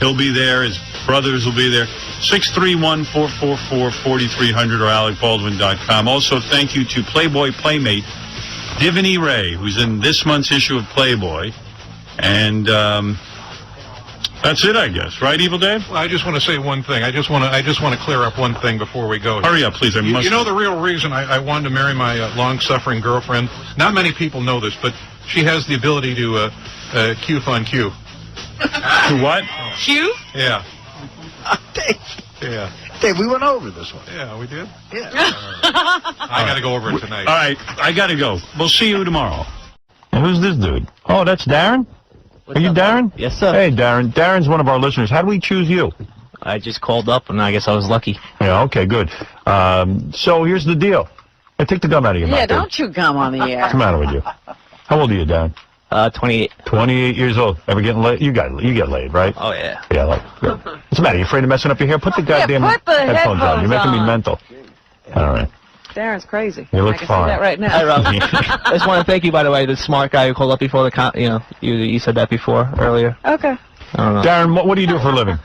F: He'll be there. His brothers will be there. 631-444-4300 or alecbaldwin.com. Also, thank you to Playboy Playmate Divany Ray, who's in this month's issue of Playboy. And that's it, I guess. Right, Evil Dave?
K: Well, I just want to say one thing. I just want to clear up one thing before we go.
F: Hurry up, please.
K: You know the real reason I wanted to marry my long-suffering girlfriend? Not many people know this, but she has the ability to Q fun Q.
F: To what?
C: Q?
K: Yeah.
D: Dave.
K: Yeah.
D: Dave, we went over this one.
K: Yeah, we did?
D: Yeah.
K: I got to go over it tonight.
F: All right, I got to go. We'll see you tomorrow. And who's this dude? Oh, that's Darren? Are you Darren?
O: Yes, sir.
F: Hey, Darren. Darren's one of our listeners. How do we choose you?
O: I just called up, and I guess I was lucky.
F: Yeah, okay, good. So here's the deal. Hey, take the gum out of your mouth.
C: Yeah, don't chew gum on the air.
F: What's the matter with you? How old are you, Darren?
O: 28.
F: 28 years old. Ever getting laid? You get laid, right?
O: Oh, yeah.
F: Yeah, what's the matter? You afraid of messing up your hair? Put the goddamn
C: put the
F: headphones on. You're making me
C: on.
F: mental. All right.
C: Darren's crazy.
F: You look
C: I can
F: fine.
C: see that right now.
O: Hi, Rob. I just want to thank you, by the way, the smart guy who called up before the you said that before, earlier.
C: Okay.
O: I don't know.
F: Darren, what do you do for a living?